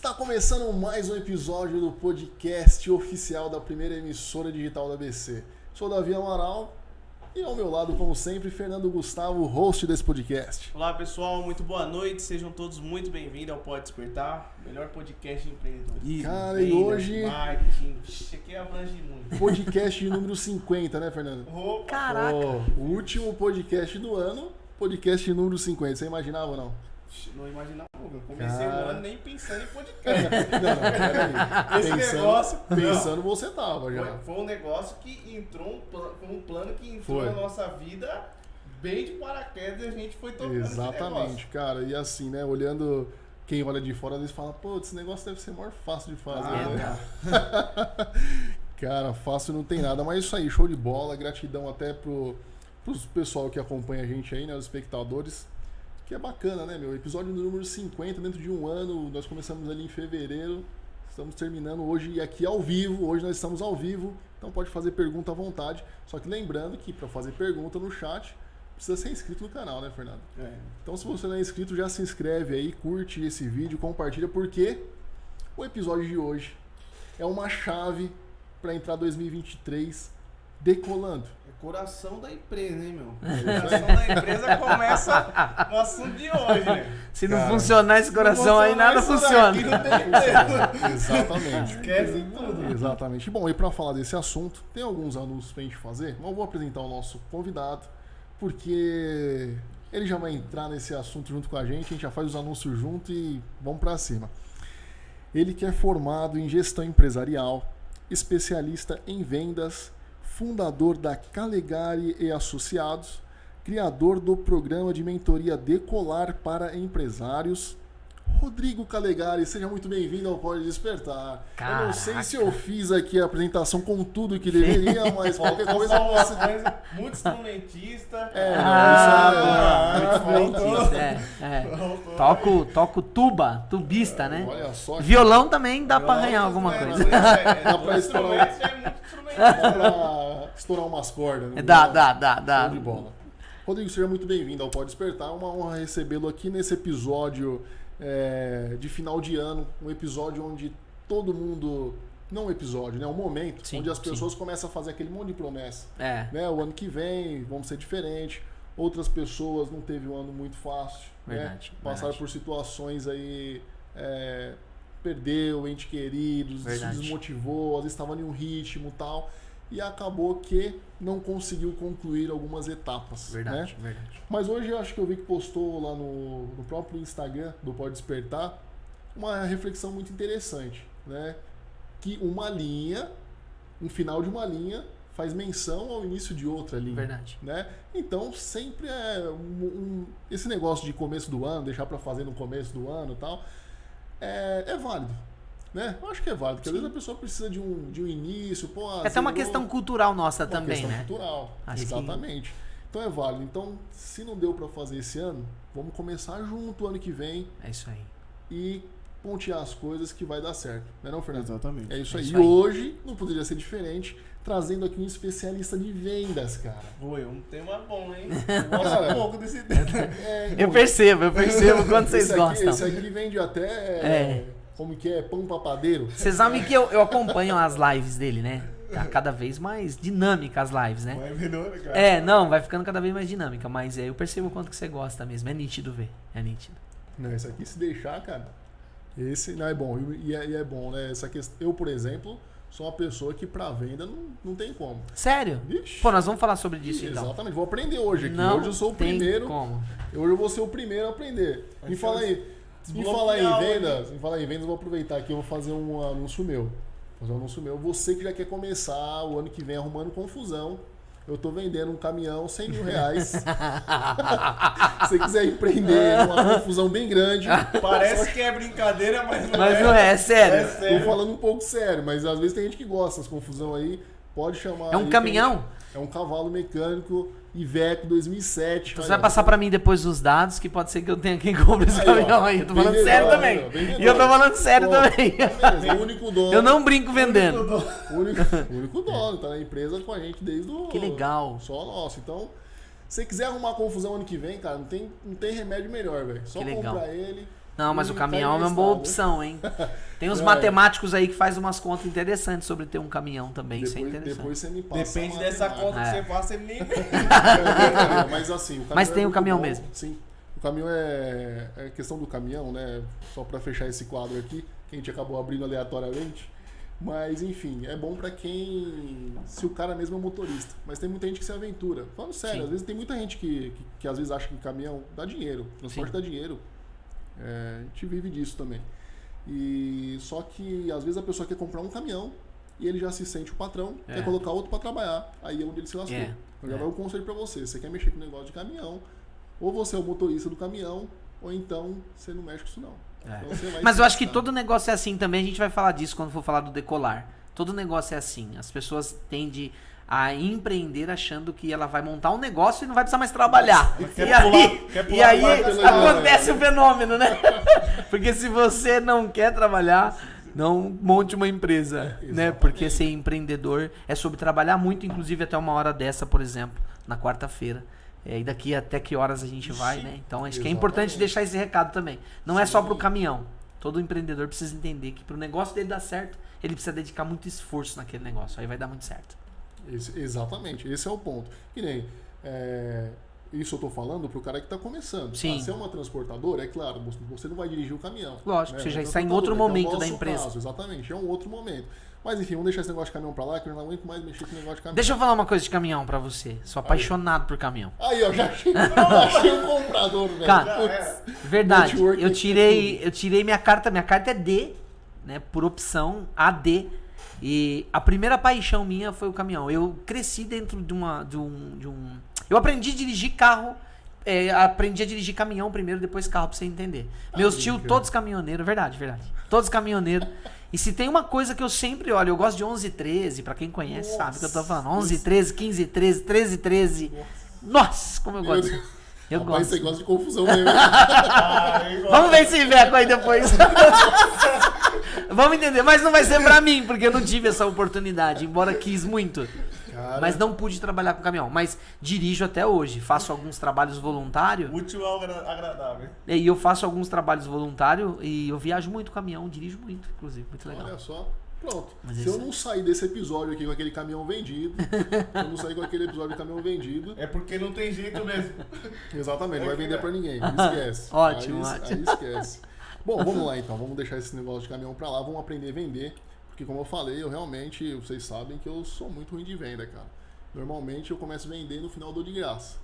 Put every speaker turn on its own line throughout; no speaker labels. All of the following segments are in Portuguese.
Está começando mais um episódio do podcast oficial da primeira emissora digital da ABC. Sou Davi Amaral e ao meu lado, como sempre, Fernando Gustavo, host desse podcast.
Olá pessoal, muito boa noite, sejam todos muito bem-vindos ao Pode Despertar, melhor podcast de empreendedorismo,
Cara,
vendas,
e hoje...
marketing, isso aqui abrange muito.
Podcast número 50, né, Fernando?
Opa.
Caraca!
O último podcast do ano, podcast número 50. Você imaginava ou não?
Não imaginava, eu comecei o ano nem pensando em podcast.
Não,
Esse
pensando,
negócio...
Pensando você tava já.
Foi um negócio que entrou, foi um plano que entrou
Foi.
na nossa vida bem de paraquedas e a gente foi tocando esse negócio.
Exatamente, cara. E assim, né, olhando... Quem olha de fora, às vezes fala, pô, esse negócio deve ser mais fácil de fazer, né? Cara, fácil não tem nada. Mas isso aí, show de bola. Gratidão até pros pessoal que acompanha a gente aí, né, os espectadores. Que é bacana, né, meu? Episódio número 50, dentro de um ano. Nós começamos ali em fevereiro. Estamos terminando hoje e aqui ao vivo. Hoje nós estamos ao vivo. Então pode fazer pergunta à vontade. Só que lembrando que para fazer pergunta no chat, precisa ser inscrito no canal, né, Fernando?
É.
Então se você não é inscrito, já se inscreve aí, curte esse vídeo, compartilha, porque o episódio de hoje é uma chave para entrar 2023 decolando.
É coração da empresa, hein, meu? O coração da empresa começa no assunto de hoje, né?
Se não funcionar esse coração aí, nada funciona.
Aqui não tem empresa.
Exatamente.
Esquece tudo.
Exatamente. Bom, e para falar desse assunto, tem alguns anúncios pra gente fazer, mas eu vou apresentar o nosso convidado, porque ele já vai entrar nesse assunto junto com a gente já faz os anúncios junto e vamos pra cima. Ele que é formado em gestão empresarial, especialista em vendas, fundador da Calegari e Associados, criador do programa de mentoria Decolar para empresários. Rodrigo Calegari, seja muito bem-vindo ao Pode Despertar.
Caraca.
Eu não sei se eu fiz aqui a apresentação com tudo que deveria, mas qualquer coisa
Só uma
você...
coisa, muito instrumentista.
Toco tuba, tubista, né?
Olha só.
Violão também dá pra arranhar alguma coisa.
Dá pra estourar.
Instrumento é muito instrumentista.
Dá pra estourar umas cordas. Né?
Dá.
Show de bola. Rodrigo, seja muito bem-vindo ao Pode Despertar. Uma honra recebê-lo aqui nesse episódio de final de ano. Um episódio onde todo mundo... Não um episódio, né? Um momento
Sim,
onde as pessoas começam a fazer aquele monte de promessa.
É,
Né? O ano que vem vamos ser diferente. Outras pessoas não teve um ano muito fácil.
Verdade,
né? Passaram
verdade.
por situações aí... perdeu ente querido, se
Verdade.
desmotivou, às vezes estava em um ritmo e tal. E acabou que não conseguiu concluir algumas etapas.
verdade,
Né?
verdade.
Mas hoje eu acho que eu vi que postou lá no próprio Instagram do Pode Despertar uma reflexão muito interessante, né? Que uma linha, um final de uma linha, faz menção ao início de outra linha.
Verdade.
Né? Então sempre esse negócio de começo do ano, deixar para fazer no começo do ano e tal, é válido. Né? Eu acho que é válido, porque às vezes a pessoa precisa de um início. Pô,
É até uma questão cultural nossa também,
questão
né?
cultural,
Acho
exatamente. Então é válido. Então, se não deu para fazer esse ano, vamos começar junto ano que vem
É isso aí.
e pontear as coisas que vai dar certo. Não é não, Fernando?
Exatamente.
É isso
É
aí.
isso
E
aí.
hoje não poderia ser diferente, trazendo aqui um especialista de vendas, cara.
Foi um tema bom, hein? Eu gosto um pouco desse tema.
Eu percebo quando vocês
esse aqui,
gostam.
Esse aqui vende até... Como que é? Pão papadeiro.
Vocês sabem que eu acompanho as lives dele, né? Tá cada vez mais dinâmica as lives, né?
Vai melhor, cara.
Não, vai ficando cada vez mais dinâmica, mas eu percebo o quanto que você gosta mesmo. É nítido ver, é nítido.
Não, esse aqui se deixar, cara, esse não é bom. E é bom, né? Essa questão, eu, por exemplo, sou uma pessoa que pra venda não tem como.
Sério?
Vixe.
Pô, nós vamos falar sobre isso então.
Exatamente, vou aprender hoje aqui.
Não
Hoje eu sou o
tem
primeiro.
como.
Hoje eu vou ser o primeiro a aprender.
Vai
Em
ser
falar
desbloquear
em vendas, eu vou aproveitar aqui, eu vou fazer um anúncio meu. Você que já quer começar o ano que vem arrumando confusão. Eu tô vendendo um caminhão, 100 mil reais. Se você quiser empreender uma confusão bem grande.
Parece que é brincadeira, mas não
Mas
é.
não é, sério.
É sério.
Tô falando um pouco sério, mas às vezes tem gente que gosta dessas confusão aí. Pode chamar.
É um
aí,
caminhão?
É um cavalo mecânico Iveco 2007.
Então você vai passar pra mim depois os dados, que pode ser que eu tenha quem compre esse
Aí, ó.
caminhão aí. Eu tô falando
Vendedor,
sério
aí,
também.
ó, vendedor.
E eu tô falando sério
Ó,
também.
beleza, o único dono.
Eu não brinco vendendo.
O único dono, tá na empresa com a gente desde o...
Que legal.
Só nosso. Então, se você quiser arrumar confusão ano que vem, cara, não tem remédio melhor, velho. Só
Que legal.
comprar ele
Não, mas o
Tá
caminhão é uma
em
boa
estado.
opção, hein? Tem uns
É.
matemáticos aí que faz umas contas interessantes sobre ter um caminhão também, isso é interessante.
Depois você me passa.
Depende
a
dessa
matemática.
conta que você faça, ele nem...
Mas assim, o caminhão
Mas tem
é
o
muito
caminhão
bom,
mesmo.
Sim. O caminhão é questão do caminhão, né? Só pra fechar esse quadro aqui, que a gente acabou abrindo aleatoriamente. Mas enfim, é bom pra quem. Se o cara mesmo é motorista. Mas tem muita gente que se aventura. Falando sério,
Sim.
às vezes tem muita gente que às vezes acha que caminhão dá dinheiro. Transporte
Sim.
dá dinheiro. É, a gente vive disso também. E só que às vezes a pessoa quer comprar um caminhão e ele já se sente o patrão,
É.
quer colocar outro pra trabalhar. Aí é onde ele se lascou.
É.
Então já vai um conselho pra você. Você quer mexer com negócio de caminhão, ou você é o motorista do caminhão, ou então você não mexe com isso não.
É.
Então você vai
Mas
se
eu acho que
lascar.
todo negócio é assim também, a gente vai falar disso quando for falar do decolar. Todo negócio é assim. As pessoas tendem a empreender achando que ela vai montar um negócio e não vai precisar mais trabalhar.
Quer
E aí,
pular- quer pular
e aí
parte
pela
acontece o fenômeno, né? Porque se você não quer trabalhar, não monte uma empresa, né?
Exatamente.
Porque ser empreendedor é sobre trabalhar muito, inclusive até uma hora dessa, por exemplo, na quarta-feira. E daqui até que horas a gente vai, né? Então acho que é importante
Exatamente.
deixar esse recado também. Não é só
Sim.
pro caminhão. Todo empreendedor precisa entender que pro negócio dele dar certo, ele precisa dedicar muito esforço naquele negócio. Aí vai dar muito certo.
Exatamente, esse é o ponto. Que nem, isso eu tô falando pro cara que tá começando.
Sim.
Se é uma transportadora, é claro, você não vai dirigir o caminhão.
Lógico,
né?
você já
É
está em
transportadora,
outro
então é o
momento da
nosso
empresa.
caso, exatamente, é um outro momento. Mas enfim, vamos deixar esse negócio de caminhão pra lá, que eu não aguento mais mexer com negócio de caminhão.
Deixa eu falar uma coisa de caminhão pra você. Sou apaixonado por caminhão.
Aí, ó, já achei um comprador, velho.
Cara,
Putz.
verdade.
Network
Eu
é
tirei minha carta. Minha carta é D, né? Por opção AD. E a primeira paixão minha foi o caminhão. Eu cresci dentro de um. Eu aprendi a dirigir carro. Aprendi a dirigir caminhão primeiro, depois carro, pra você entender. Meus tios, todos caminhoneiros, verdade. Todos caminhoneiros. E se tem uma coisa que eu sempre olho, eu gosto de 11 13, pra quem conhece sabe o que eu tô falando. 11 13, 15 13, 13 13. Nossa, como eu
Meu
gosto.
Deus.
Eu
Rapaz,
gosto.
você gosta de confusão mesmo.
Vamos ver esse Iveco aí depois. Vamos entender, mas não vai ser pra mim, porque eu não tive essa oportunidade, embora quis muito.
Cara,
Mas não pude trabalhar com caminhão. Mas dirijo até hoje, faço alguns trabalhos voluntários.
Útil ao agradável.
E eu faço alguns trabalhos voluntários e eu viajo muito com caminhão, dirijo muito, inclusive, muito legal.
olha só. Pronto.
Mas
Se
isso
eu não sair desse episódio aqui com aquele caminhão vendido, se eu não sair com aquele episódio do caminhão vendido,
É porque não tem jeito mesmo.
exatamente, não vai vender pra ninguém. Esquece.
Ótimo,
aí,
ótimo.
Aí esquece. Bom, vamos lá então. Vamos deixar esse negócio de caminhão pra lá. Vamos aprender a vender. Porque como eu falei, eu realmente, vocês sabem que eu sou muito ruim de venda, cara. Normalmente eu começo a vender e no final eu dou de graça.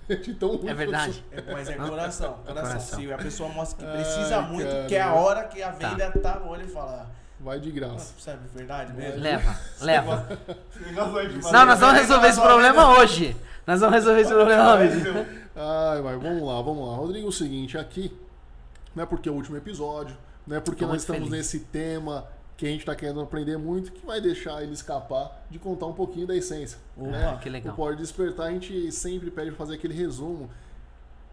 De tão ruim que eu
verdade.
sou.
Mas é coração.
Coração.
Se a pessoa mostra que precisa
Ai,
muito,
cara.
que é a hora que a venda tá no olho e fala...
Vai de graça.
Sabe, verdade mesmo?
Leva.
Esse negócio aí de fazer
Não, nós vamos
venda,
resolver esse
tá
problema hoje. Nós vamos resolver esse problema hoje.
Ai, mas vamos lá. Rodrigo, é o seguinte, aqui não é porque é o último episódio, não é porque
Tô
nós
muito
estamos
feliz.
nesse tema que a gente está querendo aprender muito, que vai deixar ele escapar de contar um pouquinho da essência.
Ah, que legal.
O Pode Despertar, a gente sempre pede pra fazer aquele resumo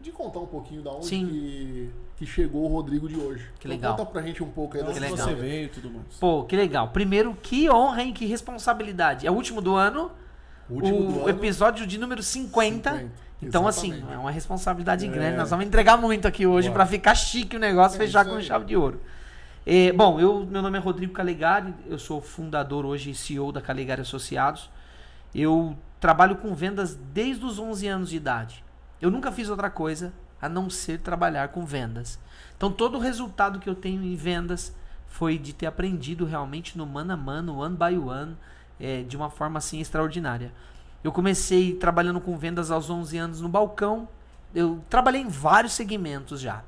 de contar um pouquinho da onde que chegou o Rodrigo de hoje.
Que
Então,
legal.
conta pra gente um pouco aí
Onde
dessa
legal.
você
história.
veio e tudo mais.
Pô, que legal. Primeiro, que honra, hein? Que responsabilidade. É o último do ano.
O último do ano,
Episódio de número 50. Então, assim,
Exatamente.
é uma responsabilidade grande. Nós vamos entregar muito aqui hoje pra ficar chique o negócio, fechar
isso
com
aí.
chave de ouro. Bom, meu nome é Rodrigo Calegari, eu sou fundador hoje e CEO da Calegari Associados. Eu trabalho com vendas desde os 11 anos de idade. Eu nunca fiz outra coisa a não ser trabalhar com vendas. Então, todo o resultado que eu tenho em vendas foi de ter aprendido realmente no mano a mano, one by one, de uma forma assim extraordinária. Eu comecei trabalhando com vendas aos 11 anos no balcão. Eu trabalhei em vários segmentos já.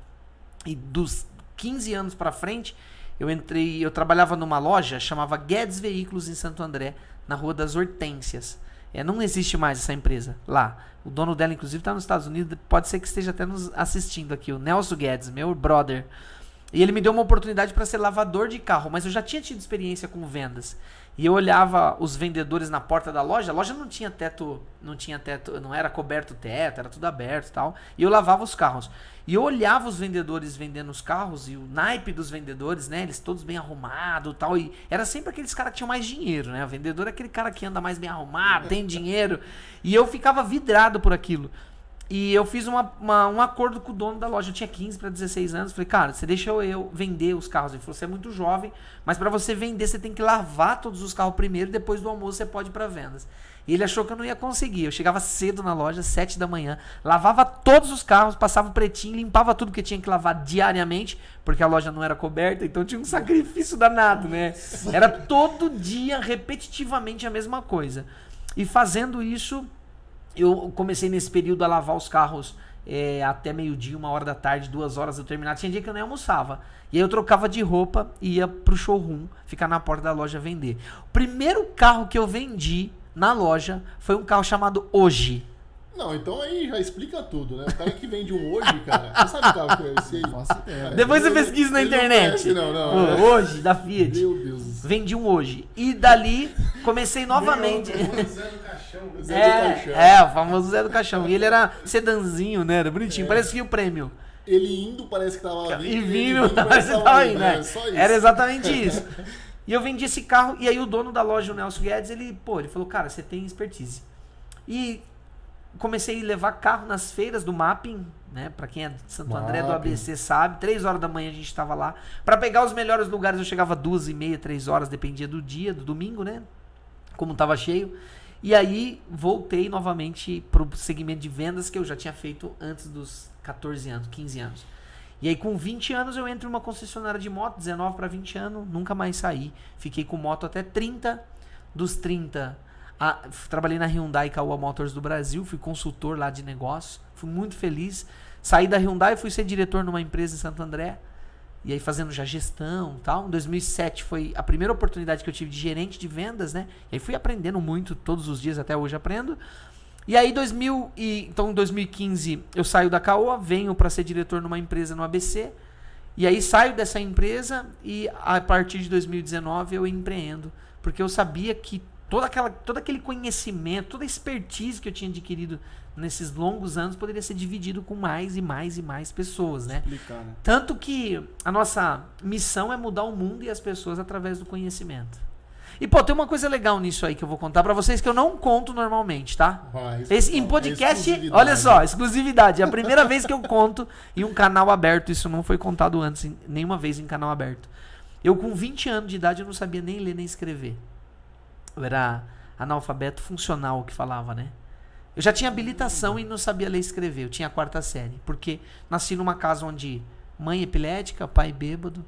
E dos 15 anos para frente, eu trabalhava numa loja, chamava Guedes Veículos em Santo André, na Rua das Hortênsias. Não existe mais essa empresa lá. O dono dela, inclusive, está nos Estados Unidos. Pode ser que esteja até nos assistindo aqui, o Nelson Guedes, meu brother. E ele me deu uma oportunidade para ser lavador de carro, mas eu já tinha tido experiência com vendas. E eu olhava os vendedores na porta da loja. A loja não tinha teto, não era coberto o teto, era tudo aberto e tal. E eu lavava os carros. E eu olhava os vendedores vendendo os carros e o naipe dos vendedores, né? Eles todos bem arrumados e tal. E era sempre aqueles caras que tinham mais dinheiro, né? O vendedor é aquele cara que anda mais bem arrumado, tem dinheiro. E eu ficava vidrado por aquilo. E eu fiz um acordo com o dono da loja. Eu tinha 15 para 16 anos. Falei, cara, você deixa eu vender os carros. Ele falou, você é muito jovem, mas para você vender, você tem que lavar todos os carros primeiro. Depois do almoço, você pode ir para vendas. E ele achou que eu não ia conseguir. Eu chegava cedo na loja, 7 da manhã, lavava todos os carros, passava o pretinho, limpava tudo que tinha que lavar diariamente, porque a loja não era coberta, então tinha um sacrifício danado, né? Era todo dia, repetitivamente, a mesma coisa. E fazendo isso, eu comecei nesse período a lavar os carros até meio-dia, 1h da tarde, 2 horas eu terminava. Tinha dia que eu nem almoçava. E aí eu trocava de roupa e ia pro showroom, ficar na porta da loja vender. O primeiro carro que eu vendi na loja foi um carro chamado Hoje.
Não, então aí já explica tudo, né? O cara que vende um Hoje, cara, você sabe o carro que é esse aí?
Nossa ideia.
Depois você pesquisa na internet.
Não.
Hoje, da Fiat.
Meu Deus.
Vendi um Hoje. E dali, comecei novamente.
Zé do Caixão.
O famoso Zé do Caixão. E ele era sedanzinho, né? Era bonitinho. Parece que o prêmio.
Ele indo parece que tava vindo.
E vindo, parece que tava indo, né?
Só isso.
Era exatamente isso. E eu vendi esse carro, e aí o dono da loja, o Nelson Guedes, ele falou, cara, você tem expertise. E comecei a levar carro nas feiras do Mapping, né? Pra quem é de Santo André, do ABC, sabe. 3 horas da manhã a gente tava lá. Pra pegar os melhores lugares, eu chegava 2h30, 3 horas, dependia do dia, do domingo, né? Como tava cheio. E aí, voltei novamente pro segmento de vendas que eu já tinha feito antes dos 14 anos, 15 anos. E aí, com 20 anos, eu entro em uma concessionária de moto, 19 para 20 anos, nunca mais saí. Fiquei com moto até 30. Dos 30, trabalhei na Hyundai Caoa Motors do Brasil, fui consultor lá de negócio, fui muito feliz. Saí da Hyundai, fui ser diretor numa empresa em Santo André, e aí fazendo já gestão e tal. Em 2007 foi a primeira oportunidade que eu tive de gerente de vendas, né? E aí fui aprendendo muito, todos os dias, até hoje aprendo. E aí, então em 2015, eu saio da Caoa, venho para ser diretor numa empresa no ABC. E aí saio dessa empresa e a partir de 2019 eu empreendo. Porque eu sabia que todo aquele conhecimento, toda a expertise que eu tinha adquirido nesses longos anos poderia ser dividido com mais e mais e mais pessoas, né?
Explicar, né?
Tanto que a nossa missão é mudar o mundo e as pessoas através do conhecimento. E, pô, tem uma coisa legal nisso aí que eu vou contar pra vocês que eu não conto normalmente, tá? Em podcast, olha só, exclusividade. É a primeira vez que eu conto em um canal aberto. Isso não foi contado antes, nenhuma vez em canal aberto. Eu, com 20 anos de idade, eu não sabia nem ler nem escrever. Eu era analfabeto funcional, que falava, né? Eu já tinha habilitação e não sabia ler e escrever. Eu tinha a 4ª série. Porque nasci numa casa onde mãe epilética, pai bêbado.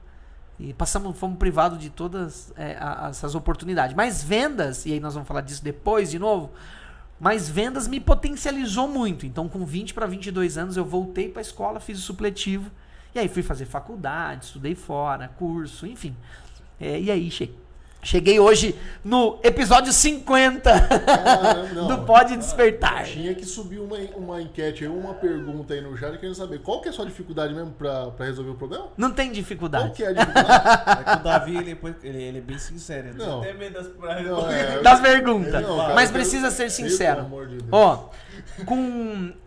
E fomos privados de todas essas oportunidades. Mas vendas, e aí nós vamos falar disso depois de novo, mas vendas me potencializou muito. Então, com 20 para 22 anos, eu voltei para a escola, fiz o supletivo. E aí fui fazer faculdade, estudei fora, curso, enfim. E aí cheguei hoje no episódio 50 do Pode Despertar.
Tinha que subir uma enquete aí, uma pergunta aí no chat, querendo saber qual que é a sua dificuldade mesmo pra resolver o problema?
Não tem dificuldade.
Qual que é a dificuldade?
É que o Davi, ele é bem sincero. Ele
Não.
tem até medo
das perguntas.
Não, cara,
mas precisa ser sincero.
Pelo amor de Deus.
Ó,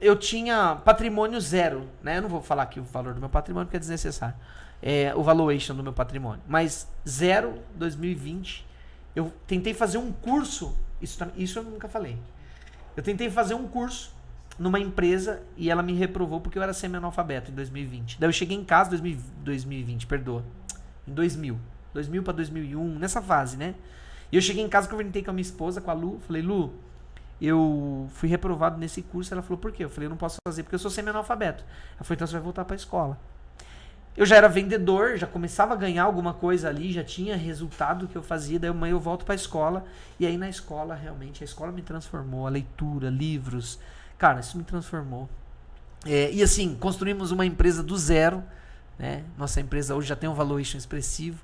eu tinha patrimônio 0, né? Eu não vou falar aqui o valor do meu patrimônio porque é desnecessário. O valuation do meu patrimônio. Mas 0, 2020, eu tentei fazer um curso, isso eu nunca falei. Eu tentei fazer um curso numa empresa e ela me reprovou porque eu era semi-analfabeto em 2020. Daí eu cheguei em casa, 2020, perdoa, em 2000 para 2001, nessa fase, né? E eu cheguei em casa, conversei com a minha esposa, com a Lu, falei, Lu, eu fui reprovado nesse curso. Ela falou, por quê? Eu falei, eu não posso fazer porque eu sou semi-analfabeto. Ela falou, então você vai voltar para a escola. Eu já era vendedor, já começava a ganhar alguma coisa ali, já tinha resultado que eu fazia, daí amanhã eu volto para a escola. E aí na escola, realmente, a escola me transformou, a leitura, livros, cara, isso me transformou. E assim, construímos uma empresa do zero, né? Nossa empresa hoje já tem um valuation expressivo,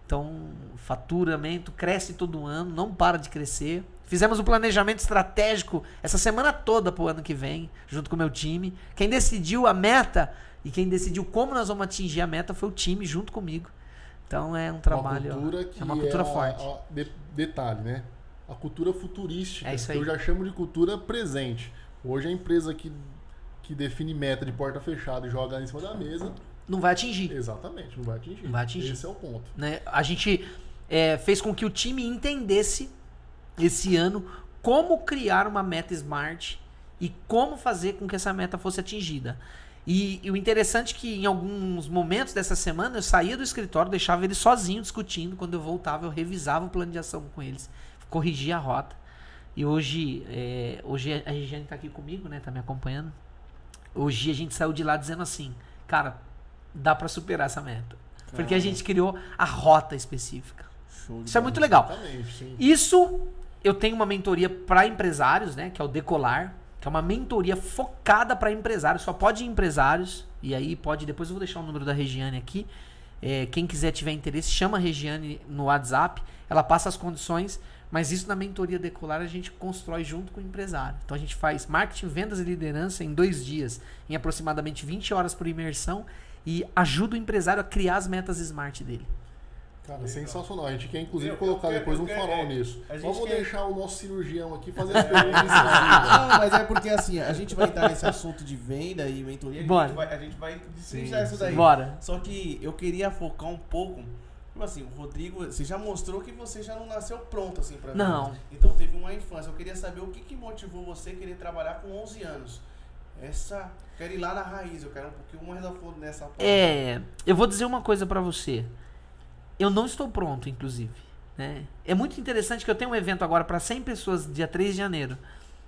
então faturamento cresce todo ano, não para de crescer. Fizemos um planejamento estratégico essa semana toda para o ano que vem, junto com o meu time. Quem decidiu a meta e quem decidiu como nós vamos atingir a meta foi o time junto comigo. Então é um trabalho, é uma cultura forte.
Detalhe, né? A cultura futurística.
É isso aí.
Eu já chamo de cultura presente. Hoje a empresa que define meta de porta fechada e joga em cima da mesa...
Não vai atingir.
Exatamente, não vai atingir.
Não vai atingir.
Esse é o ponto.
Né? A gente fez com que o time entendesse esse ano como criar uma meta smart e como fazer com que essa meta fosse atingida. E o interessante é que em alguns momentos dessa semana eu saía do escritório, deixava eles sozinhos discutindo. Quando eu voltava, eu revisava o plano de ação com eles, corrigia a rota. E hoje a Regiane tá aqui comigo, né? Tá me acompanhando. Hoje a gente saiu de lá dizendo assim, cara, dá pra superar essa meta. Porque a gente criou a rota específica. Isso é muito legal.
Exatamente, sim.
Isso, eu tenho uma mentoria para empresários, né? Que é o Decolar, que é uma mentoria focada para empresários. Só pode ir empresários. E aí pode, depois eu vou deixar o número da Regiane aqui. Quem quiser tiver interesse, chama a Regiane no WhatsApp. Ela passa as condições. Mas isso na mentoria Decolar a gente constrói junto com o empresário. Então a gente faz marketing, vendas e liderança em 2 dias, em aproximadamente 20 horas por imersão, e ajuda o empresário a criar as metas SMART dele.
Cara, sensacional. A gente quer inclusive colocar depois um farol nisso. Vamos deixar o nosso cirurgião aqui fazer as perguntas.
Não, mas é porque assim, a gente vai entrar nesse assunto de venda e mentoria, a gente vai destrinchar isso daí.
Bora.
Só que eu queria focar um pouco. Tipo assim, o Rodrigo, você já mostrou que você já não nasceu pronto assim pra vida.
Não.
Então teve uma infância. Eu queria saber o que motivou você a querer trabalhar com 11 anos. Quero ir lá na raiz, eu quero um pouquinho mais a fundo nessa parte.
Eu vou dizer uma coisa pra você. Eu não estou pronto, inclusive. Né? É muito interessante que eu tenho um evento agora pra 100 pessoas, dia 3 de janeiro.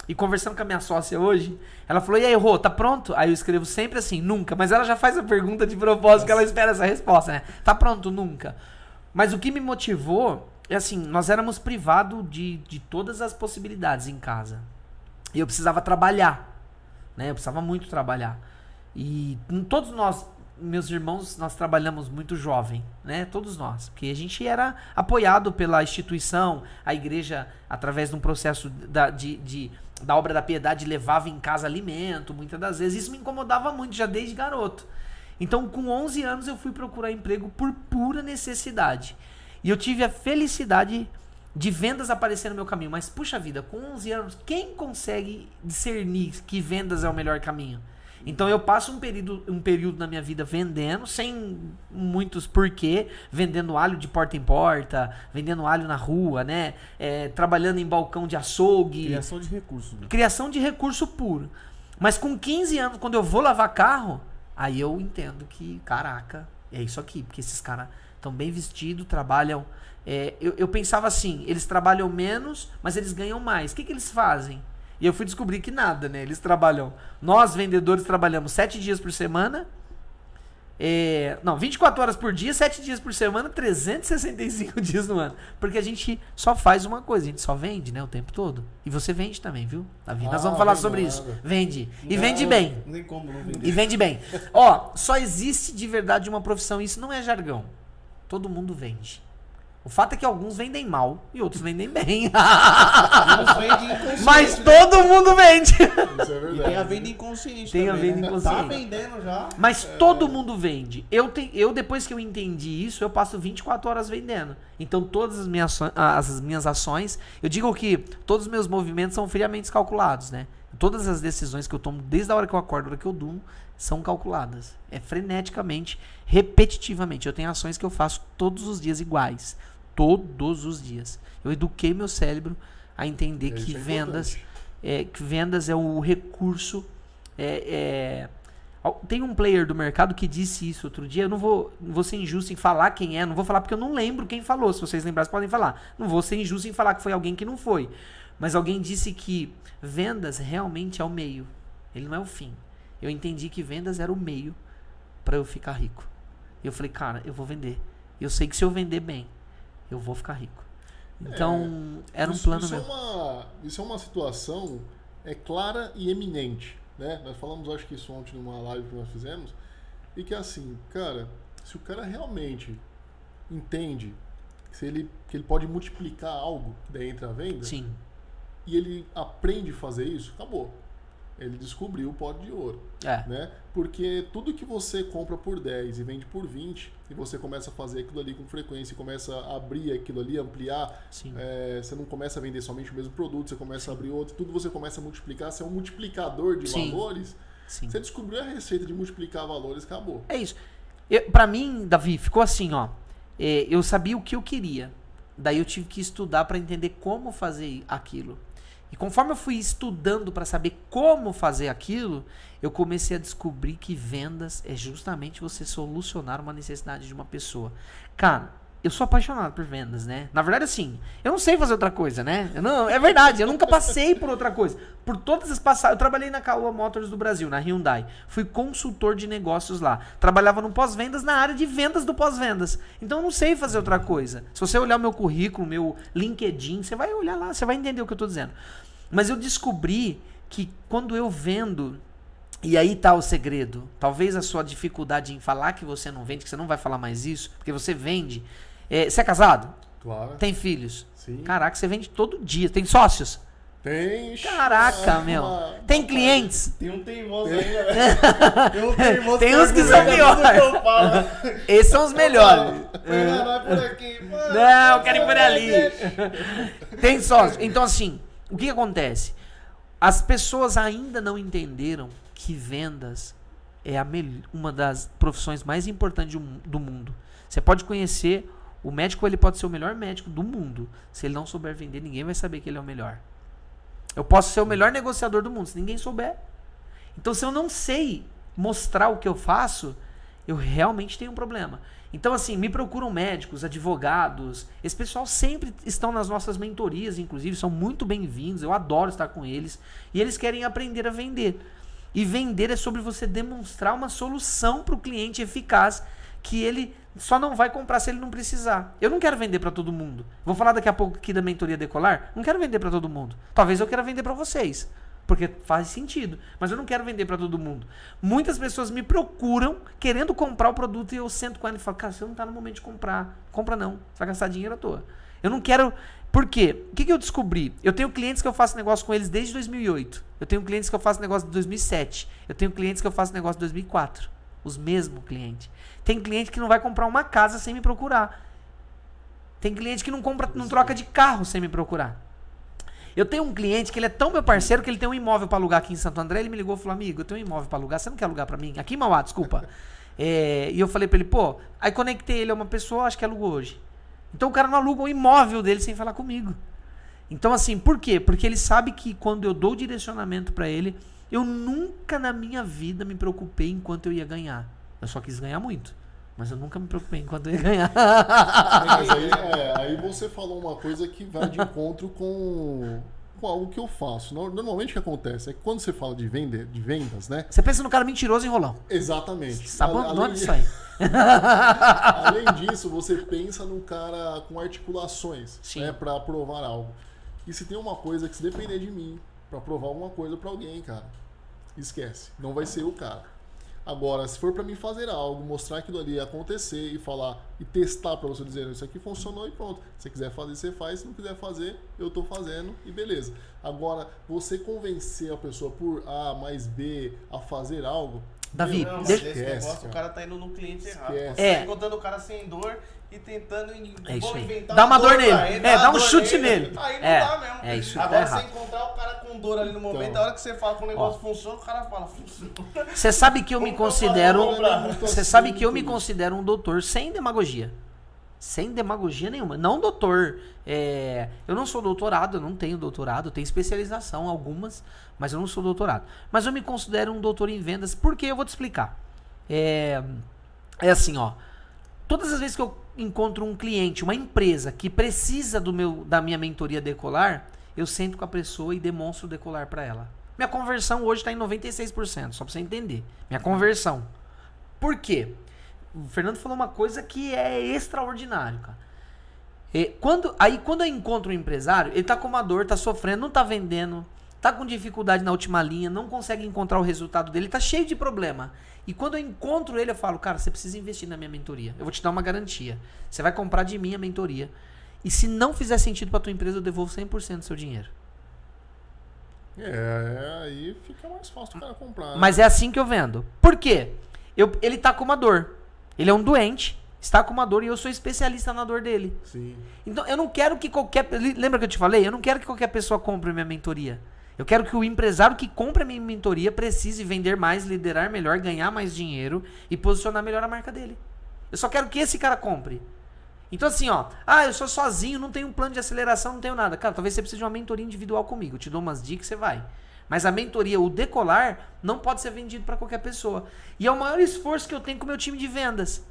E conversando com a minha sócia hoje, ela falou, e aí, Rô, tá pronto? Aí eu escrevo sempre assim, nunca. Mas ela já faz a pergunta de propósito, que ela espera essa resposta, né? Tá pronto, nunca. Mas o que me motivou é assim, nós éramos privados de todas as possibilidades em casa. E eu precisava trabalhar, né? Eu precisava muito trabalhar. E todos nós, meus irmãos, nós trabalhamos muito jovem, né? Todos nós. Porque a gente era apoiado pela instituição, a igreja, através de um processo da obra da piedade, levava em casa alimento, muitas das vezes. Isso me incomodava muito, já desde garoto. Então, com 11 anos, eu fui procurar emprego por pura necessidade. E eu tive a felicidade de vendas aparecer no meu caminho. Mas, puxa vida, com 11 anos, quem consegue discernir que vendas é o melhor caminho? Então, eu passo um período na minha vida vendendo, sem muitos porquê, vendendo alho de porta em porta, vendendo alho na rua, né? Trabalhando em balcão de açougue.
Criação de recursos. Né?
Criação de recurso puro. Mas com 15 anos, quando eu vou lavar carro, aí eu entendo que, caraca, é isso aqui. Porque esses caras estão bem vestidos, trabalham... Eu pensava assim, eles trabalham menos, mas eles ganham mais. O que eles fazem? E eu fui descobrir que nada, né? Eles trabalham... Nós, vendedores, trabalhamos 7 dias por semana. 24 horas por dia, 7 dias por semana, 365 dias no ano. Porque a gente só faz uma coisa, a gente só vende, né? O tempo todo. E você vende também, viu, Davi? Nós vamos falar sobre isso. Vende. E vende bem.
Não tem como não vender.
E vende bem. Ó, só existe de verdade uma profissão, isso não é jargão. Todo mundo vende. O fato é que alguns vendem mal e outros vendem bem.
Uns vendem inconsciente.
Mas todo mundo vende.
Isso é verdade.
E tem a venda inconsciente
Tem a
também,
venda
né?
inconsciente.
Tá vendendo já.
Mas todo mundo vende. Eu, depois que eu entendi isso, eu passo 24 horas vendendo. Então, todas as minhas ações... Eu digo que todos os meus movimentos são friamente calculados, né? Todas as decisões que eu tomo, desde a hora que eu acordo, a hora que eu durmo, são calculadas. É freneticamente, repetitivamente. Eu tenho ações que eu faço todos os dias iguais. Todos os dias. Eu eduquei meu cérebro a entender que vendas é o recurso. Tem um player do mercado que disse isso outro dia. Eu não vou ser injusto em falar quem é. Não vou falar porque eu não lembro quem falou. Se vocês lembrarem, podem falar. Não vou ser injusto em falar que foi alguém que não foi. Mas alguém disse que vendas realmente é o meio. Ele não é o fim. Eu entendi que vendas era o meio para eu ficar rico. E eu falei, cara, eu vou vender. Eu sei que se eu vender bem, eu vou ficar rico. Então, era um plano meu.
Isso é uma situação clara e eminente, né? Nós falamos, acho que isso ontem numa live que nós fizemos, e que assim, cara, se o cara realmente entende que ele pode multiplicar algo que daí entra a venda,
sim,
e ele aprende a fazer isso, acabou. Ele descobriu o pote de ouro. Né? Porque tudo que você compra por 10 e vende por 20, e você começa a fazer aquilo ali com frequência, começa a abrir aquilo ali, ampliar, você não começa a vender somente o mesmo produto, você começa a abrir outro, tudo você começa a multiplicar, você é um multiplicador de valores. Sim. Você descobriu a receita de multiplicar valores, acabou.
É isso. Pra mim, Davi, ficou assim, ó. Eu sabia o que eu queria. Daí eu tive que estudar para entender como fazer aquilo. E conforme eu fui estudando para saber como fazer aquilo, eu comecei a descobrir que vendas é justamente você solucionar uma necessidade de uma pessoa. Cara, eu sou apaixonado por vendas, né? Na verdade, assim, eu não sei fazer outra coisa, né? É verdade, eu nunca passei por outra coisa. Por todas as passagens, eu trabalhei na Caoa Motors do Brasil, na Hyundai. Fui consultor de negócios lá. Trabalhava no pós-vendas, na área de vendas do pós-vendas. Então eu não sei fazer outra coisa. Se você olhar o meu currículo, meu LinkedIn, você vai olhar lá, você vai entender o que eu tô dizendo. Mas eu descobri que quando eu vendo, e aí tá o segredo, talvez a sua dificuldade em falar que você não vende, que você não vai falar mais isso, porque você vende. Você é casado?
Claro.
Tem filhos?
Sim.
Caraca, você vende todo dia. Tem sócios?
Tem.
Caraca, meu. Tem clientes?
Tem um teimoso ainda, velho. Tem um teimoso.
Tem uns que são piores. Esses são os melhores.
Por aqui, mano.
Não, eu quero ir por ali. Tem sócios. Então, assim, o que acontece? As pessoas ainda não entenderam que vendas é uma das profissões mais importantes do mundo. Você pode conhecer... O médico, ele pode ser o melhor médico do mundo. Se ele não souber vender, ninguém vai saber que ele é o melhor. Eu posso ser o melhor negociador do mundo, se ninguém souber. Então, se eu não sei mostrar o que eu faço, eu realmente tenho um problema. Então, assim, me procuram médicos, advogados. Esse pessoal sempre estão nas nossas mentorias, inclusive, são muito bem-vindos. Eu adoro estar com eles. E eles querem aprender a vender. E vender é sobre você demonstrar uma solução para o cliente eficaz que ele só não vai comprar se ele não precisar. Eu não quero vender para todo mundo. Vou falar daqui a pouco aqui da mentoria Decolar. Não quero vender para todo mundo. Talvez eu queira vender para vocês, porque faz sentido. Mas eu não quero vender para todo mundo. Muitas pessoas me procuram querendo comprar o produto e eu sento com ela e falo, cara, você não está no momento de comprar. Compra não. Você vai gastar dinheiro à toa. Eu não quero... Por quê? O que eu descobri? Eu tenho clientes que eu faço negócio com eles desde 2008. Eu tenho clientes que eu faço negócio de 2007. Eu tenho clientes que eu faço negócio de 2004. Os mesmos clientes. Tem cliente que não vai comprar uma casa sem me procurar. Tem cliente que não troca de carro sem me procurar. Eu tenho um cliente que ele é tão meu parceiro que ele tem um imóvel para alugar aqui em Santo André. Ele me ligou e falou, amigo, eu tenho um imóvel para alugar, você não quer alugar para mim? Aqui em Mauá, desculpa. E eu falei para ele, pô, aí conectei ele a uma pessoa, acho que alugou hoje. Então o cara não aluga o imóvel dele sem falar comigo. Então assim, por quê? Porque ele sabe que quando eu dou direcionamento para ele, eu nunca na minha vida me preocupei em quanto eu ia ganhar. Eu só quis ganhar muito. Mas eu nunca me preocupei em quanto eu ia ganhar.
Mas aí você falou uma coisa que vai de encontro com algo que eu faço. Normalmente o que acontece é que quando você fala de vendas, né?
Você pensa no cara mentiroso e enrolão.
Exatamente.
Abandona isso aí.
Além disso, você pensa num cara com articulações, né, para provar algo. E se tem uma coisa que se depender de mim para provar alguma coisa para alguém, cara, esquece. Não vai ser o cara. Agora, se for para mim fazer algo, mostrar aquilo ali acontecer e falar e testar para você dizer isso aqui funcionou e pronto. Se você quiser fazer, você faz. Se não quiser fazer, eu tô fazendo e beleza. Agora, você convencer a pessoa por A mais B a fazer algo...
Davi,
não,
deixa...
esse negócio, o cara tá indo no cliente errado.
Esquece.
Você tá encontrando o cara sem dor e tentando inventar
dá uma dor nele.
Ele,
dá um chute nele.
Aí não dá mesmo.
É isso.
Agora
tá
você
errado.
encontrar o cara com dor ali no momento,
Então.
a hora que você fala que o negócio funciona, o cara fala, funciona.
Você sabe que eu me considero...
comprar.
Você sabe que eu me considero um doutor sem demagogia. Sem demagogia nenhuma. Não doutor. Eu não sou doutorado, eu não tenho doutorado. Eu tenho especialização, algumas, mas eu não sou doutorado. Mas eu me considero um doutor em vendas, porque eu vou te explicar. É assim, ó. Todas as vezes que eu encontro um cliente, uma empresa que precisa da minha mentoria Decolar, eu sento com a pessoa e demonstro o Decolar para ela. Minha conversão hoje está em 96%, só para você entender. Minha conversão. Por quê? O Fernando falou uma coisa que é extraordinário, cara. Quando eu encontro um empresário, ele tá com uma dor, tá sofrendo, não tá vendendo, tá com dificuldade na última linha, não consegue encontrar o resultado dele, tá cheio de problema. E quando eu encontro ele, eu falo, cara, você precisa investir na minha mentoria. Eu vou te dar uma garantia. Você vai comprar de mim a mentoria. E se não fizer sentido pra tua empresa, eu devolvo 100% do seu dinheiro.
Aí fica mais fácil o cara comprar. Né?
Mas é assim que eu vendo. Por quê? Ele tá com uma dor. Ele é um doente, está com uma dor e eu sou especialista na dor dele.
Sim.
Então eu não quero que qualquer... Lembra que eu te falei? Eu não quero que qualquer pessoa compre minha mentoria. Eu quero que o empresário que compra a minha mentoria precise vender mais, liderar melhor, ganhar mais dinheiro e posicionar melhor a marca dele. Eu só quero que esse cara compre. Então assim, ó, eu sou sozinho, não tenho um plano de aceleração, não tenho nada. Cara, talvez você precise de uma mentoria individual comigo. Eu te dou umas dicas, você vai. Mas a mentoria, o decolar, não pode ser vendido para qualquer pessoa. E é o maior esforço que eu tenho com o meu time de vendas.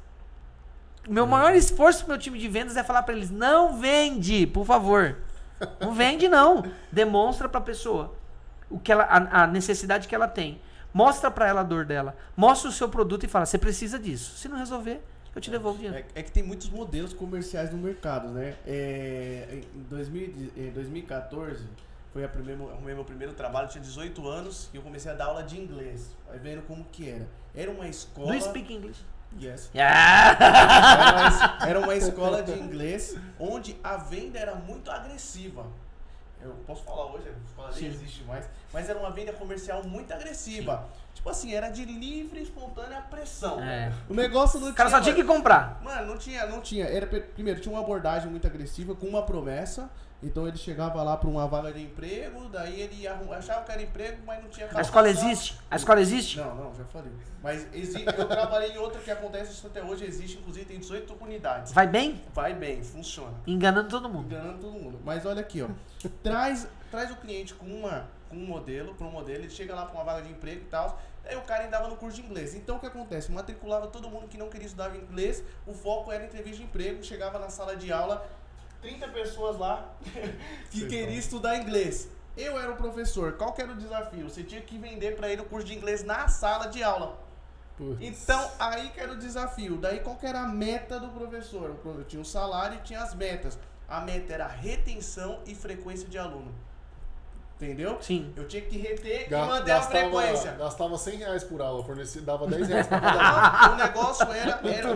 O meu maior esforço com o meu time de vendas é falar para eles, não vende, por favor. Não vende, não. Demonstra para a pessoa o que ela, a necessidade que ela tem. Mostra para ela a dor dela. Mostra o seu produto e fala, você precisa disso. Se não resolver, eu te devolvo o dinheiro.
É que tem muitos modelos comerciais no mercado, né? Em 2014, arrumei meu primeiro trabalho, eu tinha 18 anos e eu comecei a dar aula de inglês. Vai vendo como que era. Era uma escola...
Do you speak English?
Yes.
Yeah.
Era uma escola de inglês onde a venda era muito agressiva. Eu posso falar hoje, a escola nem existe mais, mas era uma venda comercial muito agressiva. Sim. Tipo assim, era de livre e espontânea pressão. O negócio não tinha...
O cara só tinha que comprar.
Mano, não tinha. Primeiro, tinha uma abordagem muito agressiva com uma promessa. Então ele chegava lá para uma vaga de emprego, daí ele achava que era emprego, mas não tinha...
A escola existe? A escola existe?
Não, já falei. Mas eu trabalhei em outra que acontece isso até hoje, existe, inclusive tem 18 unidades.
Vai bem?
Vai bem, funciona.
Enganando todo mundo.
Enganando todo mundo. Mas olha aqui, ó. Traz o cliente com um modelo, ele chega lá para uma vaga de emprego e tal, aí o cara andava no curso de inglês. Então o que acontece? Matriculava todo mundo que não queria estudar inglês, o foco era entrevista de emprego, chegava na sala de aula, 30 pessoas lá que queriam estudar inglês. Eu era o professor, qual que era o desafio? Você tinha que vender para ele o curso de inglês na sala de aula. Putz. Então, aí que era o desafio. Daí, qual que era a meta do professor? O professor tinha um salário e tinha as metas. A meta era retenção e frequência de aluno. Entendeu?
Sim.
Eu tinha que reter e manter a frequência.
Gastava R$100 por aula, dava R$10 para cada aula.
O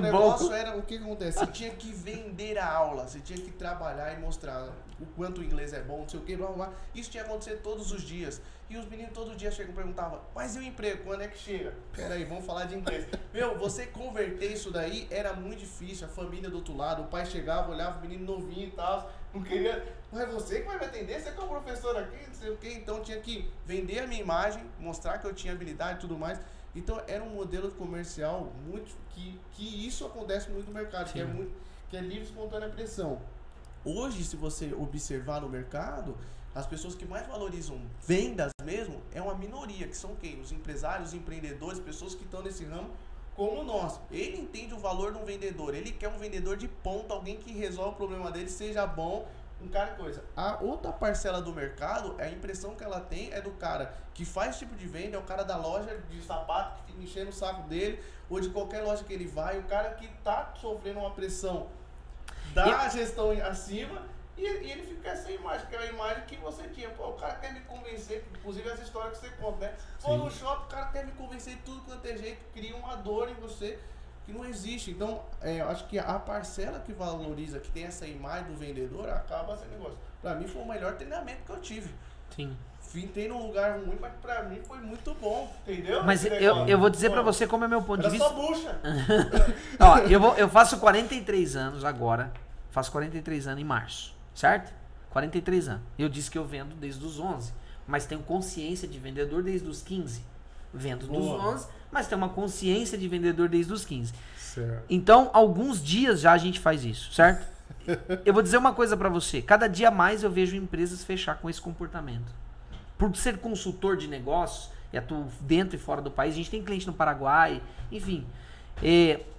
negócio era o que acontece? Você tinha que vender a aula, você tinha que trabalhar e mostrar o quanto o inglês é bom, não sei o que, blá, blá, blá. Isso tinha que acontecer todos os dias. E os meninos todo dia chegam e perguntavam, mas e o emprego, quando é que chega? Peraí, vamos falar de inglês. Meu, você converter isso daí era muito difícil, a família do outro lado, o pai chegava, olhava o menino novinho e tal, não queria, mas você que vai me atender, você que é o professor aqui, não sei o que, então tinha que vender a minha imagem, mostrar que eu tinha habilidade e tudo mais. Então era um modelo comercial muito, que isso acontece muito no mercado, que é livre e espontânea pressão. Hoje, se você observar no mercado, as pessoas que mais valorizam vendas mesmo é uma minoria, que são quem? Os empresários, os empreendedores, pessoas que estão nesse ramo como nós. Ele entende o valor de um vendedor, ele quer um vendedor de ponta, alguém que resolve o problema dele, seja bom, um cara coisa. A outra parcela do mercado, a impressão que ela tem é do cara que faz esse tipo de venda, é o cara da loja de sapato que fica enchendo o saco dele, ou de qualquer loja que ele vai, o cara que tá sofrendo uma pressão da gestão acima, e ele fica essa imagem, que é a imagem que você tinha. Pô, o cara quer me convencer, inclusive essa história que você conta, né? Pô, no shopping, o cara quer me convencer de tudo quanto é jeito, cria uma dor em você que não existe. Então, eu acho que a parcela que valoriza, que tem essa imagem do vendedor, acaba sendo negócio. Pra mim foi o melhor treinamento que eu tive.
Sim.
Entrei num lugar ruim, mas pra mim foi muito bom, entendeu?
Mas eu vou dizer pra você como é meu ponto de vista.
Era só bucha.
Ó, eu faço 43 anos agora. Faço 43 anos em março, certo? 43 anos. Eu disse que eu vendo desde os 11, mas tenho consciência de vendedor desde os 15. Vendo dos 11, mas tenho uma consciência de vendedor desde os 15.
Certo.
Então, alguns dias já a gente faz isso, certo? Eu vou dizer uma coisa pra você. Cada dia mais eu vejo empresas fechar com esse comportamento. Por ser consultor de negócios, e atuo dentro e fora do país, a gente tem cliente no Paraguai, enfim.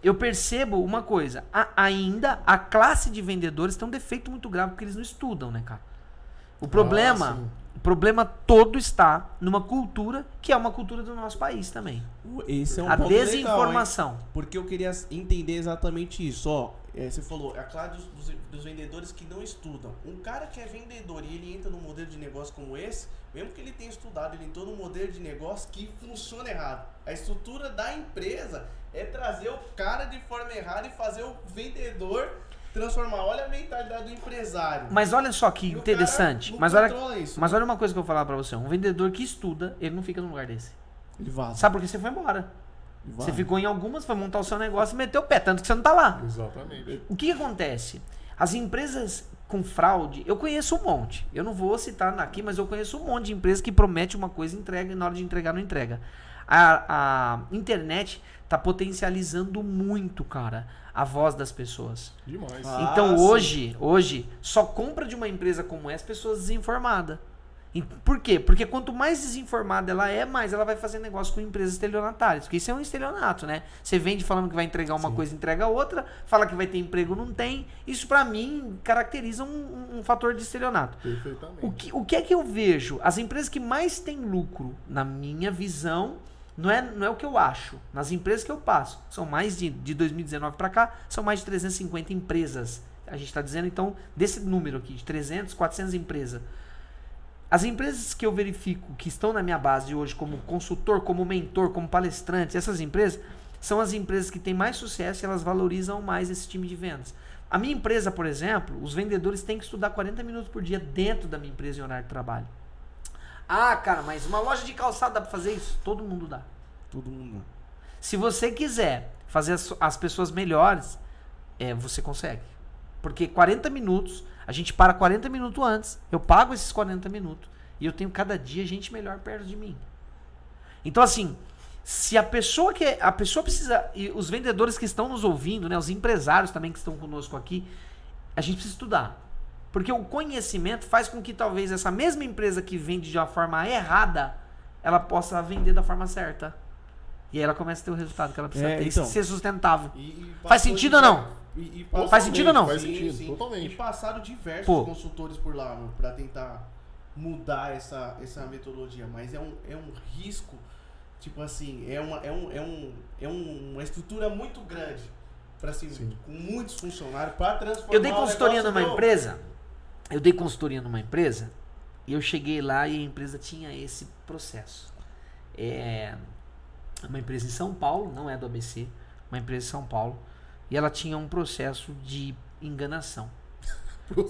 Eu percebo uma coisa, ainda a classe de vendedores tem um defeito muito grave, porque eles não estudam, né, cara? O problema todo está numa cultura, que é uma cultura do nosso país também.
Esse é um
a
ponto
desinformação.
legal, porque eu queria entender exatamente isso. Ó, você falou, é claro dos vendedores que não estudam. Um cara que é vendedor e ele entra num modelo de negócio como esse, mesmo que ele tenha estudado, ele entrou num modelo de negócio que funciona errado. A estrutura da empresa é trazer o cara de forma errada e fazer o vendedor transformar. Olha a mentalidade do empresário.
Mas olha só que interessante. Mas olha uma coisa que eu vou falar pra você. Um vendedor que estuda, ele não fica num lugar desse.
Ele vaza.
Sabe por que você foi embora? Você ficou em algumas, foi montar o seu negócio e meteu o pé, tanto que você não tá lá.
Exatamente.
O que acontece? As empresas com fraude, eu conheço um monte. Eu não vou citar aqui, mas eu conheço um monte de empresas que promete uma coisa e entrega, e na hora de entregar não entrega. A internet tá potencializando muito, cara, a voz das pessoas.
Demais.
Então hoje, só compra de uma empresa como essa pessoas desinformadas. Por quê? Porque quanto mais desinformada ela é, mais ela vai fazer negócio com empresas estelionatárias. Porque isso é um estelionato, né? Você vende falando que vai entregar uma coisa, entrega outra. Fala que vai ter emprego, não tem. Isso pra mim caracteriza um fator de estelionato.
Perfeitamente.
O que é que eu vejo? As empresas que mais têm lucro, na minha visão, não é o que eu acho. Nas empresas que eu passo, são mais de 2019 pra cá, são mais de 350 empresas. A gente tá dizendo, então, desse número aqui, de 300, 400 empresas. As empresas que eu verifico que estão na minha base hoje como consultor, como mentor, como palestrante, essas empresas são as empresas que têm mais sucesso e elas valorizam mais esse time de vendas. A minha empresa, por exemplo, os vendedores têm que estudar 40 minutos por dia dentro da minha empresa em horário de trabalho. Ah, cara, mas uma loja de calçado dá pra fazer isso? Todo mundo dá.
Todo mundo.
Se você quiser fazer as pessoas melhores, você consegue. Porque 40 minutos... A gente para 40 minutos antes, eu pago esses 40 minutos e eu tenho cada dia gente melhor perto de mim. Então assim, se a pessoa precisa, e os vendedores que estão nos ouvindo, né, os empresários também que estão conosco aqui, a gente precisa estudar. Porque o conhecimento faz com que talvez essa mesma empresa que vende de uma forma errada, ela possa vender da forma certa. E aí ela começa a ter o resultado que ela precisa ter,
então.
ser sustentável. Faz sentido ou não? Faz sentido ou não?
Faz sentido, totalmente.
E passaram diversos consultores por lá, meu, pra tentar mudar essa metodologia. Mas é um risco, tipo assim, é uma estrutura muito grande. Pra, assim, com muitos funcionários, pra transformar.
Eu dei consultoria numa empresa e eu cheguei lá e a empresa tinha esse processo. É uma empresa em São Paulo, não é do ABC, uma empresa em São Paulo, e ela tinha um processo de enganação.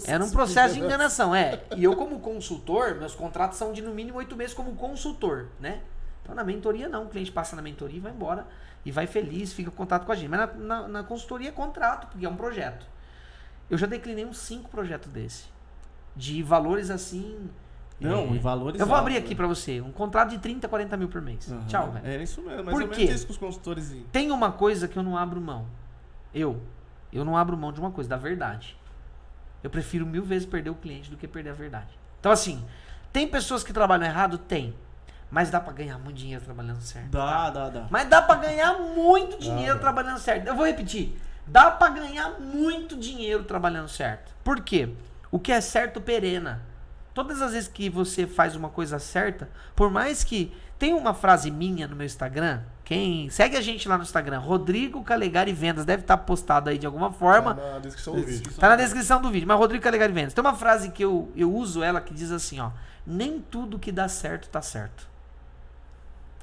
Era um processo de enganação, E eu como consultor, meus contratos são de no mínimo 8 meses como consultor, né? Então na mentoria não, o cliente passa na mentoria e vai embora, e vai feliz, fica em contato com a gente. Mas na consultoria é contrato, porque é um projeto. Eu já declinei uns 5 projetos desse, de valores assim...
Não, e valores
eu vou abrir
altos,
aqui pra você, um contrato de 30, 40 mil por mês. Tchau, velho.
É isso mesmo,
Por
ou
quê?
menos isso que os consultores...
Tem uma coisa que eu não abro mão. Eu não abro mão de uma coisa, da verdade. Eu prefiro 1000 vezes perder o cliente do que perder a verdade. Então assim, tem pessoas que trabalham errado? Tem. Mas dá pra ganhar muito dinheiro trabalhando certo.
Dá.
Mas dá pra ganhar muito dinheiro trabalhando certo. Eu vou repetir. Dá pra ganhar muito dinheiro trabalhando certo. Por quê? O que é certo perena. Todas as vezes que você faz uma coisa certa, por mais que... Tem uma frase minha no meu Instagram, quem segue a gente lá no Instagram, Rodrigo Calegari Vendas, deve estar postado aí de alguma forma.
Tá na descrição do vídeo.
Tá na descrição do vídeo, mas Rodrigo Calegari Vendas. Tem uma frase que eu uso ela que diz assim, ó. Nem tudo que dá certo, tá certo.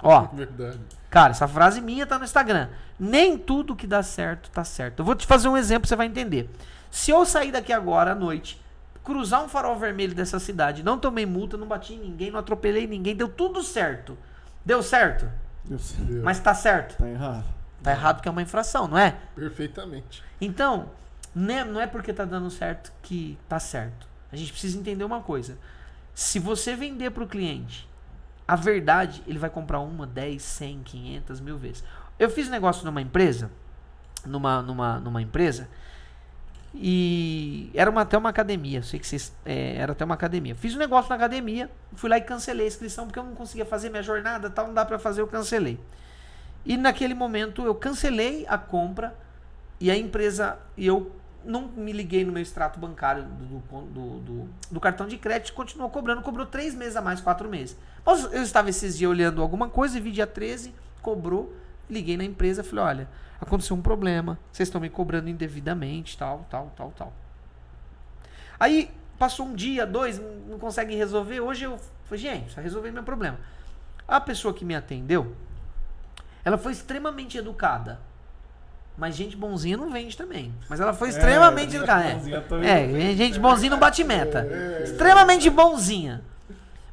Ó,
Verdade.
cara, essa frase minha tá no Instagram. Nem tudo que dá certo, tá certo. Eu vou te fazer um exemplo, você vai entender. Se eu sair daqui agora à noite, cruzar um farol vermelho dessa cidade, não tomei multa, não bati em ninguém, não atropelei ninguém, deu tudo certo. Deu certo?
Deu.
Mas tá certo?
Tá errado.
Tá errado porque é uma infração, não é?
Perfeitamente.
Então, não é porque tá dando certo que tá certo. A gente precisa entender uma coisa. Se você vender pro cliente a verdade, ele vai comprar 1, 10, 100, 500, 1000 vezes. Eu fiz negócio numa empresa, numa empresa, e era até uma academia. Sei que vocês. Era até uma academia. Fiz um negócio na academia, fui lá e cancelei a inscrição porque eu não conseguia fazer minha jornada, tal, não dá pra fazer, eu cancelei. E naquele momento eu cancelei a compra e a empresa. E eu não me liguei no meu extrato bancário do cartão de crédito, continuou cobrando, cobrou 3 meses a mais, 4 meses. Mas eu estava esses dias olhando alguma coisa e vi dia 13, cobrou, liguei na empresa, falei, olha, aconteceu um problema, vocês estão me cobrando indevidamente, tal. Aí, passou um dia, 2, não consegue resolver, hoje eu falei, gente, precisa resolver meu problema. A pessoa que me atendeu, ela foi extremamente educada. Mas gente bonzinha não vende também. Mas ela foi extremamente educada. Gente bonzinha não bate meta. Extremamente bonzinha.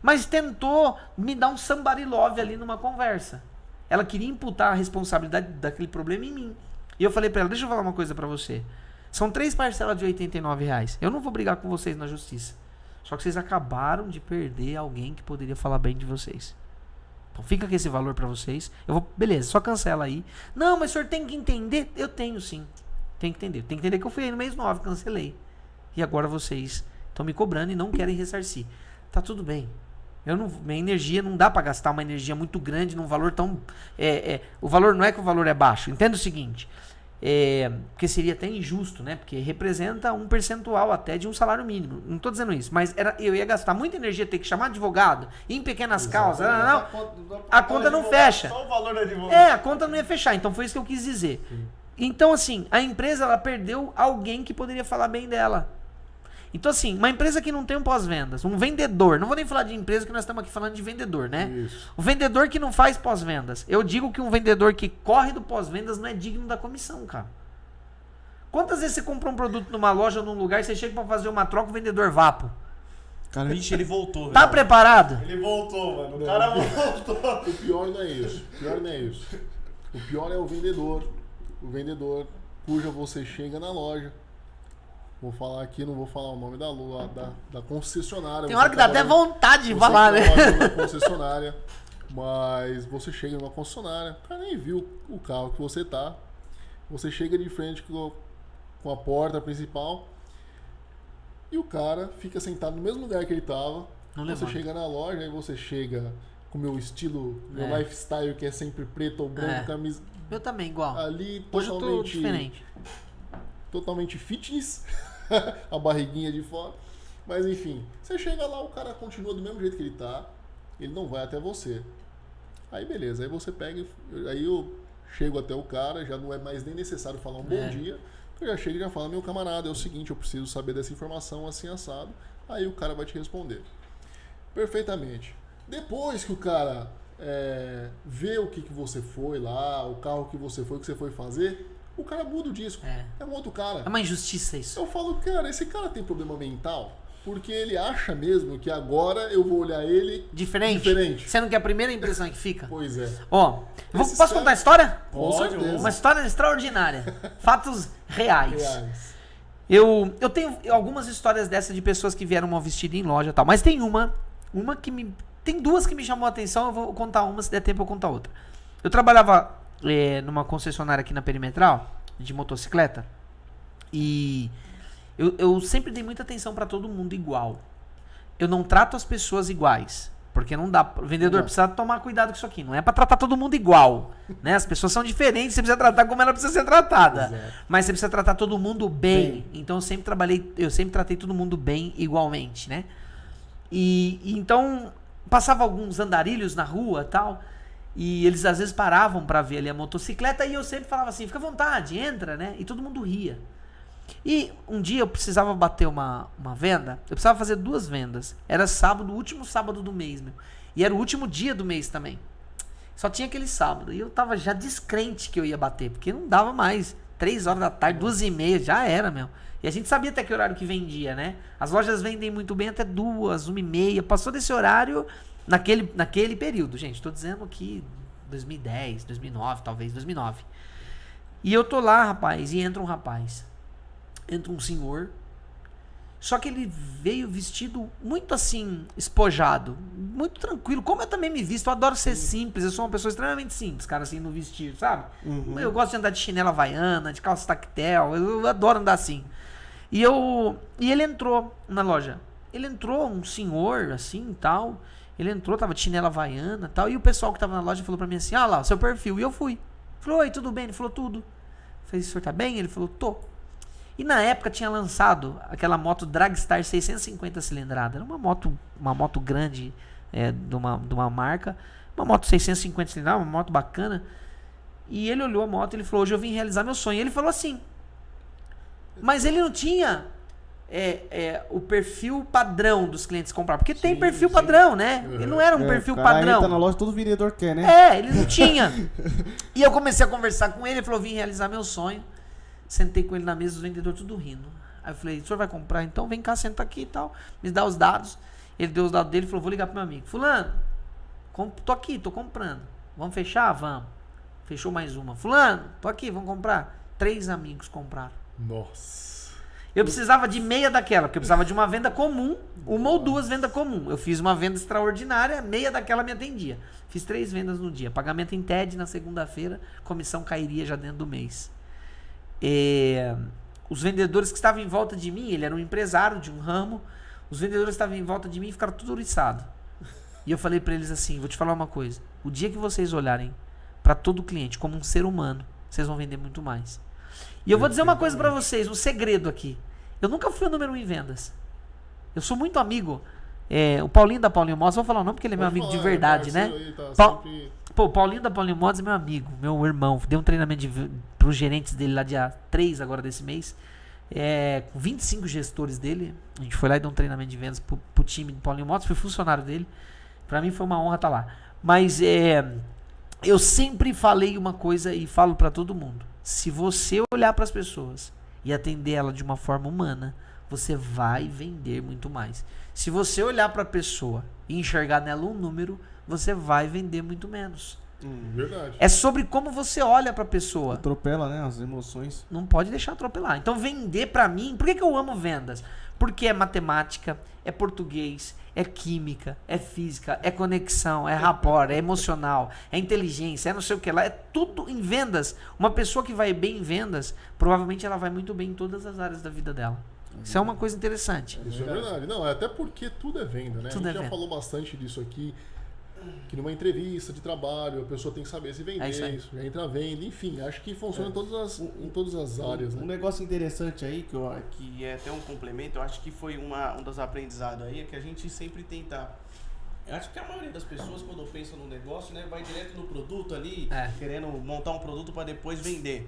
Mas tentou me dar um somebody love ali numa conversa. Ela queria imputar a responsabilidade daquele problema em mim. E eu falei pra ela, deixa eu falar uma coisa pra você. São 3 parcelas de R$89. Eu não vou brigar com vocês na justiça. Só que vocês acabaram de perder alguém que poderia falar bem de vocês. Então fica com esse valor pra vocês. Eu vou, beleza, só cancela aí. Não, mas o senhor tem que entender. Eu tenho sim. Tem que entender. Tem que entender que eu fui aí no mês 9, cancelei. E agora vocês estão me cobrando e não querem ressarcir. Tá tudo bem. Minha energia não dá pra gastar uma energia muito grande num valor tão... o valor não é que o valor é baixo. Entenda o seguinte. Porque seria até injusto, né? Porque representa um percentual até de um salário mínimo. Não tô dizendo isso, mas eu ia gastar muita energia, ter que chamar advogado, ir em pequenas causas. A conta não fecha.
Só o valor do advogado.
A conta não ia fechar. Então foi isso que eu quis dizer. Então, assim, a empresa ela perdeu alguém que poderia falar bem dela. Então, assim, uma empresa que não tem um pós-vendas, um vendedor, não vou nem falar de empresa que nós estamos aqui falando de vendedor, né?
Isso.
O vendedor que não faz pós-vendas. Eu digo que um vendedor que corre do pós-vendas não é digno da comissão, cara. Quantas vezes você compra um produto numa loja ou num lugar e você chega pra fazer uma troca, o vendedor vapo?
Cara,
Vixe, ele voltou.
Tá preparado?
Ele voltou, mano. O cara voltou.
O pior não é isso. O pior não é isso. O pior é o vendedor. O vendedor cuja você chega na loja. Vou falar aqui, não vou falar o nome da concessionária.
Tem hora que dá até vontade de falar, né?
Na concessionária, mas você chega numa concessionária, o cara nem viu o carro que você tá. Você chega de frente com a porta principal e o cara fica sentado no mesmo lugar que ele tava.
Não
você
levanta.
chega na loja e você chega com o meu estilo, meu lifestyle que é sempre preto ou branco, camisa.
Eu também, igual.
Ali
Hoje eu tô
totalmente
diferente.
Totalmente fitness, a barriguinha de fora. Mas enfim, você chega lá, o cara continua do mesmo jeito que ele tá, ele não vai até você. Aí beleza, aí você pega, aí eu chego até o cara, já não é mais nem necessário falar um bom dia, eu já chego e já falo, meu camarada, é o seguinte, eu preciso saber dessa informação assim assado, aí o cara vai te responder. Perfeitamente. Depois que o cara vê o que você foi lá, o carro que você foi fazer, o cara muda o disco. É um outro cara.
É uma injustiça isso.
Eu falo, cara, esse cara tem problema mental porque ele acha mesmo que agora eu vou olhar ele
diferente. Sendo que é a primeira impressão que fica.
Pois é.
Ó,
Esses
posso contar a história?
Com certeza.
Uma história extraordinária. Fatos reais. Eu tenho algumas histórias dessas de pessoas que vieram mal vestidas em loja e tal, mas tem tem duas que me chamou a atenção, eu vou contar uma, se der tempo eu contar outra. Eu trabalhava numa concessionária aqui na Perimetral, de motocicleta, e eu sempre dei muita atenção pra todo mundo igual. Eu não trato as pessoas iguais, porque não dá, o vendedor precisa tomar cuidado com isso aqui, não é pra tratar todo mundo igual, né? As pessoas são diferentes, você precisa tratar como ela precisa ser tratada, mas você precisa tratar todo mundo bem. Então eu sempre tratei todo mundo bem igualmente, né? E então passava alguns andarilhos na rua e tal, e eles às vezes paravam pra ver ali a motocicleta, e eu sempre falava assim, fica à vontade, entra, né? E todo mundo ria. E um dia eu precisava bater uma venda, eu precisava fazer 2 vendas. Era sábado, o último sábado do mês, meu. E era o último dia do mês também. Só tinha aquele sábado. E eu tava já descrente que eu ia bater, porque não dava mais. 3 horas da tarde, 2h30, já era, meu. E a gente sabia até que horário que vendia, né? As lojas vendem muito bem até 2, 1h30. Passou desse horário naquele período, gente. Tô dizendo que 2010, 2009, talvez 2009. E eu tô lá, rapaz, e entra um rapaz. Entra um senhor. Só que ele veio vestido muito assim, espojado. Muito tranquilo. Como eu também me visto, eu adoro ser simples. Eu sou uma pessoa extremamente simples, cara, assim, no vestir, sabe? Eu gosto de andar de chinela havaiana, de calça tactel. Eu adoro andar assim. E ele entrou na loja. Ele entrou, um senhor, assim, e tal. Ele entrou, tava de chinela havaiana e tal. E o pessoal que tava na loja falou pra mim assim, ah lá, o seu perfil. E eu fui. Falei, oi, tudo bem? Ele falou, tudo. Eu falei, o senhor tá bem? Ele falou, tô. E na época tinha lançado aquela moto Dragstar 650 cilindrada. Era uma moto grande de uma marca. Uma moto 650 cilindrada, uma moto bacana. E ele olhou a moto e ele falou, hoje eu vim realizar meu sonho. E ele falou assim. Mas ele não tinha o perfil padrão dos clientes comprar. Porque tem perfil padrão, né? Ele não era um perfil padrão.
Tá na loja, todo vendedor quer, né?
Ele não tinha. E eu comecei a conversar com ele. Ele falou, vim realizar meu sonho. Sentei com ele na mesa, os vendedores tudo rindo. Aí eu falei, o senhor vai comprar? Então vem cá, senta aqui e tal. Me dá os dados. Ele deu os dados dele e falou, vou ligar pro meu amigo. Fulano, tô aqui, tô comprando. Vamos fechar? Vamos. Fechou mais uma. Fulano, tô aqui, vamos comprar. 3 amigos compraram.
Nossa.
Eu precisava de meia daquela, porque eu precisava de uma venda comum, uma ou duas vendas comum. Eu fiz uma venda extraordinária, meia daquela me atendia. Fiz 3 vendas no dia. Pagamento em TED na segunda-feira, comissão cairia já dentro do mês. Os vendedores que estavam em volta de mim, ele era um empresário de um ramo, os vendedores que estavam em volta de mim ficaram tudo oriçados. E eu falei pra eles assim, vou te falar uma coisa, o dia que vocês olharem pra todo cliente como um ser humano, vocês vão vender muito mais. E eu vou dizer uma coisa pra vocês, um segredo aqui. Eu nunca fui o número 1 em vendas. Eu sou muito amigo. O Paulinho da Paulinho Mods, vou falar o nome porque ele é meu amigo de verdade, né? Pô, o Paulinho da Paulinho Mods é meu amigo, meu irmão. Deu um treinamento pros gerentes dele lá dia 3 agora desse mês. Com 25 gestores dele. A gente foi lá e deu um treinamento de vendas pro time do Paulinho Mods. Fui funcionário dele. Pra mim foi uma honra estar lá. Mas eu sempre falei uma coisa e falo pra todo mundo. Se você olhar pras pessoas e atender ela de uma forma humana, você vai vender muito mais. Se você olhar pra pessoa e enxergar nela um número, você vai vender muito menos.
Verdade.
É sobre como você olha pra pessoa.
Atropela, né? As emoções.
Não pode deixar atropelar. Então vender pra mim, por que eu amo vendas? Porque é matemática, é português, é química, é física, é conexão, é rapport, é emocional, é inteligência, é não sei o que lá. É tudo em vendas. Uma pessoa que vai bem em vendas, provavelmente ela vai muito bem em todas as áreas da vida dela. Isso é uma coisa interessante.
Isso é verdade. Não, até porque tudo é venda, né?
Tudo
a gente já
venda.
falou bastante disso aqui, que numa entrevista de trabalho a pessoa tem que saber se vender, isso já entra a venda, enfim, acho que funciona em todas as áreas, né?
Um negócio interessante aí, que é até um complemento, eu acho que foi um dos aprendizados aí, é que a gente sempre tenta... Eu acho que a maioria das pessoas, quando pensa no negócio, né, vai direto no produto ali, querendo montar um produto para depois vender.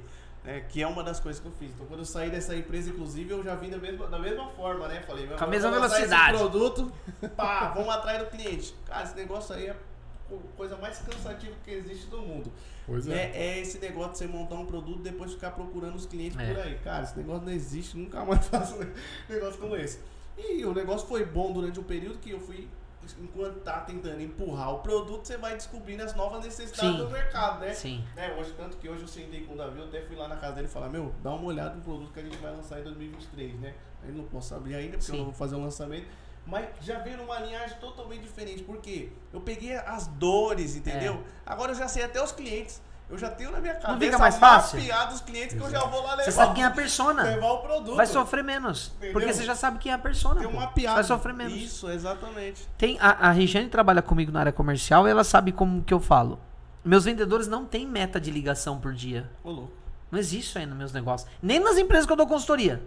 Que é uma das coisas que eu fiz. Então, quando eu saí dessa empresa, inclusive, eu já vim da mesma forma, né? Falei,
com a mesma velocidade.
Esse produto, pá, vamos atrás do cliente. Cara, esse negócio aí é a coisa mais cansativa que existe do mundo.
Pois é.
É esse negócio de você montar um produto e depois ficar procurando os clientes por aí. Cara, esse negócio não existe, nunca mais faço um negócio como esse. E o negócio foi bom durante um período que eu fui... Enquanto tá tentando empurrar o produto, você vai descobrindo as novas necessidades do mercado, né?
Sim.
Hoje, tanto que hoje eu sentei com o Davi, eu até fui lá na casa dele e falar, dá uma olhada no produto que a gente vai lançar em 2023, né? Aí não posso abrir ainda, porque eu vou fazer o lançamento. Mas já veio numa linhagem totalmente diferente, porque eu peguei as dores, entendeu? Agora eu já sei até os clientes. Eu já tenho na minha cabeça
não fica mais fácil?
mapeado os clientes que eu já vou lá levar.
Você sabe quem é a persona.
Levar o produto.
Vai sofrer menos.
Entendeu?
Porque você já sabe quem é a persona.
Tem um mapeado.
Vai sofrer menos.
Isso, exatamente.
A Regiane trabalha comigo na área comercial e ela sabe como que eu falo. Meus vendedores não têm meta de ligação por dia.
Ô, louco.
Não existe isso aí nos meus negócios. Nem nas empresas que eu dou consultoria.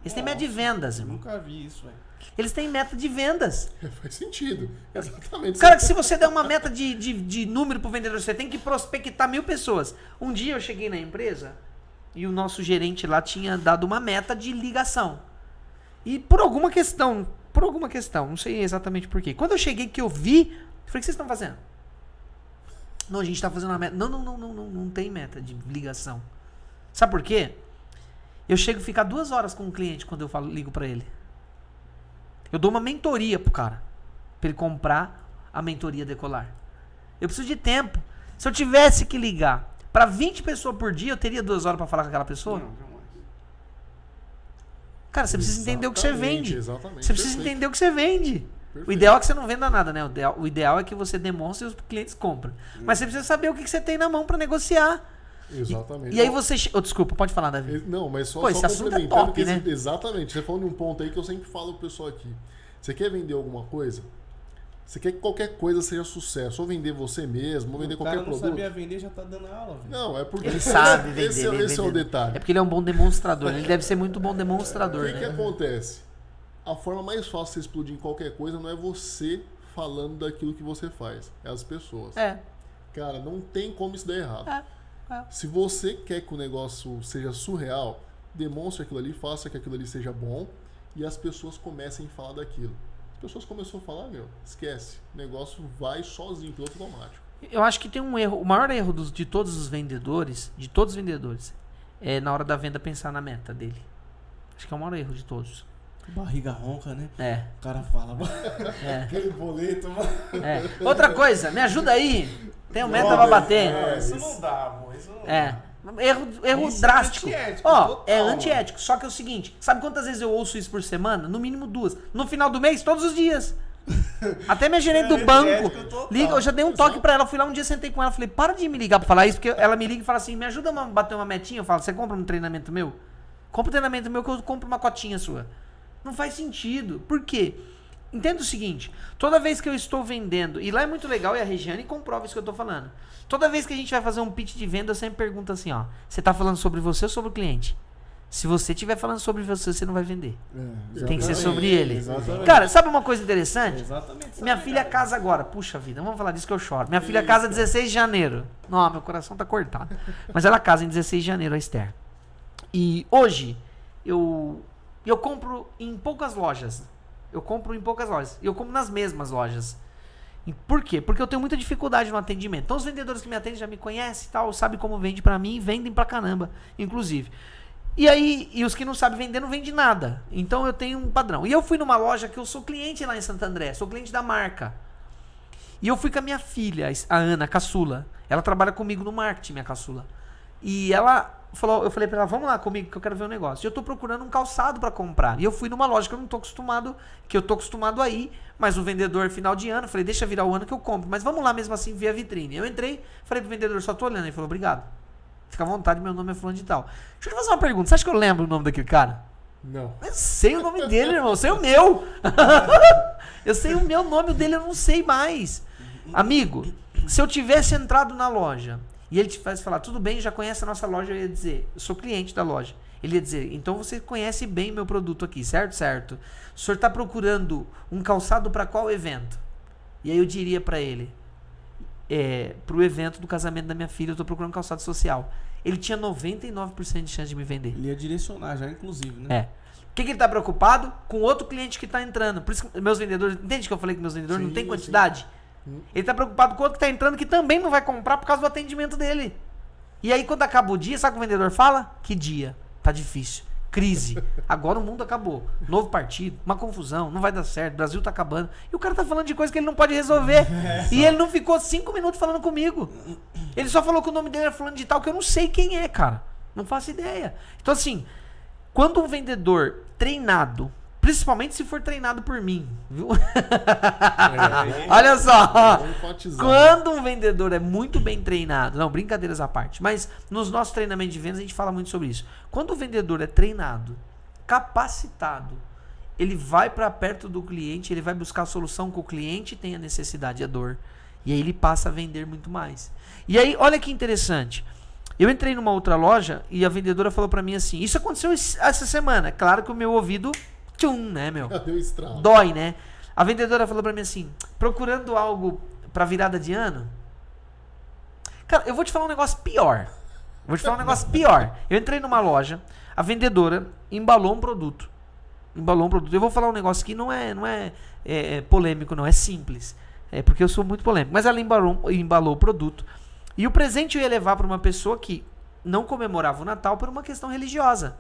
Eles têm meta de vendas, irmão.
Nunca vi isso, velho.
Eles têm meta de vendas.
Faz sentido. Exatamente.
Cara, que se você der uma meta de número pro vendedor, você tem que prospectar 1000 pessoas. Um dia eu cheguei na empresa e o nosso gerente lá tinha dado uma meta de ligação. E por alguma questão, não sei exatamente por quê. Quando eu cheguei que eu vi, eu falei, o que vocês estão fazendo? Não, a gente tá fazendo uma meta. Não tem meta de ligação. Sabe por quê? Eu chego a ficar 2 horas com o cliente quando eu ligo pra ele. Eu dou uma mentoria pro cara, pra ele comprar a mentoria Decolar. Eu preciso de tempo. Se eu tivesse que ligar pra 20 pessoas por dia, eu teria 2 horas pra falar com aquela pessoa?
Não, jamais.
Cara, você precisa entender o que você vende.
Exatamente.
Você precisa entender o que você vende. O ideal é que você não venda nada, né? O ideal é que você demonstre e os clientes compram. Mas você precisa saber o que você tem na mão pra negociar.
Exatamente.
E aí você... desculpa, pode falar, Davi.
Não, mas só
esse assunto é
complementando.
top, né?
Exatamente. Você falou de um ponto aí que eu sempre falo pro pessoal aqui. Você quer vender alguma coisa? Você quer que qualquer coisa seja sucesso. Ou vender você mesmo, ou vender qualquer produto.
O cara não sabia vender, já tá dando aula, velho.
Não, é porque...
Ele sabe vender.
Esse é o detalhe.
É porque ele é um bom demonstrador. Ele deve ser muito bom demonstrador,
O que acontece? A forma mais fácil de você explodir em qualquer coisa não é você falando daquilo que você faz. É as pessoas. Cara, não tem como isso dar errado. Se você quer que o negócio seja surreal, demonstre aquilo ali, faça que aquilo ali seja bom e as pessoas comecem a falar daquilo. As pessoas começaram a falar, esquece. O negócio vai sozinho, piloto automático.
Eu acho que tem um erro. O maior erro de todos os vendedores, é na hora da venda pensar na meta dele. Acho que é o maior erro de todos.
Barriga ronca, né? O cara fala,
Aquele boleto, mano.
Outra coisa, me ajuda aí. Tem um meta pra bater.
Isso não dá, amor. Isso não
É.
dá.
Erro
Isso
drástico.
É antiético,
Ó,
total,
é antiético. Só que é o seguinte, sabe quantas vezes eu ouço isso por semana? No mínimo 2. No final do mês, todos os dias. Até minha gerente do banco liga, eu já dei um toque pra ela, fui lá um dia, sentei com ela, falei, para de me ligar pra falar isso, porque ela me liga e fala assim, me ajuda a bater uma metinha, eu falo, você compra um treinamento meu? Compra um treinamento meu que eu compro uma cotinha sua. Não faz sentido. Por quê? Entenda o seguinte, toda vez que eu estou vendendo, e lá é muito legal, e a Regiane comprova isso que eu tô falando, toda vez que a gente vai fazer um pitch de venda, eu sempre pergunto assim, ó, você tá falando sobre você ou sobre o cliente? Se você estiver falando sobre você, você não vai vender. Tem que ser sobre ele.
Exatamente.
Cara, sabe uma coisa interessante?
Exatamente.
Minha filha casa agora. Puxa vida, não vamos falar disso que eu choro. Minha filha casa 16 de janeiro. Não, meu coração tá cortado. Mas ela casa em 16 de janeiro, a Esther. E hoje, eu compro em poucas lojas. Eu compro nas mesmas lojas. E por quê? Porque eu tenho muita dificuldade no atendimento. Então os vendedores que me atendem já me conhecem e tal, sabem como vende pra mim e vendem pra caramba, inclusive. E aí, e os que não sabem vender não vendem nada. Então eu tenho um padrão. E eu fui numa loja que eu sou cliente lá em Santo André, sou cliente da marca. E eu fui com a minha filha, a Ana, a caçula. Ela trabalha comigo no marketing, minha caçula. E ela falou, eu falei pra ela, vamos lá comigo que eu quero ver um negócio. E eu tô procurando um calçado pra comprar. E eu fui numa loja que eu não tô acostumado, que eu tô acostumado aí, mas o vendedor final de ano, falei, deixa virar o ano que eu compro. Mas vamos lá mesmo assim ver a vitrine. Eu entrei, falei pro vendedor, só tô olhando. Ele falou, obrigado. Fica à vontade, meu nome é fulano de tal. Deixa eu te fazer uma pergunta. Você acha que eu lembro o nome daquele cara?
Não.
Eu sei o nome dele, irmão. Eu sei o meu. Eu sei o meu nome, o dele eu não sei mais. Amigo, se eu tivesse entrado na loja e ele tivesse falar, tudo bem, já conhece a nossa loja, eu ia dizer, eu sou cliente da loja. Ele ia dizer, então você conhece bem meu produto aqui, certo? Certo. O senhor está procurando um calçado para qual evento? E aí eu diria para ele, pro evento do casamento da minha filha, eu tô procurando um calçado social. Ele tinha 99% de chance de me vender.
Ele ia direcionar já, inclusive, né?
O que ele tá preocupado? Com outro cliente que tá entrando. Por isso que meus vendedores, entende que eu falei que meus vendedores não tem quantidade? Ele tá preocupado com outro que tá entrando que também não vai comprar por causa do atendimento dele. E aí quando acaba o dia, sabe o que o vendedor fala? Que dia? Tá difícil. Crise. Agora o mundo acabou. Novo partido, uma confusão, não vai dar certo, o Brasil tá acabando. E o cara tá falando de coisa que ele não pode resolver. E ele não ficou 5 minutos falando comigo. Ele só falou que o nome dele era fulano de tal, que eu não sei quem é, cara. Não faço ideia. Então assim, quando um vendedor treinado, principalmente se for treinado por mim, viu? Olha só. Quando um vendedor é muito bem treinado, não, brincadeiras à parte, mas nos nossos treinamentos de vendas a gente fala muito sobre isso. Quando o vendedor é treinado, capacitado, ele vai para perto do cliente, ele vai buscar a solução que o cliente tem a necessidade e a dor. E aí ele passa a vender muito mais. E aí, olha que interessante. Eu entrei numa outra loja e a vendedora falou para mim assim, isso aconteceu essa semana. Claro que o meu ouvido tchum, né, meu? Dói, né? A vendedora falou pra mim assim, procurando algo pra virada de ano. Cara, eu vou te falar um negócio pior. Eu entrei numa loja, a vendedora embalou um produto. Eu vou falar um negócio que não é polêmico, não, é simples. É porque eu sou muito polêmico. Mas ela embalou o produto. E o presente eu ia levar pra uma pessoa que não comemorava o Natal por uma questão religiosa.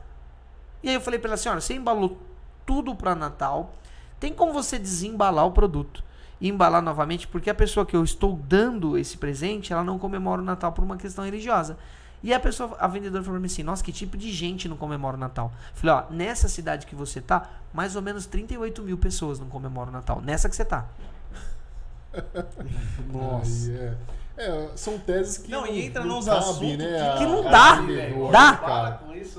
E aí eu falei pra ela, senhora, você embalou tudo para Natal, tem como você desembalar o produto e embalar novamente, porque a pessoa que eu estou dando esse presente, ela não comemora o Natal por uma questão religiosa. E a vendedora falou para mim assim, nossa, que tipo de gente não comemora o Natal? Falei, ó, nessa cidade que você tá, mais ou menos 38 mil pessoas não comemoram o Natal, nessa que você tá.
Nossa. São teses que
não entra nos assuntos,
né?
Que não dá.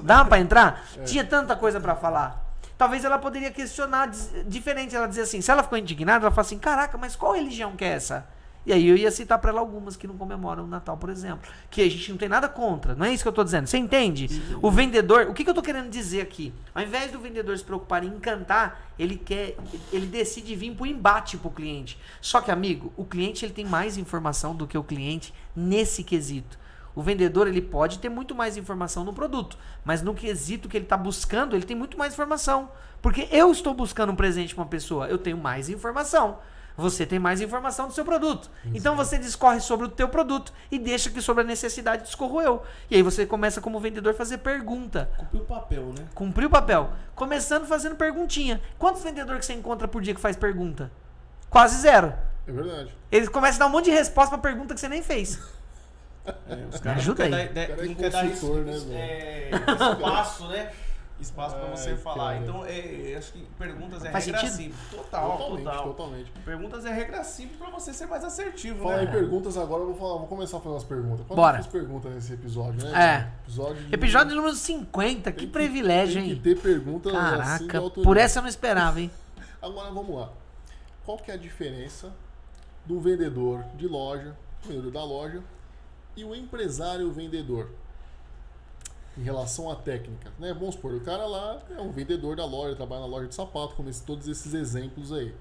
Dá pra entrar? Tinha tanta coisa pra falar. Talvez ela poderia questionar diferente. Ela dizer assim, se ela ficou indignada, ela fala assim, caraca, mas qual religião que é essa? E aí eu ia citar pra ela algumas que não comemoram o Natal, por exemplo. Que a gente não tem nada contra, não é isso que eu tô dizendo. Você entende? Sim. O vendedor, o que eu tô querendo dizer aqui? Ao invés do vendedor se preocupar em encantar, ele decide vir pro embate pro cliente. Só que, amigo, o cliente ele tem mais informação do que o cliente nesse quesito. O vendedor ele pode ter muito mais informação no produto, mas no quesito que ele está buscando, ele tem muito mais informação. Porque eu estou buscando um presente para uma pessoa, eu tenho mais informação. Você tem mais informação do seu produto. Exato. Então você discorre sobre o teu produto e deixa que sobre a necessidade discorro eu. E aí você começa como vendedor a fazer pergunta.
Cumpriu o papel, né?
Cumpriu o papel. Começando fazendo perguntinha. Quantos vendedores que você encontra por dia que faz pergunta? Quase zero.
É verdade.
Eles começam a dar um monte de resposta para pergunta que você nem fez.
Os
Me ajuda aí.
Não quer dar
consultor, né,
espaço, né? Espaço pra você falar.
cara.
Então, acho que perguntas é
Faz
regra
sentido?
simples. Total.
Totalmente.
Perguntas é regra simples pra você ser mais assertivo,
Fala
né?
em perguntas agora, eu vou começar a fazer umas perguntas. Quando
Bora.
eu fiz pergunta nesse episódio, né?
Episódio número 50, que privilégio,
tem
hein?
que ter perguntas assim de
Caraca,
alto
por
nível.
essa eu não esperava, hein?
Agora vamos lá. Qual que é a diferença do vendedor de loja, o vendedor da loja, e o empresário vendedor? Em relação à técnica, né? Vamos supor, o cara lá é um vendedor da loja, trabalha na loja de sapato, como todos esses exemplos aí.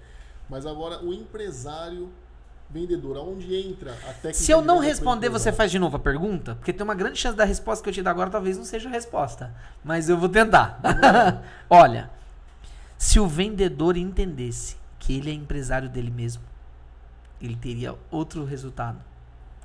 Mas agora o empresário vendedor, aonde entra a técnica?
Se eu
de
não
venda pro
responder, você
empresário?
faz de novo a pergunta? Porque tem uma grande chance da resposta que eu te dar agora talvez não seja a resposta. Mas eu vou tentar. Olha, se o vendedor entendesse que ele é empresário dele mesmo, ele teria outro resultado.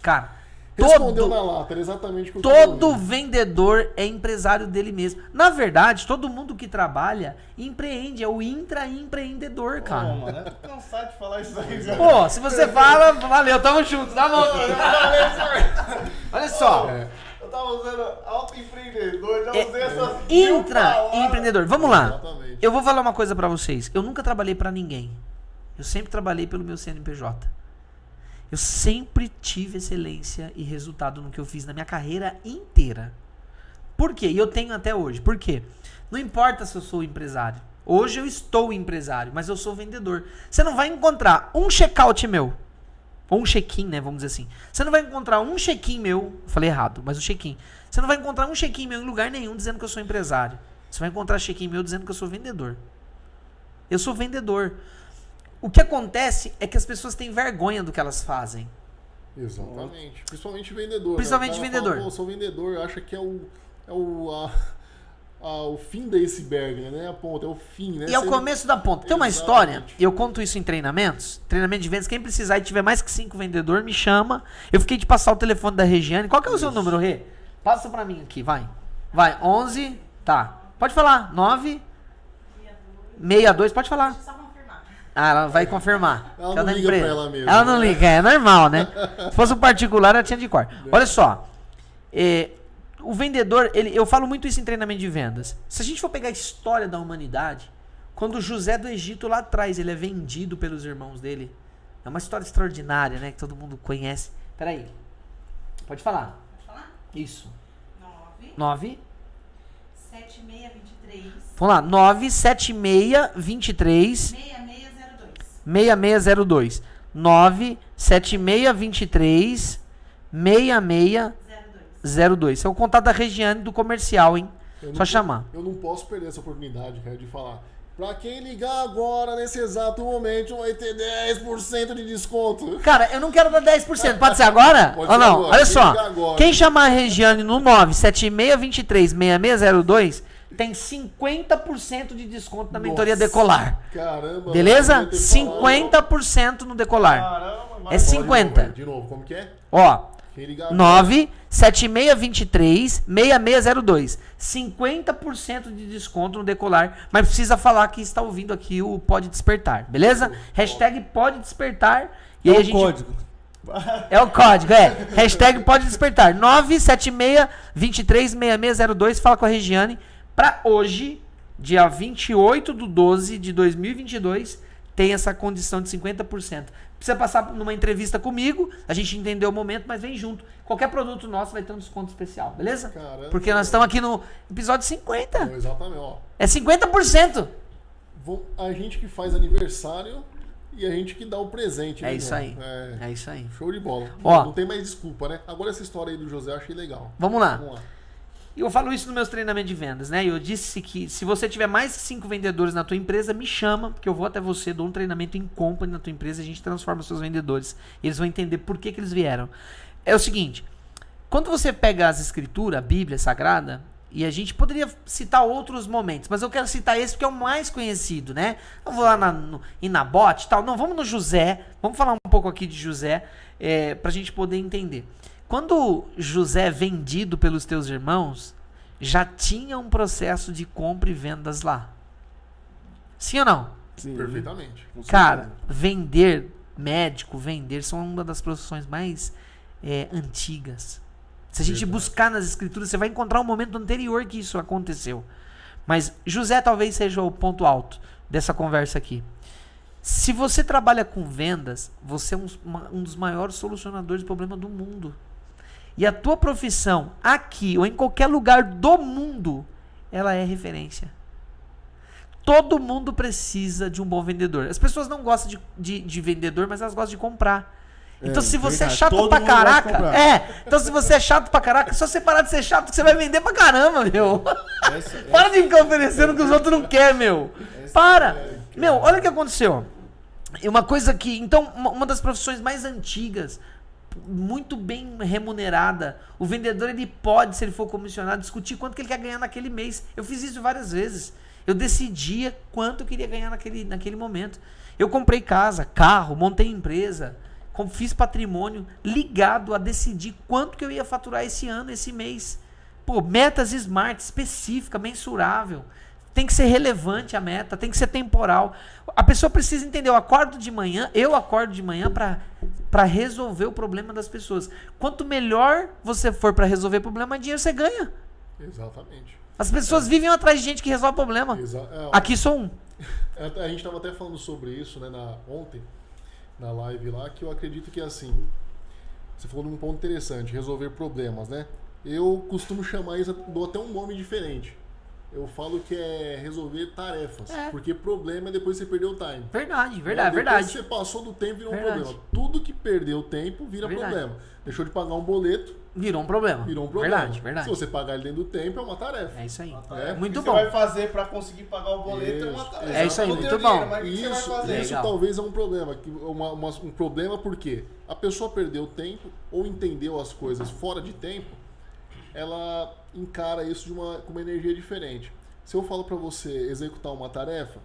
Cara,
Respondeu na lata, era exatamente o que eu
todo
queria ouvir.
vendedor é empresário dele mesmo. Na verdade, todo mundo que trabalha empreende, é o intraempreendedor, cara.
Pô, mano, eu tô cansado de falar isso aí, cara.
Pô, se você fala, valeu, tamo junto, dá a mão aqui. Olha só.
Eu tava usando autoempreendedor, já usei essas
Intraempreendedor. Vamos lá.
Exatamente.
Eu vou falar uma coisa pra vocês. Eu nunca trabalhei pra ninguém. Eu sempre trabalhei pelo meu CNPJ. Eu sempre tive excelência e resultado no que eu fiz na minha carreira inteira. Por quê? E eu tenho até hoje. Por quê? Não importa se eu sou empresário. Hoje eu estou empresário, mas eu sou vendedor. Você não vai encontrar um check-out meu, ou um check-in, né? Vamos dizer assim. Você não vai encontrar um check-in meu, falei errado, mas o check-in. Você não vai encontrar um check-in meu em lugar nenhum dizendo que eu sou empresário. Você vai encontrar check-in meu dizendo que eu sou vendedor. Eu sou vendedor. O que acontece é que as pessoas têm vergonha do que elas fazem.
Exatamente. Principalmente vendedor.
Principalmente
né? O cara
vendedor.
Fala, pô, sou vendedor, acha que é o fim da iceberg, né? A ponta, é o fim, né?
E é o começo da ponta. Tem uma história,
Exatamente.
e eu conto isso em treinamentos, treinamento de vendas, quem precisar e tiver mais que 5 vendedores, me chama. Eu fiquei de passar o telefone da Regiane. Qual que é o seu número, Rê? Passa pra mim aqui, vai. Vai, 11, tá. Pode falar, 9, 62, pode falar. Ah, ela vai confirmar.
Ela
Que
não
da
liga
empresa.
pra ela mesma,
Ela não
né?
liga, é normal, né? Se fosse um particular, ela tinha de cor. Olha só, o vendedor, eu falo muito isso em treinamento de vendas. Se a gente for pegar a história da humanidade, quando José do Egito lá atrás, ele é vendido pelos irmãos dele, é uma história extraordinária, né? Que todo mundo conhece. Peraí, pode falar.
Pode falar?
Isso.
9
9,
7623
vamos lá, 97623
6602
6602 97623 6602. Esse é o contato da Regiane do comercial, hein?
Eu
Só
não-
chamar.
Eu não posso perder essa oportunidade, cara, de falar. Pra quem ligar agora, nesse exato momento, vai ter 10% de desconto.
Cara, eu não quero dar 10%. Pode ser agora?
Pode
Ou
ser
não?
agora.
Olha
Quem
só.
ligar agora.
Quem chamar a Regiane no 97623 6602 tem 50% de desconto na mentoria
Nossa,
Decolar.
Caramba.
Beleza?
vai ter que falar.
50% no Decolar.
Caramba,
É
Ó,
50.
De novo, como que é?
Ó.
Quem ligar agora,
97623 6602. 50% de desconto no Decolar. Mas precisa falar que está ouvindo aqui o Pode Despertar. Beleza? Hashtag Pode Despertar. E aí a gente...
código.
É o código, é. Hashtag Pode Despertar. 97623 6602. Fala com a Regiane. Pra hoje, dia 28/12/2022, tem essa condição de 50%. Precisa passar numa entrevista comigo, a gente entendeu o momento, mas vem junto. Qualquer produto nosso vai ter um desconto especial, beleza?
Caramba.
Porque nós estamos aqui no episódio 50.
Não, exatamente, ó.
É 50%.
A gente que faz aniversário e a gente que dá o presente.
É
né,
isso aí.
irmão?
É isso aí.
Show de bola.
Ó.
Não tem mais desculpa, né? Agora essa história aí do José eu achei legal.
Vamos lá.
Vamos lá.
E eu falo isso nos meus treinamentos de vendas, né? Eu disse que se você tiver mais de 5 vendedores na tua empresa, me chama, porque eu vou até você, dou um treinamento em company na tua empresa, a gente transforma os seus vendedores. E eles vão entender por que eles vieram. É o seguinte, quando você pega as escrituras, a Bíblia Sagrada, e a gente poderia citar outros momentos, mas eu quero citar esse porque é o mais conhecido, né? Eu vou lá em Nabote e tal. Não, vamos no José, vamos falar um pouco aqui de José, pra gente poder entender. Quando José é vendido pelos teus irmãos, já tinha um processo de compra e vendas lá. Sim ou não?
Sim.
Perfeitamente.
Com
Cara,
certeza.
vender, são uma das profissões mais antigas. Se a gente buscar nas escrituras, você vai encontrar um momento anterior que isso aconteceu. Mas José talvez seja o ponto alto dessa conversa aqui. Se você trabalha com vendas, você é um dos maiores solucionadores de problema do mundo. E a tua profissão, aqui ou em qualquer lugar do mundo, ela é referência. Todo mundo precisa de um bom vendedor. As pessoas não gostam de vendedor, mas elas gostam de comprar. Então se você é chato pra caraca... Então se você é chato pra caraca, é só você parar de ser chato que você vai vender pra caramba, meu. Para de ficar oferecendo o que os outros não querem, meu. Para. Meu, olha o que aconteceu. Uma coisa que... Então, uma das profissões mais antigas, muito bem remunerada, o vendedor, ele pode, se ele for comissionado, discutir quanto que ele quer ganhar naquele mês. Eu fiz isso várias vezes. Eu decidia quanto eu queria ganhar naquele momento. Eu comprei casa, carro, montei empresa, fiz patrimônio ligado a decidir quanto que eu ia faturar esse ano, esse mês. Pô, metas smart, específica, mensurável. Tem que ser relevante a meta, tem que ser temporal. A pessoa precisa entender, eu acordo de manhã para resolver o problema das pessoas. Quanto melhor você for para resolver o problema, mais dinheiro você ganha.
Exatamente.
As pessoas vivem atrás de gente que resolve problema. Aqui sou um.
A gente estava até falando sobre isso, né, ontem, na live lá, que eu acredito que assim, você falou de um ponto interessante, resolver problemas, né? Eu costumo chamar isso, dou até um nome diferente. Eu falo que é resolver tarefas, porque problema é depois você perdeu o time.
Verdade.
Depois você passou do tempo, virou um problema. Tudo que perdeu tempo vira problema. Deixou de pagar um boleto, virou um problema. Verdade.
Se
você pagar ele dentro do tempo, é uma tarefa.
É isso aí.
Muito bom. O que você vai fazer para conseguir pagar o boleto é uma tarefa.
É isso aí, muito bom.
Isso talvez é um problema. Um problema porque a pessoa perdeu tempo ou entendeu as coisas fora de tempo, ela encara isso com uma energia diferente. Se eu falo para você executar uma tarefa,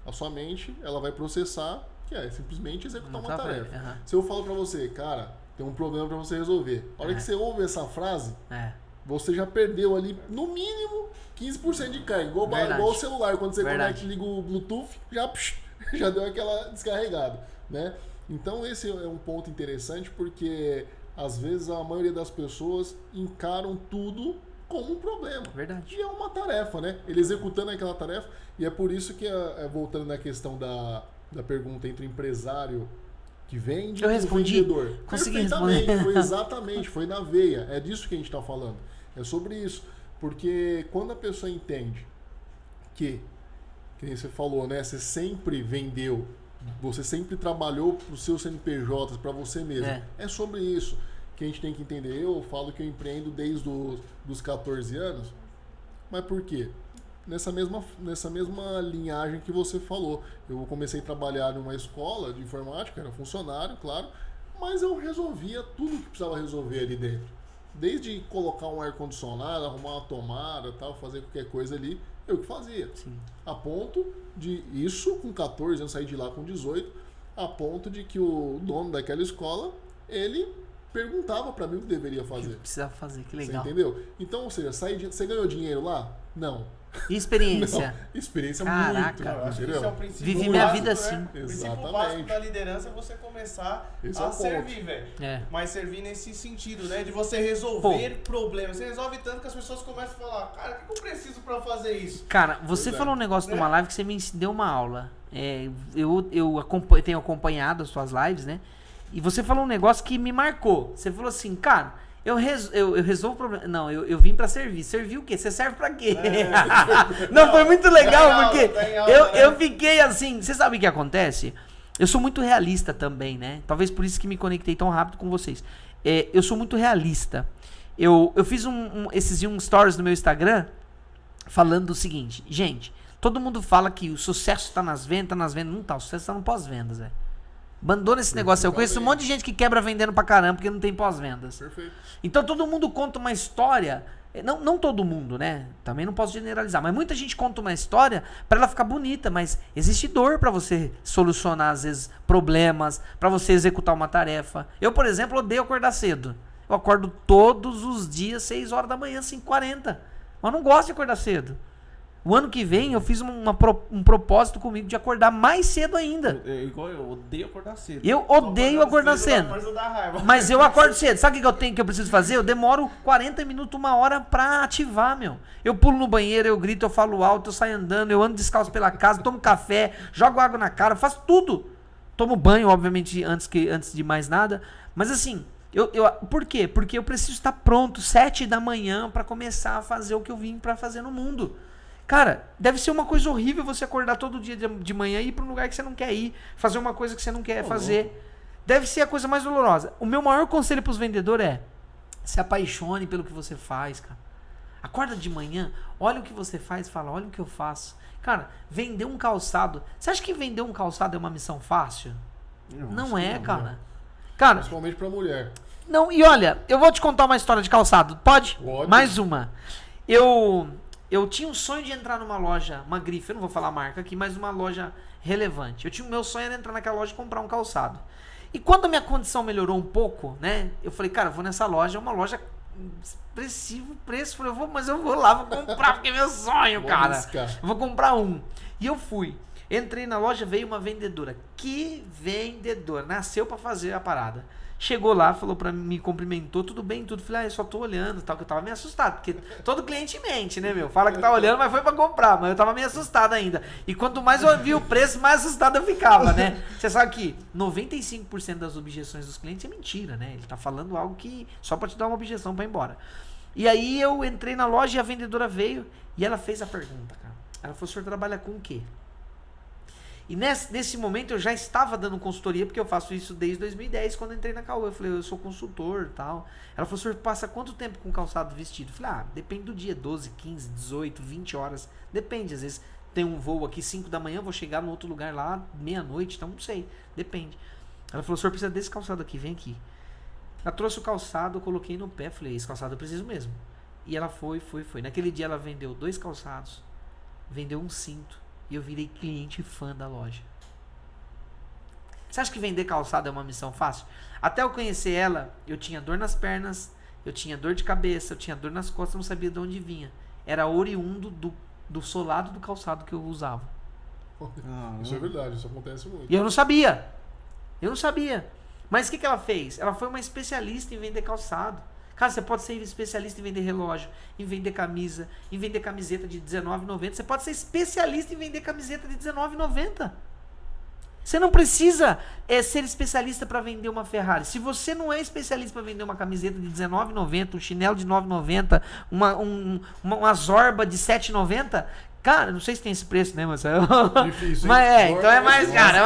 a sua mente ela vai processar que é simplesmente executar uma tarefa. Se eu falo para você, cara, tem um problema para você resolver. A hora que você ouve essa frase, você já perdeu ali, no mínimo, 15% de carga. Igual o celular, quando você conecta e liga o Bluetooth, já deu aquela descarregada, né? Então esse é um ponto interessante, porque às vezes a maioria das pessoas encaram tudo como um problema.
Verdade.
E é uma tarefa, né? Ele executando aquela tarefa, e é por isso que, voltando na questão da pergunta entre o empresário que vende e o vendedor.
Consegui responder.
Foi na veia. É disso que a gente está falando. É sobre isso. Porque quando a pessoa entende que nem você falou, né? Você sempre vendeu, você sempre trabalhou para os seus CNPJs, para você mesmo. É sobre isso que a gente tem que entender. Eu falo que eu empreendo desde os 14 anos. Mas por quê? Nessa mesma linhagem que você falou. Eu comecei a trabalhar numa escola de informática, era funcionário, claro, mas eu resolvia tudo que precisava resolver ali dentro. Desde colocar um ar-condicionado, arrumar uma tomada, tal, fazer qualquer coisa ali, eu que fazia.
Sim.
A ponto de, isso com 14 anos, saí de lá com 18, a ponto de que o dono daquela escola, ele perguntava pra mim o que deveria fazer.
Que precisava fazer, que legal.
Você entendeu? Então, ou seja, você ganhou dinheiro lá? Não.
E experiência?
Não, experiência
Caraca,
muito.
Esse é o princípio
vivi minha vida
básico,
assim.
Né? O princípio básico da liderança é você começar a servir, velho. Mas servir nesse sentido, né? De você resolver problemas. Você resolve tanto que as pessoas começam a falar, cara, o que eu preciso pra fazer isso?
Cara, você falou um negócio numa live que você me deu uma aula. Eu tenho acompanhado as suas lives, né? E você falou um negócio que me marcou. Você falou assim, cara... Eu resolvo o problema. Não, eu vim pra servir. Servir o quê? Você serve pra quê? Não, foi muito legal, porque eu fiquei assim. Você sabe o que acontece? Eu sou muito realista também, né? Talvez por isso que me conectei tão rápido com vocês. Eu sou muito realista. Eu fiz esses dias um stories no meu Instagram falando o seguinte. Gente, todo mundo fala que o sucesso tá nas vendas, Não tá, o sucesso tá no pós-vendas, velho. Abandona esse negócio. Eu conheço um monte de gente que quebra vendendo pra caramba porque não tem pós-vendas.
Perfeito.
Então todo mundo conta uma história. Não todo mundo, né? Também não posso generalizar. Mas muita gente conta uma história pra ela ficar bonita. Mas existe dor pra você solucionar, às vezes, problemas. Pra você executar uma tarefa. Eu, por exemplo, odeio acordar cedo. Eu acordo todos os dias, 6 horas da manhã, 5h40. Mas não gosto de acordar cedo. O ano que vem eu fiz um propósito comigo de acordar mais cedo ainda.
Igual eu odeio acordar cedo.
Eu odeio acordar cedo. Mas eu acordo cedo. Sabe o que eu preciso fazer? Eu demoro 40 minutos, 1 hora pra ativar, meu. Eu pulo no banheiro, eu grito, eu falo alto, eu saio andando, eu ando descalço pela casa, tomo café, jogo água na cara, faço tudo. Tomo banho, obviamente, antes de mais nada. Mas assim, por quê? Porque eu preciso estar pronto 7 da manhã pra começar a fazer o que eu vim pra fazer no mundo. Cara, deve ser uma coisa horrível você acordar todo dia de manhã e ir para um lugar que você não quer ir, fazer uma coisa que você não quer fazer. Deve ser a coisa mais dolorosa. O meu maior conselho para os vendedores é: se apaixone pelo que você faz, cara. Acorda de manhã, olha o que você faz e fala, olha o que eu faço. Cara, vender um calçado. Você acha que vender um calçado é uma missão fácil? Não é, cara. Cara,
principalmente para mulher.
Não, e olha, eu vou te contar uma história de calçado. Pode?
Pode.
Mais uma. Eu tinha um sonho de entrar numa loja, uma grife, eu não vou falar a marca aqui, mas uma loja relevante. Meu sonho era entrar naquela loja e comprar um calçado. E quando a minha condição melhorou um pouco, né? Eu falei, cara, eu vou nessa loja, é uma loja expressivo preço. Eu falei, mas eu vou lá, vou comprar, porque é meu sonho, cara. Eu vou comprar um. E eu fui. Entrei na loja, veio uma vendedora. Que vendedora. Nasceu pra fazer a parada. Chegou lá, falou pra mim, me cumprimentou, tudo bem, tudo. Falei, eu só tô olhando, tal, que eu tava meio assustado, porque todo cliente mente, né, meu? Fala que tá olhando, mas foi pra comprar, mas eu tava meio assustado ainda. E quanto mais eu vi o preço, mais assustado eu ficava, né? Você sabe que 95% das objeções dos clientes é mentira, né? Ele tá falando algo que só pra te dar uma objeção pra ir embora. E aí eu entrei na loja e a vendedora veio e ela fez a pergunta, cara. Ela falou, o senhor trabalha com o quê? E nesse momento eu já estava dando consultoria, porque eu faço isso desde 2010, quando eu entrei na Caoa. Eu falei, eu sou consultor e tal. Ela falou, o senhor passa quanto tempo com calçado vestido? Eu falei, depende do dia, 12, 15, 18, 20 horas. Depende, às vezes tem um voo aqui 5 da manhã, vou chegar no outro lugar lá, meia-noite, então não sei, depende. Ela falou, o senhor precisa desse calçado aqui, vem aqui. Ela trouxe o calçado, eu coloquei no pé, falei, esse calçado eu preciso mesmo. E ela foi. Naquele dia ela vendeu 2 calçados, vendeu um cinto. E eu virei cliente fã da loja. Você acha que vender calçado é uma missão fácil? Até eu conhecer ela, eu tinha dor nas pernas, eu tinha dor de cabeça, eu tinha dor nas costas, eu não sabia de onde vinha. Era oriundo do solado do calçado que eu usava.
Isso é verdade, isso acontece muito.
E eu não sabia. Mas o que ela fez? Ela foi uma especialista em vender calçado. Cara, você pode ser especialista em vender relógio, em vender camisa, em vender camiseta de R$19,90. Você pode ser especialista em vender camiseta de R$19,90. Você não precisa ser especialista para vender uma Ferrari. Se você não é especialista para vender uma camiseta de R$19,90, um chinelo de R$9,90, uma Zorba de R$7,90... Cara, não sei se tem esse preço, né, mas
difícil,
mas então é mais caro,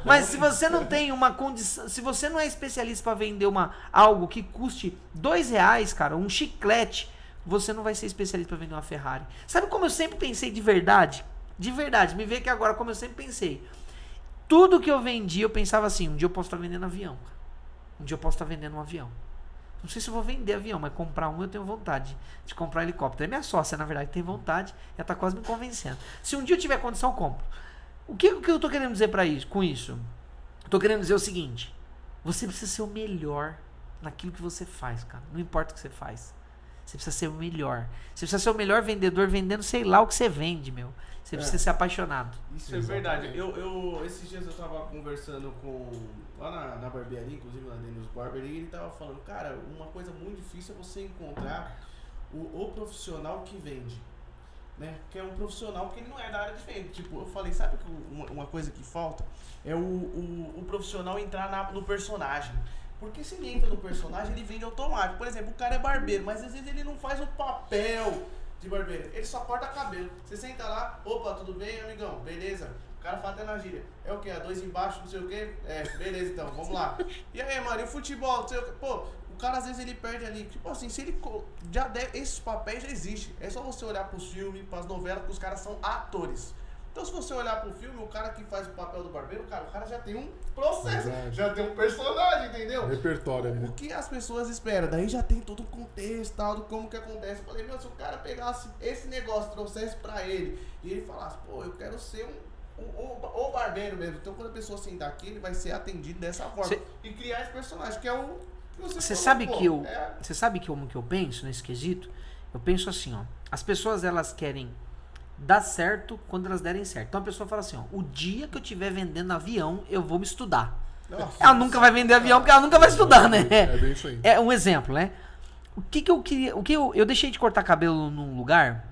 Mas se você não tem uma condição, se você não é especialista para vender algo que custe R$2, cara, um chiclete, você não vai ser especialista para vender uma Ferrari. Sabe como eu sempre pensei de verdade? De verdade, me vê que agora como eu sempre pensei. Tudo que eu vendia, eu pensava assim, um dia eu posso estar vendendo avião, cara. Um dia eu posso estar vendendo um avião. Não sei se eu vou vender avião, mas comprar um eu tenho vontade de comprar um helicóptero. É minha sócia, na verdade, tem vontade. Ela tá quase me convencendo. Se um dia eu tiver condição, eu compro. O que eu tô querendo dizer com isso? Eu tô querendo dizer o seguinte. Você precisa ser o melhor naquilo que você faz, cara. Não importa o que você faz. Você precisa ser o melhor. Você precisa ser o melhor vendedor vendendo sei lá o que você vende, meu. Você precisa ser apaixonado.
Isso é verdade. Esses dias eu tava conversando lá na barbearia, inclusive na Dennis Barber, e ele tava falando, cara, uma coisa muito difícil é você encontrar o profissional que vende. Né? Que é um profissional que ele não é da área de venda. Tipo, eu falei, sabe que uma coisa que falta? É o profissional entrar no personagem. Porque se ele entra no personagem, ele vende automático. Por exemplo, o cara é barbeiro, mas às vezes ele não faz o papel de barbeiro. Ele só corta cabelo. Você senta lá, opa, tudo bem, amigão? Beleza. O cara fala até na gíria. É o quê? A 2 embaixo, não sei o quê? É, beleza então, vamos lá. E aí, mano, e o futebol? Não sei o quê? Pô, o cara às vezes ele perde ali. Tipo assim, se ele já deve, esses papéis já existem. É só você olhar pros filmes, pras novelas, que os caras são atores. Então, se você olhar pro filme, o cara que faz o papel do barbeiro, cara, o cara já tem um processo, já tem um personagem, entendeu?
Repertório, né?
O que as pessoas esperam? Daí já tem todo um contexto, tal, do como que acontece. Eu falei, meu, se o cara pegasse esse negócio, trouxesse pra ele, e ele falasse, pô, eu quero ser o barbeiro mesmo. Então, quando a pessoa sentar aqui, ele vai ser atendido dessa forma. E criar esse personagem, que é o...
Você sabe que eu penso nesse quesito? Eu penso assim, ó. As pessoas, elas querem dá certo quando elas derem certo. Então a pessoa fala assim, ó, o dia que eu estiver vendendo avião, eu vou me estudar.
Nossa,
Ela nunca vai vender avião porque ela nunca vai estudar, né?
É bem isso aí.
É um exemplo, né? O que eu queria... Eu deixei de cortar cabelo num lugar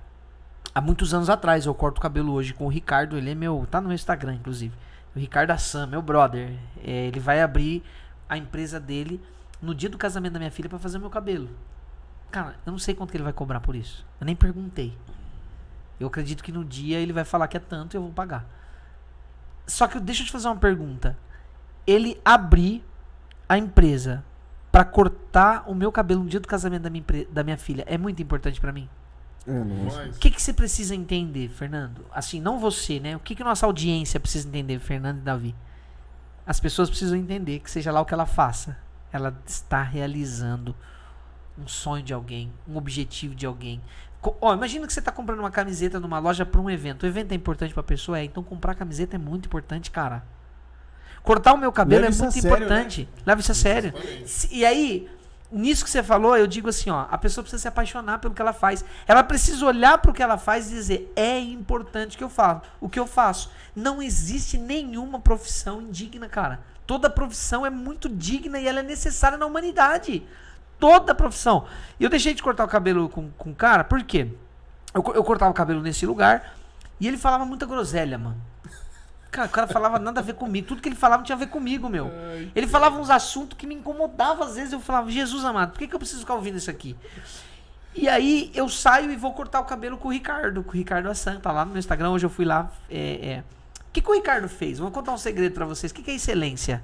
há muitos anos atrás. Eu corto cabelo hoje com o Ricardo. Ele é meu... Tá no meu Instagram, inclusive. O Ricardo Assan, meu brother. Ele vai abrir a empresa dele no dia do casamento da minha filha pra fazer o meu cabelo. Cara, eu não sei quanto que ele vai cobrar por isso. Eu nem perguntei. Eu acredito que no dia ele vai falar que é tanto e eu vou pagar. Só que deixa eu te fazer uma pergunta. Ele abrir a empresa pra cortar o meu cabelo no dia do casamento da minha filha é muito importante pra mim?
Mas,
O que você precisa entender, Fernando? Assim, não você, né? O que nossa audiência precisa entender, Fernando e Davi? As pessoas precisam entender que seja lá o que ela faça, ela está realizando um sonho de alguém, um objetivo de alguém. Imagina que você está comprando uma camiseta numa loja para um evento. O evento é importante para a pessoa? Então comprar camiseta é muito importante, cara. Cortar o meu cabelo é muito importante. Leva isso a sério. E aí, nisso que você falou, eu digo assim, ó, a pessoa precisa se apaixonar pelo que ela faz. Ela precisa olhar para o que ela faz e dizer, é importante o que eu faço. Não existe nenhuma profissão indigna, cara. Toda profissão é muito digna e ela é necessária na humanidade. Toda profissão. E eu deixei de cortar o cabelo com o cara, por quê? Eu cortava o cabelo nesse lugar e ele falava muita groselha, mano. Cara, o cara falava nada a ver comigo. Tudo que ele falava não tinha a ver comigo, meu. Ele falava uns assuntos que me incomodavam às vezes. Eu falava, Jesus amado, por que eu preciso ficar ouvindo isso aqui? E aí eu saio e vou cortar o cabelo com o Ricardo Assan. Tá lá no meu Instagram, hoje eu fui lá. O que o Ricardo fez? Vou contar um segredo pra vocês. O que é excelência?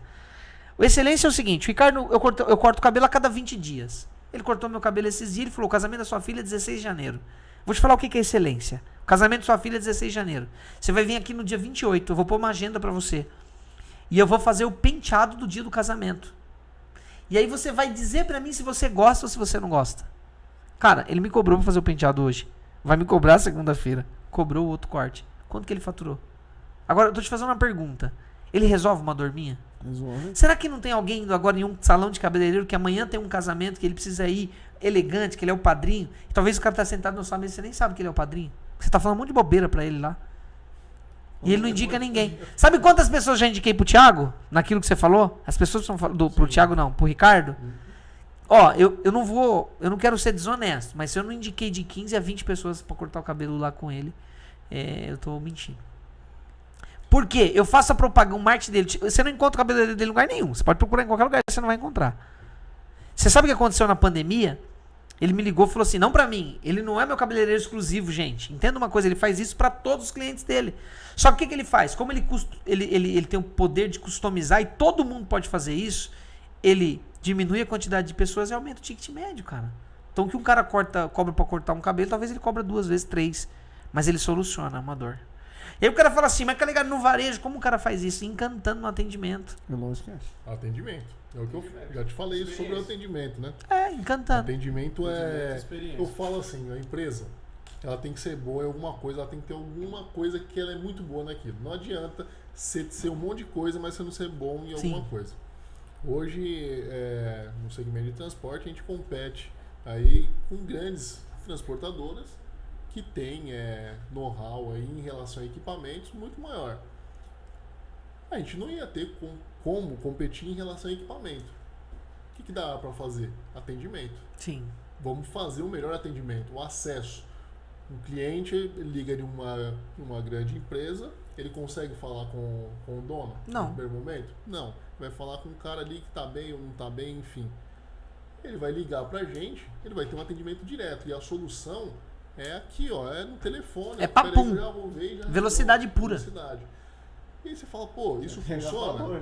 O excelência é o seguinte, o Ricardo, eu corto o cabelo a cada 20 dias. Ele cortou meu cabelo esses dias, ele falou, o casamento da sua filha é 16 de janeiro. Vou te falar o que é excelência. O casamento da sua filha é 16 de janeiro. Você vai vir aqui no dia 28, eu vou pôr uma agenda pra você. E eu vou fazer o penteado do dia do casamento. E aí você vai dizer pra mim se você gosta ou se você não gosta. Cara, ele me cobrou pra fazer o penteado hoje. Vai me cobrar segunda-feira. Cobrou o outro corte. Quanto que ele faturou? Agora, eu tô te fazendo uma pergunta. Ele resolve uma dor minha? Será que não tem alguém indo agora em um salão de cabeleireiro que amanhã tem um casamento que ele precisa ir elegante, que ele é o padrinho? E talvez o cara tá sentado na sua mesa e você nem sabe que ele é o padrinho. Você tá falando um monte de bobeira pra ele lá. E ele não indica ninguém. Sabe quantas pessoas já indiquei pro Thiago? Naquilo que você falou? As pessoas pro Thiago não, pro Ricardo? Ó, eu não quero ser desonesto, mas se eu não indiquei de 15 a 20 pessoas pra cortar o cabelo lá com ele, eu tô mentindo. Por quê? Eu faço a propaganda, o marketing dele. Você não encontra o cabelo dele em lugar nenhum. Você pode procurar em qualquer lugar, você não vai encontrar. Você sabe o que aconteceu na pandemia? Ele me ligou e falou assim, não pra mim, ele não é meu cabeleireiro exclusivo, gente. Entenda uma coisa, ele faz isso pra todos os clientes dele. Só que o que ele faz? Como ele tem o poder de customizar e todo mundo pode fazer isso, ele diminui a quantidade de pessoas e aumenta o ticket médio, cara. Então o que um cara cobra pra cortar um cabelo, talvez ele cobra 2 vezes, 3. Mas ele soluciona uma dor. E aí o cara fala assim, mas que legal, no varejo, como o cara faz isso? Encantando no atendimento.
atendimento. É o que eu já te falei sobre o atendimento, né?
Encantando.
Atendimento eu falo assim, a empresa, ela tem que ser boa em alguma coisa, ela tem que ter alguma coisa que ela é muito boa naquilo. Não adianta ser um monte de coisa, mas você não ser bom em alguma coisa. Hoje, no segmento de transporte, a gente compete aí com grandes transportadoras que tem know-how aí em relação a equipamentos muito maior. A gente não ia ter como competir em relação a equipamento. O que dá para fazer? Atendimento.
Sim.
Vamos fazer o melhor atendimento, o acesso. Um cliente liga de uma grande empresa, ele consegue falar com o dono?
Não.
No primeiro momento? Não. Vai falar com um cara ali que tá bem ou não tá bem, enfim. Ele vai ligar pra gente, ele vai ter um atendimento direto. E a solução é aqui, ó, é no telefone.
É papum. Velocidade pura.
Velocidade. E aí você fala, pô, isso funciona?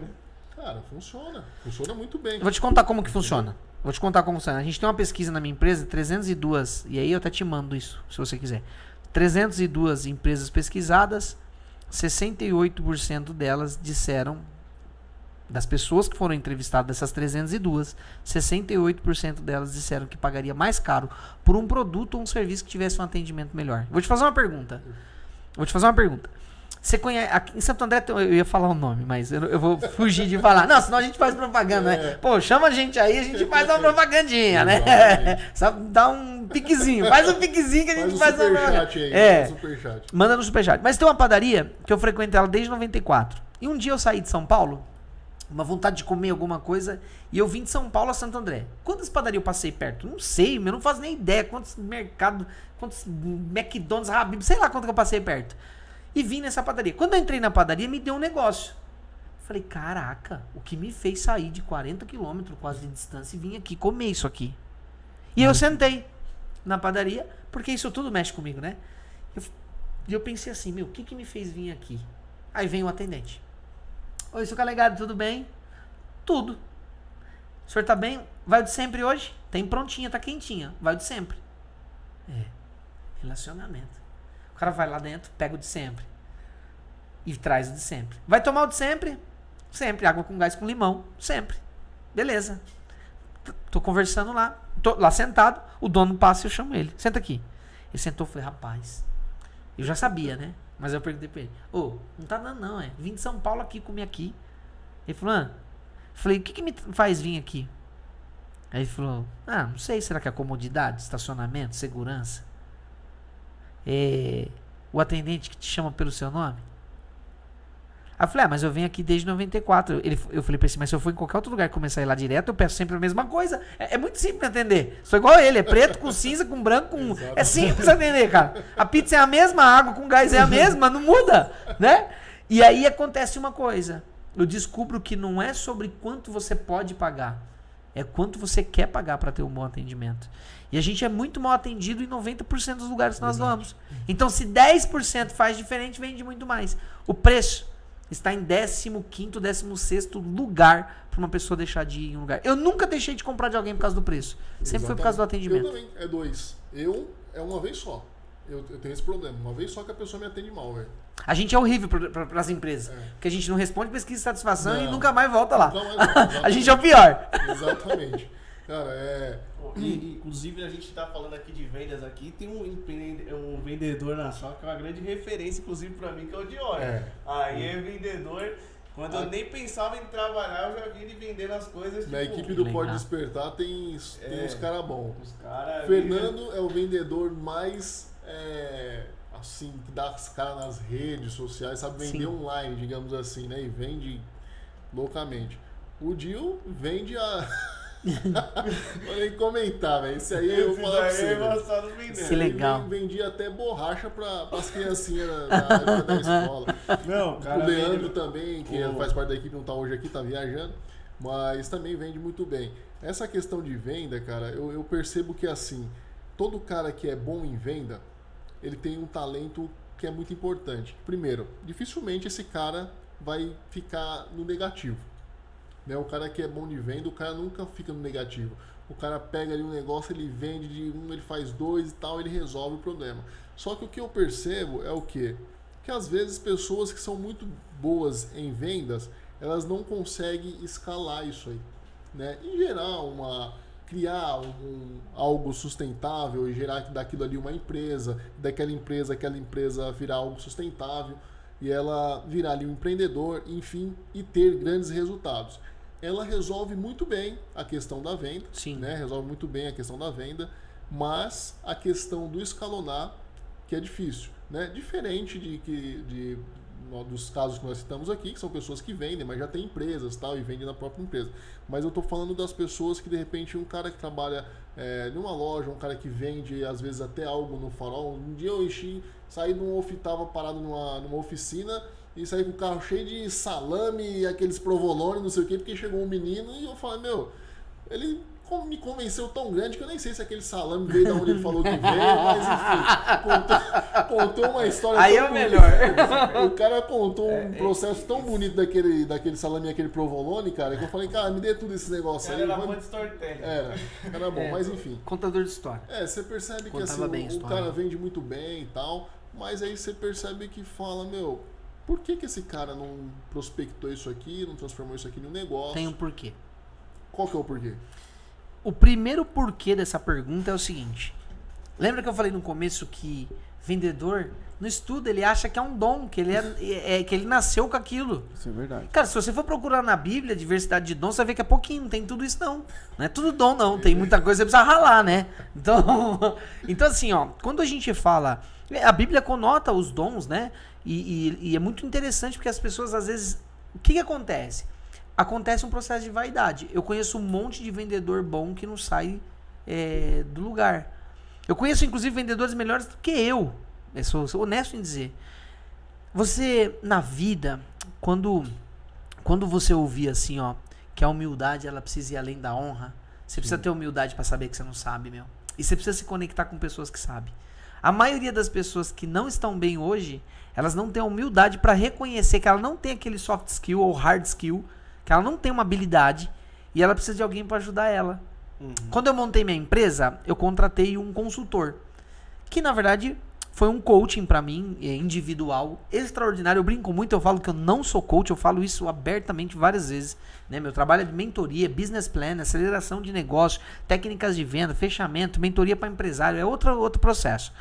Cara, funciona. Funciona muito bem.
Eu vou te contar como que funciona. A gente tem uma pesquisa na minha empresa, 302, e aí eu até te mando isso, se você quiser. 302 empresas pesquisadas, 68% delas disseram, das pessoas que foram entrevistadas, dessas 302, 68% delas disseram que pagaria mais caro por um produto ou um serviço que tivesse um atendimento melhor. Vou te fazer uma pergunta. Você conhece, aqui em Santo André, eu ia falar o nome, mas eu vou fugir de falar. Não, senão a gente faz propaganda, né? Pô, chama a gente aí, a gente faz uma propagandinha, né? Só dá um piquezinho. Faz um piquezinho que a gente faz
um superchat aí.
É.
Superchat.
Manda no superchat. Mas tem uma padaria que eu frequento ela desde 94. E um dia eu saí de São Paulo, uma vontade de comer alguma coisa, e eu vim de São Paulo a Santo André. Quantas padarias eu passei perto? Não sei, eu não faço nem ideia. Quantos mercados, quantos McDonald's, Habib, sei lá quanto que eu passei perto. E vim nessa padaria. Quando eu entrei na padaria, me deu um negócio. Falei, caraca, o que me fez sair de 40 quilômetros quase de distância e vim aqui comer isso aqui. E eu sentei na padaria, porque isso tudo mexe comigo, né? E eu pensei assim, meu, o que me fez vir aqui? Aí vem o atendente. Oi, seu Calegado, tudo bem? Tudo. O senhor tá bem? Vai o de sempre hoje? Tem prontinha, tá quentinha. Vai o de sempre. Relacionamento. O cara vai lá dentro, pega o de sempre. E traz o de sempre. Vai tomar o de sempre? Sempre. Água com gás com limão. Sempre. Beleza. Tô conversando lá. Tô lá sentado. O dono passa e eu chamo ele. Senta aqui. Ele sentou e falei, rapaz. Eu já sabia, né? Mas eu perguntei pra ele. Não tá dando não, Vim de São Paulo aqui, comer aqui. Ele falou, Falei, o que me faz vir aqui? Aí ele falou, não sei. Será que é comodidade, estacionamento, segurança? O atendente que te chama pelo seu nome? Aí eu falei, mas eu venho aqui desde 94. Eu falei pra ele, mas se eu for em qualquer outro lugar e começar a ir lá direto, eu peço sempre a mesma coisa. É muito simples atender. Sou igual ele, é preto com cinza, com branco, com... É simples atender, cara. A pizza é a mesma, a água com gás é a mesma, não muda, né? E aí acontece uma coisa. Eu descubro que não é sobre quanto você pode pagar, é quanto você quer pagar para ter um bom atendimento. E a gente é muito mal atendido em 90% dos lugares que nós vamos. Então, se 10% faz diferente, vende muito mais. O preço está em 15º, 16º lugar para uma pessoa deixar de ir em um lugar. Eu nunca deixei de comprar de alguém por causa do preço. Sempre foi por causa do atendimento.
Eu também. É 2. É uma vez só. Eu tenho esse problema. Uma vez só que a pessoa me atende mal, velho.
A gente é horrível para as empresas. Porque a gente não responde pesquisa de satisfação e nunca mais volta lá. A gente é o pior.
Exatamente. Cara,
Inclusive, a gente tá falando aqui de vendas aqui, tem um vendedor na sala que é uma grande referência, inclusive pra mim, que é o Diori. Aí é vendedor. Quando eu nem pensava em trabalhar, eu já vi ele vendendo as coisas.
Na equipe do Pode Despertar tem uns caras bons.
Cara
Fernando é o vendedor mais, assim, que dá as caras nas redes sociais, sabe vender online, digamos assim, né? E vende loucamente. O Dil vende Vou nem comentar, velho. Isso aí eu falo pra você.
Que legal.
Vendia até borracha pras criancinhas da escola.
Não, cara,
o Leandro também, que faz parte da equipe, não tá hoje aqui, tá viajando. Mas também vende muito bem. Essa questão de venda, cara, eu percebo que assim, todo cara que é bom em venda, ele tem um talento que é muito importante. Primeiro, dificilmente esse cara vai ficar no negativo. Né? O cara que é bom de venda, o cara nunca fica no negativo. O cara pega ali um negócio, ele vende de um, ele faz dois e tal, ele resolve o problema. Só que o que eu percebo é o quê? Que às vezes pessoas que são muito boas em vendas, elas não conseguem escalar isso aí. Né? Em geral, criar algo sustentável e gerar daquilo ali uma empresa, daquela empresa, aquela empresa virar algo sustentável e ela virar ali um empreendedor, enfim, e ter grandes resultados. Ela resolve muito bem a questão da venda, né? Resolve muito bem a questão da venda, mas a questão do escalonar, que é difícil, né? Diferente dos casos que nós citamos aqui, que são pessoas que vendem, mas já tem empresas tal, e vendem na própria empresa. Mas eu estou falando das pessoas que, de repente, um cara que trabalha numa loja, um cara que vende, às vezes, até algo no farol. Um dia eu saí tava parado numa oficina e saí com o carro cheio de salame e aqueles provolone, não sei o quê, porque chegou um menino e eu falei, ele me convenceu tão grande que eu nem sei se aquele salame veio de onde ele falou que veio, mas enfim, contou uma história
aí
tão
é o melhor.
O cara contou um processo tão bonito daquele salame e aquele provolone, cara, que eu falei, cara, me dê tudo esse negócio aí.
Era bom de storytelling.
Era bom, mas enfim.
Contador de história.
Você percebe que
Contava
assim, o cara vende muito bem e tal, mas aí você percebe que fala, por que esse cara não prospectou isso aqui, não transformou isso aqui em um negócio?
Tem um porquê.
Qual que é o porquê?
O primeiro porquê dessa pergunta é o seguinte. Lembra que eu falei no começo que Vendedor não estuda, ele acha que é um dom, que ele, que ele nasceu com aquilo.
Isso é verdade.
Cara, se você for procurar na Bíblia diversidade de dons, você vai ver que é pouquinho, não tem tudo isso não. Não é tudo dom não, tem muita coisa que você precisa ralar, né? Então assim, ó, quando a gente fala... A Bíblia conota os dons, né? E é muito interessante porque as pessoas às vezes... O que acontece? Acontece um processo de vaidade. Eu conheço um monte de vendedor bom que não sai do lugar. Eu conheço inclusive vendedores melhores do que eu. Eu sou honesto em dizer. Você, na vida, quando você ouvir assim, ó, que a humildade ela precisa ir além da honra, você precisa ter humildade para saber que você não sabe, meu. E você precisa se conectar com pessoas que sabem. A maioria das pessoas que não estão bem hoje, elas não têm a humildade para reconhecer que ela não tem aquele soft skill ou hard skill, que ela não tem uma habilidade e ela precisa de alguém para ajudar ela. Quando eu montei minha empresa, eu contratei um consultor, que na verdade foi um coaching para mim, individual, extraordinário. Eu brinco muito, eu falo que eu não sou coach, eu falo isso abertamente várias vezes. Né? Meu trabalho é de mentoria, business plan, aceleração de negócio, técnicas de venda, fechamento, mentoria para empresário, é outro processo.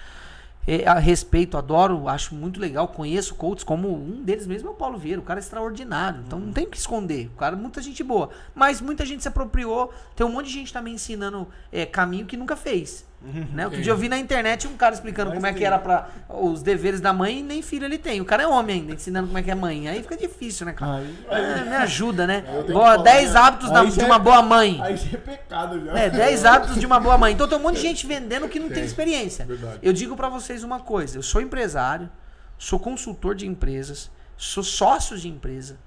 A respeito, adoro, acho muito legal, conheço coaches, como um deles mesmo é o Paulo Vieira, o cara é extraordinário, então não tem o que esconder, o cara é muita gente boa, mas muita gente se apropriou, tem um monte de gente também ensinando caminho que nunca fez. Né? Outro dia eu vi na internet um cara explicando como é que era para os deveres da mãe e nem filho ele tem. O cara é homem ainda, ensinando como é que é mãe. Aí fica difícil, né, cara? Me ajuda, né? 10 hábitos de uma boa mãe.
Aí já é pecado já.
10 hábitos de uma boa mãe. Então tem um monte de gente vendendo que não tem experiência.
Verdade.
Eu digo pra vocês uma coisa, eu sou empresário, sou consultor de empresas, sou sócio de empresa.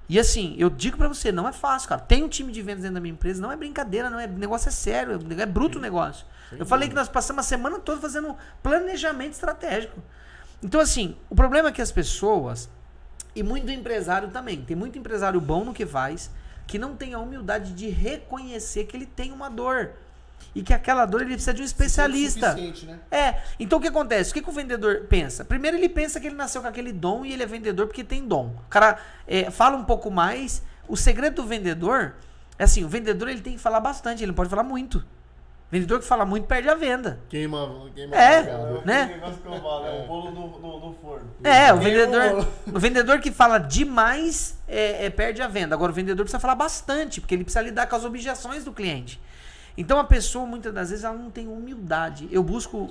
E assim, eu digo pra você, não é fácil, cara. Tem um time de vendas dentro da minha empresa, não é brincadeira, não é, o negócio é sério, é bruto o negócio. Eu falei que nós passamos a semana toda fazendo planejamento estratégico. Então assim, o problema é que as pessoas, e muito empresário também, tem muito empresário bom no que faz, que não tem a humildade de reconhecer que ele tem uma dor. E que aquela dor ele precisa de um especialista.
Né?
Então o que acontece? O que o vendedor pensa? Primeiro ele pensa que ele nasceu com aquele dom e ele é vendedor porque tem dom. O cara fala um pouco mais. O segredo do vendedor é assim, o vendedor ele tem que falar bastante, ele não pode falar muito. Vendedor que fala muito perde a venda.
Queima
né?
Negócio que eu falo, é o bolo no forno.
O vendedor que fala demais perde a venda. Agora o vendedor precisa falar bastante, porque ele precisa lidar com as objeções do cliente. Então a pessoa, muitas das vezes, ela não tem humildade. Eu busco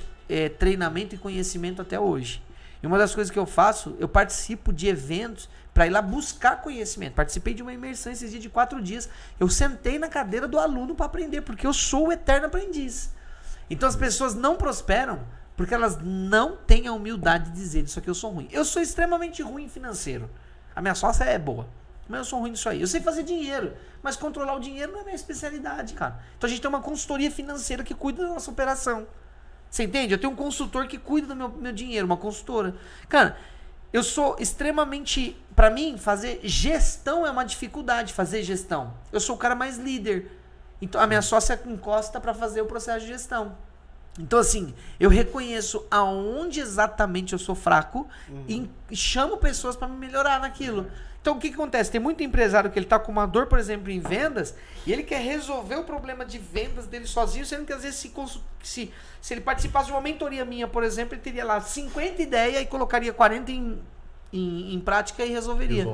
treinamento e conhecimento até hoje. E uma das coisas que eu faço, eu participo de eventos para ir lá buscar conhecimento. Participei de uma imersão esses dias de 4 dias. Eu sentei na cadeira do aluno para aprender, porque eu sou o eterno aprendiz. Então as pessoas não prosperam porque elas não têm a humildade de dizer isso aqui eu sou ruim. Eu sou extremamente ruim financeiro. A minha sócia é boa. Mas eu sou ruim nisso aí. Eu sei fazer dinheiro, mas controlar o dinheiro não é minha especialidade, cara. Então a gente tem uma consultoria financeira que cuida da nossa operação. Você entende? Eu tenho um consultor que cuida do meu dinheiro, uma consultora. Cara, eu sou extremamente... Pra mim, fazer gestão é uma dificuldade, fazer gestão. Eu sou o cara mais líder. Então a minha sócia encosta pra fazer o processo de gestão. Então assim, eu reconheço aonde exatamente eu sou fraco e chamo pessoas pra me melhorar naquilo. Então o que acontece? Tem muito empresário que ele tá com uma dor, por exemplo, em vendas, e ele quer resolver o problema de vendas dele sozinho, sendo que às vezes se ele participasse de uma mentoria minha, por exemplo, ele teria lá 50 ideias e colocaria 40 em prática e resolveria.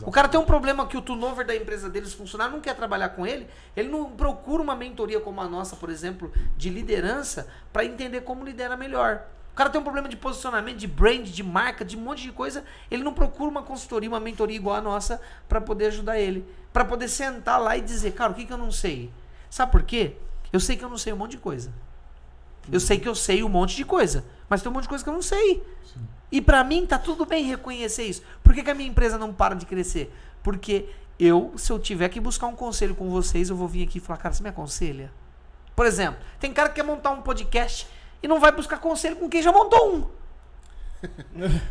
O cara tem um problema que o turnover da empresa deles funcionar, não quer trabalhar com ele não procura uma mentoria como a nossa, por exemplo, de liderança, para entender como lidera melhor. O cara tem um problema de posicionamento, de brand, de marca, de um monte de coisa. Ele não procura uma consultoria, uma mentoria igual a nossa para poder ajudar ele. Para poder sentar lá e dizer, cara, o que eu não sei? Sabe por quê? Eu sei que eu não sei um monte de coisa. Eu sei que eu sei um monte de coisa. Mas tem um monte de coisa que eu não sei. Sim. E para mim tá tudo bem reconhecer isso. Por que a minha empresa não para de crescer? Porque se eu tiver que buscar um conselho com vocês, eu vou vir aqui e falar, cara, você me aconselha? Por exemplo, tem cara que quer montar um podcast e não vai buscar conselho com quem já montou um.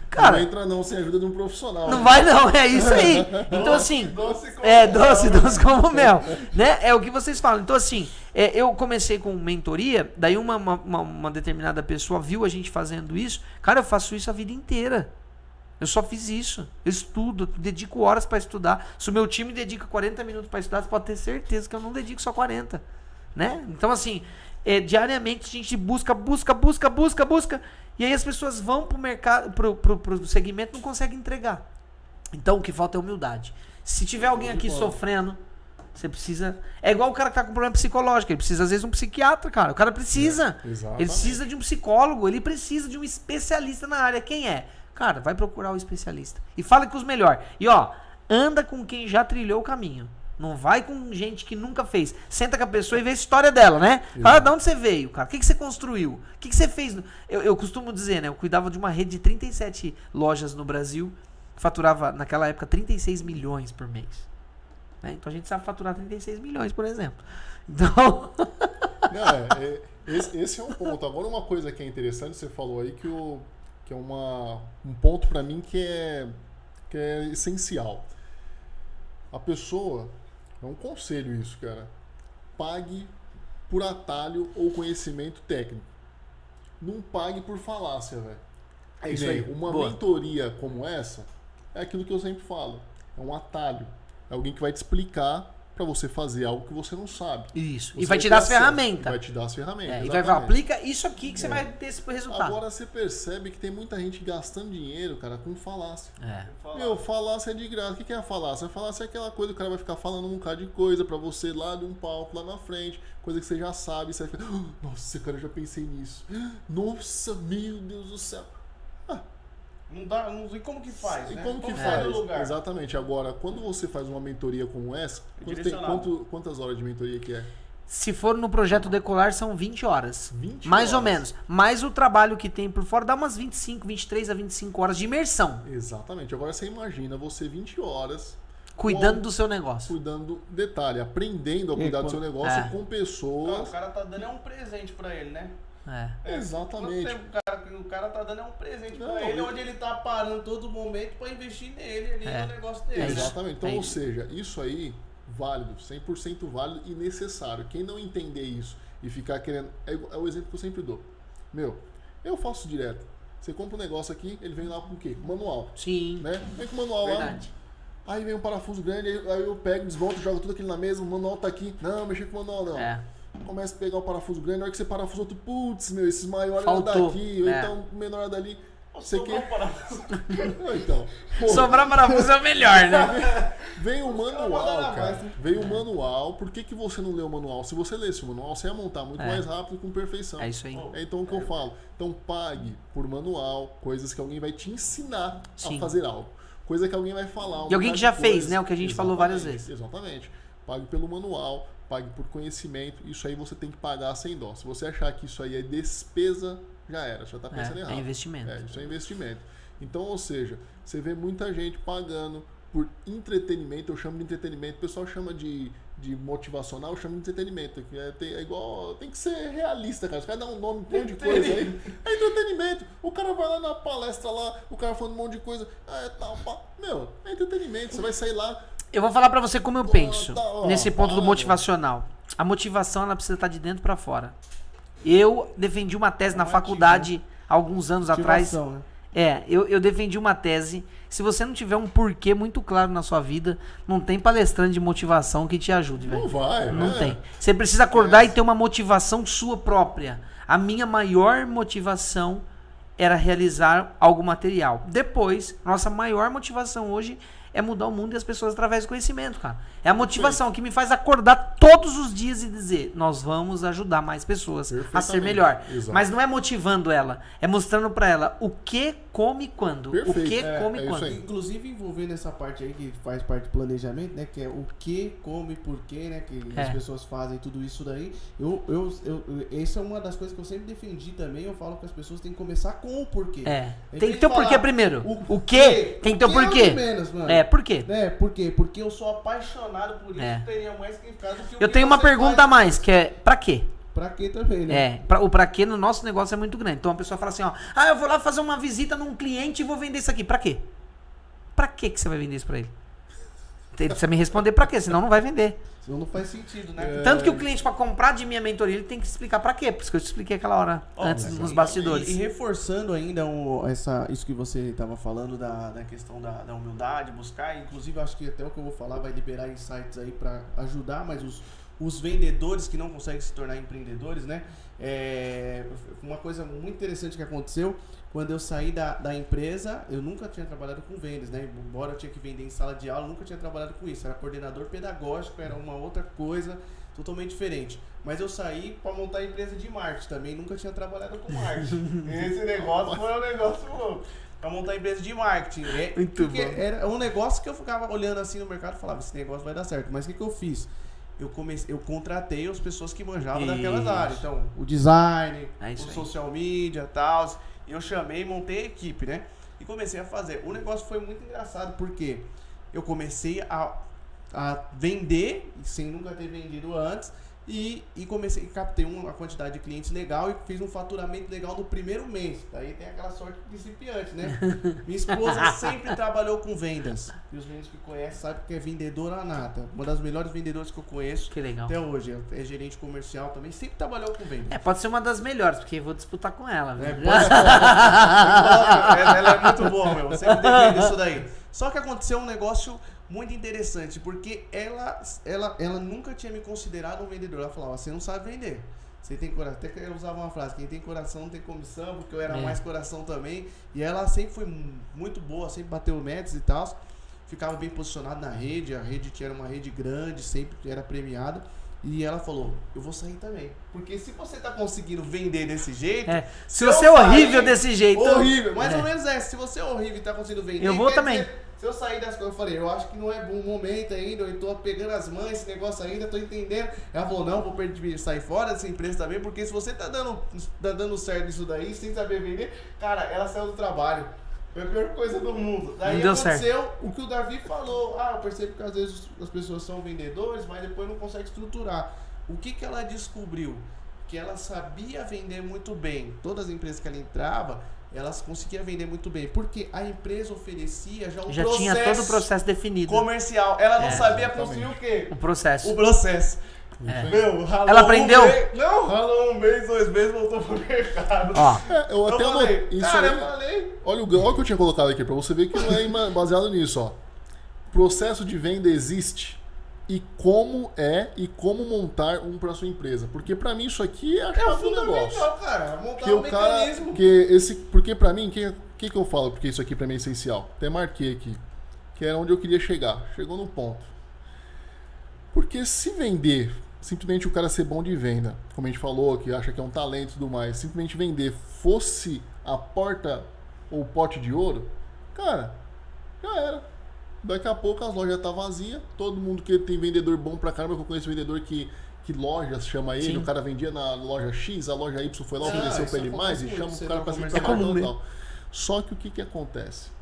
Cara,
não entra não sem a ajuda de um profissional.
Não vai não, é isso aí. Então assim, doce como mel, né? É o que vocês falam. Então assim, eu comecei com mentoria, daí uma determinada pessoa viu a gente fazendo isso. Cara, eu faço isso a vida inteira. Eu só fiz isso. Eu estudo, dedico horas para estudar. Se o meu time dedica 40 minutos para estudar, você pode ter certeza que eu não dedico só 40, né? Então assim, diariamente a gente busca. E aí as pessoas vão pro mercado, pro segmento e não conseguem entregar. Então o que falta é humildade. Se tiver alguém aqui sofrendo, você precisa... É igual o cara que tá com problema psicológico. Ele precisa, às vezes, de um psiquiatra, cara. O cara precisa. Ele precisa de um psicólogo. Ele precisa de um especialista na área. Quem é? Cara, vai procurar o especialista. E fala com os melhores. E, ó, anda com quem já trilhou o caminho. Não vai com gente que nunca fez. Senta com a pessoa e vê a história dela, né? Fala de onde você veio, cara. O que você construiu? O que você fez? Eu costumo dizer, né? Eu cuidava de uma rede de 37 lojas no Brasil. Faturava, naquela época, 36 milhões por mês. Né? Então a gente sabe faturar 36 milhões, por exemplo. Então...
Esse é um ponto. Agora, uma coisa que é interessante, você falou aí que é um ponto pra mim que é essencial. A pessoa, é um conselho isso, cara, pague por atalho ou conhecimento técnico. Não pague por falácia, velho.
É isso aí.
Uma
Boa.
mentoria como essa, é aquilo que eu sempre falo. É um atalho. É alguém que vai te explicar pra você fazer algo que você não sabe.
Isso.
Você
E vai te dar as
ter acesso.
ferramentas.
Vai te dar as ferramentas.
E vai
exatamente.
falar, aplica isso aqui que você vai ter esse resultado.
Agora você percebe que tem muita gente gastando dinheiro, cara, com falácia.
É.
Meu, falácia é de graça. O que é a falácia? A falácia é aquela coisa que o cara vai ficar falando um bocado de coisa pra você lá de um palco, lá na frente, coisa que você já sabe. Você vai ficar, nossa, cara, eu já pensei nisso. Nossa, meu Deus do céu.
Não sei como que faz,
E
né?
como que
sai
faz?
do lugar?
Exatamente. Agora, quando você faz uma mentoria como essa, quantas horas de mentoria que é?
Se for no projeto Decolar, são 20 horas.
20
mais ou
horas.
menos. Mas o trabalho que tem por fora dá umas 23 a 25 horas de imersão.
Exatamente. Agora você imagina você 20 horas
Cuidando do seu negócio.
cuidando, detalhe, aprendendo a cuidar do seu negócio com pessoas.
O cara tá dando um presente pra ele, né?
Exatamente.
Quanto tempo o cara tá dando um presente
Não,
pra ele, onde ele tá parando todo momento pra investir nele, ali no negócio dele.
Exatamente. Então,
É
ou
isso.
seja, isso aí, válido, 100% válido e necessário. Quem não entender isso e ficar querendo... É o exemplo que eu sempre dou. Meu, eu faço direto. Você compra um negócio aqui, ele vem lá com o quê? Manual.
Sim.
Né? Vem com o manual
Verdade.
lá. Aí vem um parafuso grande, aí eu pego, desmonto, jogo tudo aquilo na mesa, o manual tá aqui. Não, mexer com o manual não. Começa a pegar o parafuso grande, na hora que você parafusa outro, putz, meu, esses maiores
Faltou.
daqui, ou então o menor dali. Você quer... Então, pô,
Sobrar parafuso é o melhor, né?
vem o manual,
mandar
cara.
mais,
Vem o manual. Por que você não lê o manual? Se você lesse o manual, você ia montar muito mais rápido e com perfeição.
É isso aí.
É então o que eu falo. Então pague por manual, coisas que alguém vai te ensinar
Sim.
a fazer algo. Coisa que alguém vai falar.
E alguém que já fez, né? O que a gente falou várias vezes.
Exatamente. Pague pelo manual, pague por conhecimento. Isso aí você tem que pagar sem dó. Se você achar que isso aí é despesa, já era. Você já tá pensando errado.
É investimento.
Isso é investimento. Então, ou seja, você vê muita gente pagando por entretenimento. Eu chamo de entretenimento. O pessoal chama de motivacional, eu chamo de entretenimento. Que é igual. Tem que ser realista, cara. Os caras dão um nome, um monte de coisa aí. É entretenimento. O cara vai lá na palestra lá, o cara falando um monte de coisa. Tal, pá. Meu, é entretenimento. Você vai sair lá.
Eu vou falar pra você como eu penso nesse ponto do
para.
motivacional. A motivação, ela precisa estar de dentro pra fora. Eu defendi uma tese na faculdade há alguns anos atrás.
Né?
Eu defendi uma tese. Se você não tiver um porquê muito claro na sua vida, não tem palestrante de motivação que te ajude, velho.
Não vai,
Não
né?
tem. Você precisa acordar e ter uma motivação sua própria. A minha maior motivação era realizar algo material. Depois, nossa maior motivação hoje é mudar o mundo e as pessoas através do conhecimento, cara. É a motivação que me faz acordar todos os dias e dizer, nós vamos ajudar mais pessoas a ser melhor.
Exato.
Mas não é motivando ela, é mostrando pra ela o que come quando.
Perfeito.
O que come
isso
quando.
aí.
Inclusive envolvendo essa parte aí que faz parte do planejamento, né? Que é o que, come, por quê, né? Que as pessoas fazem tudo isso daí. Essa é uma das coisas que eu sempre defendi também. Eu falo que as pessoas têm que começar com o porquê.
Tem que ter o porquê primeiro. O que tem que ter o porquê.
Menos, mano.
Por quê?
Por quê? Porque eu sou apaixonado por isso. Teria mais significado do que o
Eu
que
tenho uma
você
pergunta
faz.
a mais, que é pra quê?
Pra quê também, né?
O pra quê no nosso negócio é muito grande. Então a pessoa fala assim, ó, eu vou lá fazer uma visita num cliente e vou vender isso aqui. Pra quê? Pra quê que você vai vender isso pra ele? Ele precisa me responder pra quê, senão não vai vender.
Senão não faz sentido, né?
Tanto que o cliente, pra comprar de minha mentoria, ele tem que explicar pra quê. Por isso que eu te expliquei aquela hora antes, nos bastidores.
E reforçando ainda isso que você estava falando da questão da humildade, buscar, inclusive acho que até o que eu vou falar vai liberar insights aí para ajudar mais os vendedores que não conseguem se tornar empreendedores, né? Uma coisa muito interessante que aconteceu, quando eu saí da empresa, eu nunca tinha trabalhado com vendas, né? Embora eu tinha que vender em sala de aula, eu nunca tinha trabalhado com isso. Era coordenador pedagógico, era uma outra coisa totalmente diferente. Mas eu saí para montar a empresa de marketing também, nunca tinha trabalhado com marketing. Esse negócio foi um negócio louco. Para montar a empresa de marketing. Porque era um negócio que eu ficava olhando assim no mercado e falava, esse negócio vai dar certo. Mas o que eu fiz? Eu contratei as pessoas que manjavam daquelas áreas. Então, o design, o social media e tal. Eu chamei e montei a equipe, né? E comecei a fazer. O negócio foi muito engraçado, porque eu comecei a vender, sem nunca ter vendido antes, e comecei, captei uma quantidade de clientes legal e fiz um faturamento legal no primeiro mês. Daí tem aquela sorte de principiante, né? Minha esposa sempre trabalhou com vendas. E os vendedores que conhecem sabem que é vendedora nata. Uma das melhores vendedoras que eu conheço.
Que legal.
Até hoje. É gerente comercial também. Sempre trabalhou com vendas.
Pode ser uma das melhores, porque eu vou disputar com ela.
Ela é muito boa, meu. Sempre defendo isso daí. Só que aconteceu um negócio muito interessante, porque ela nunca tinha me considerado um vendedor. Ela falava, você não sabe vender. Você tem coração. Até que eu usava uma frase, quem tem coração não tem comissão, porque eu era mais coração também. E ela sempre foi muito boa, sempre bateu metas e tal. Ficava bem posicionada na rede, a rede era uma rede grande, sempre era premiada. E ela falou, eu vou sair também. Porque se você tá conseguindo vender desse jeito...
se você é horrível desse jeito...
Horrível, mais ou menos se você é horrível e tá conseguindo vender...
Eu vou também.
Se eu sair das coisas, eu falei, eu acho que não é bom momento ainda, eu tô pegando as mães, esse negócio ainda, tô entendendo. Ela falou, não, vou sair fora dessa empresa também, porque se você tá dando certo isso daí, sem saber vender, cara, ela saiu do trabalho. Foi a pior coisa do mundo. Daí aconteceu o que o Davi falou. Eu percebo que às vezes as pessoas são vendedores, mas depois não conseguem estruturar. O que ela descobriu? Que ela sabia vender muito bem. Todas as empresas que ela entrava, elas conseguiam vender muito bem. Porque a empresa oferecia já processo
tinha todo o processo definido.
Comercial. Ela não sabia construir o quê?
O processo.
O processo. Meu,
ela aprendeu?
Ralou 1 mês, 2 meses, voltou pro mercado.
Eu até
falei,
isso
cara,
aí,
eu falei.
olha o que eu tinha colocado aqui, pra você ver que não é baseado nisso, ó. Processo de venda existe e como montar pra sua empresa. Porque pra mim isso aqui é a chave do negócio.
Cara, montar
Que
mecanismo.
Porque pra mim, que eu falo? Porque isso aqui pra mim é essencial. Até marquei aqui. Que era onde eu queria chegar. Chegou no ponto. Porque se vender, simplesmente o cara ser bom de venda, como a gente falou, que acha que é um talento e tudo mais, simplesmente vender fosse a porta ou o pote de ouro, cara, já era. Daqui a pouco as lojas estão vazias, todo mundo que tem vendedor bom pra caramba, que eu conheço vendedor que lojas chama ele, o cara vendia na loja X, a loja Y foi lá, ofereceu pra ele mais e chama o cara pra ser trabalhador. Só que o que acontece?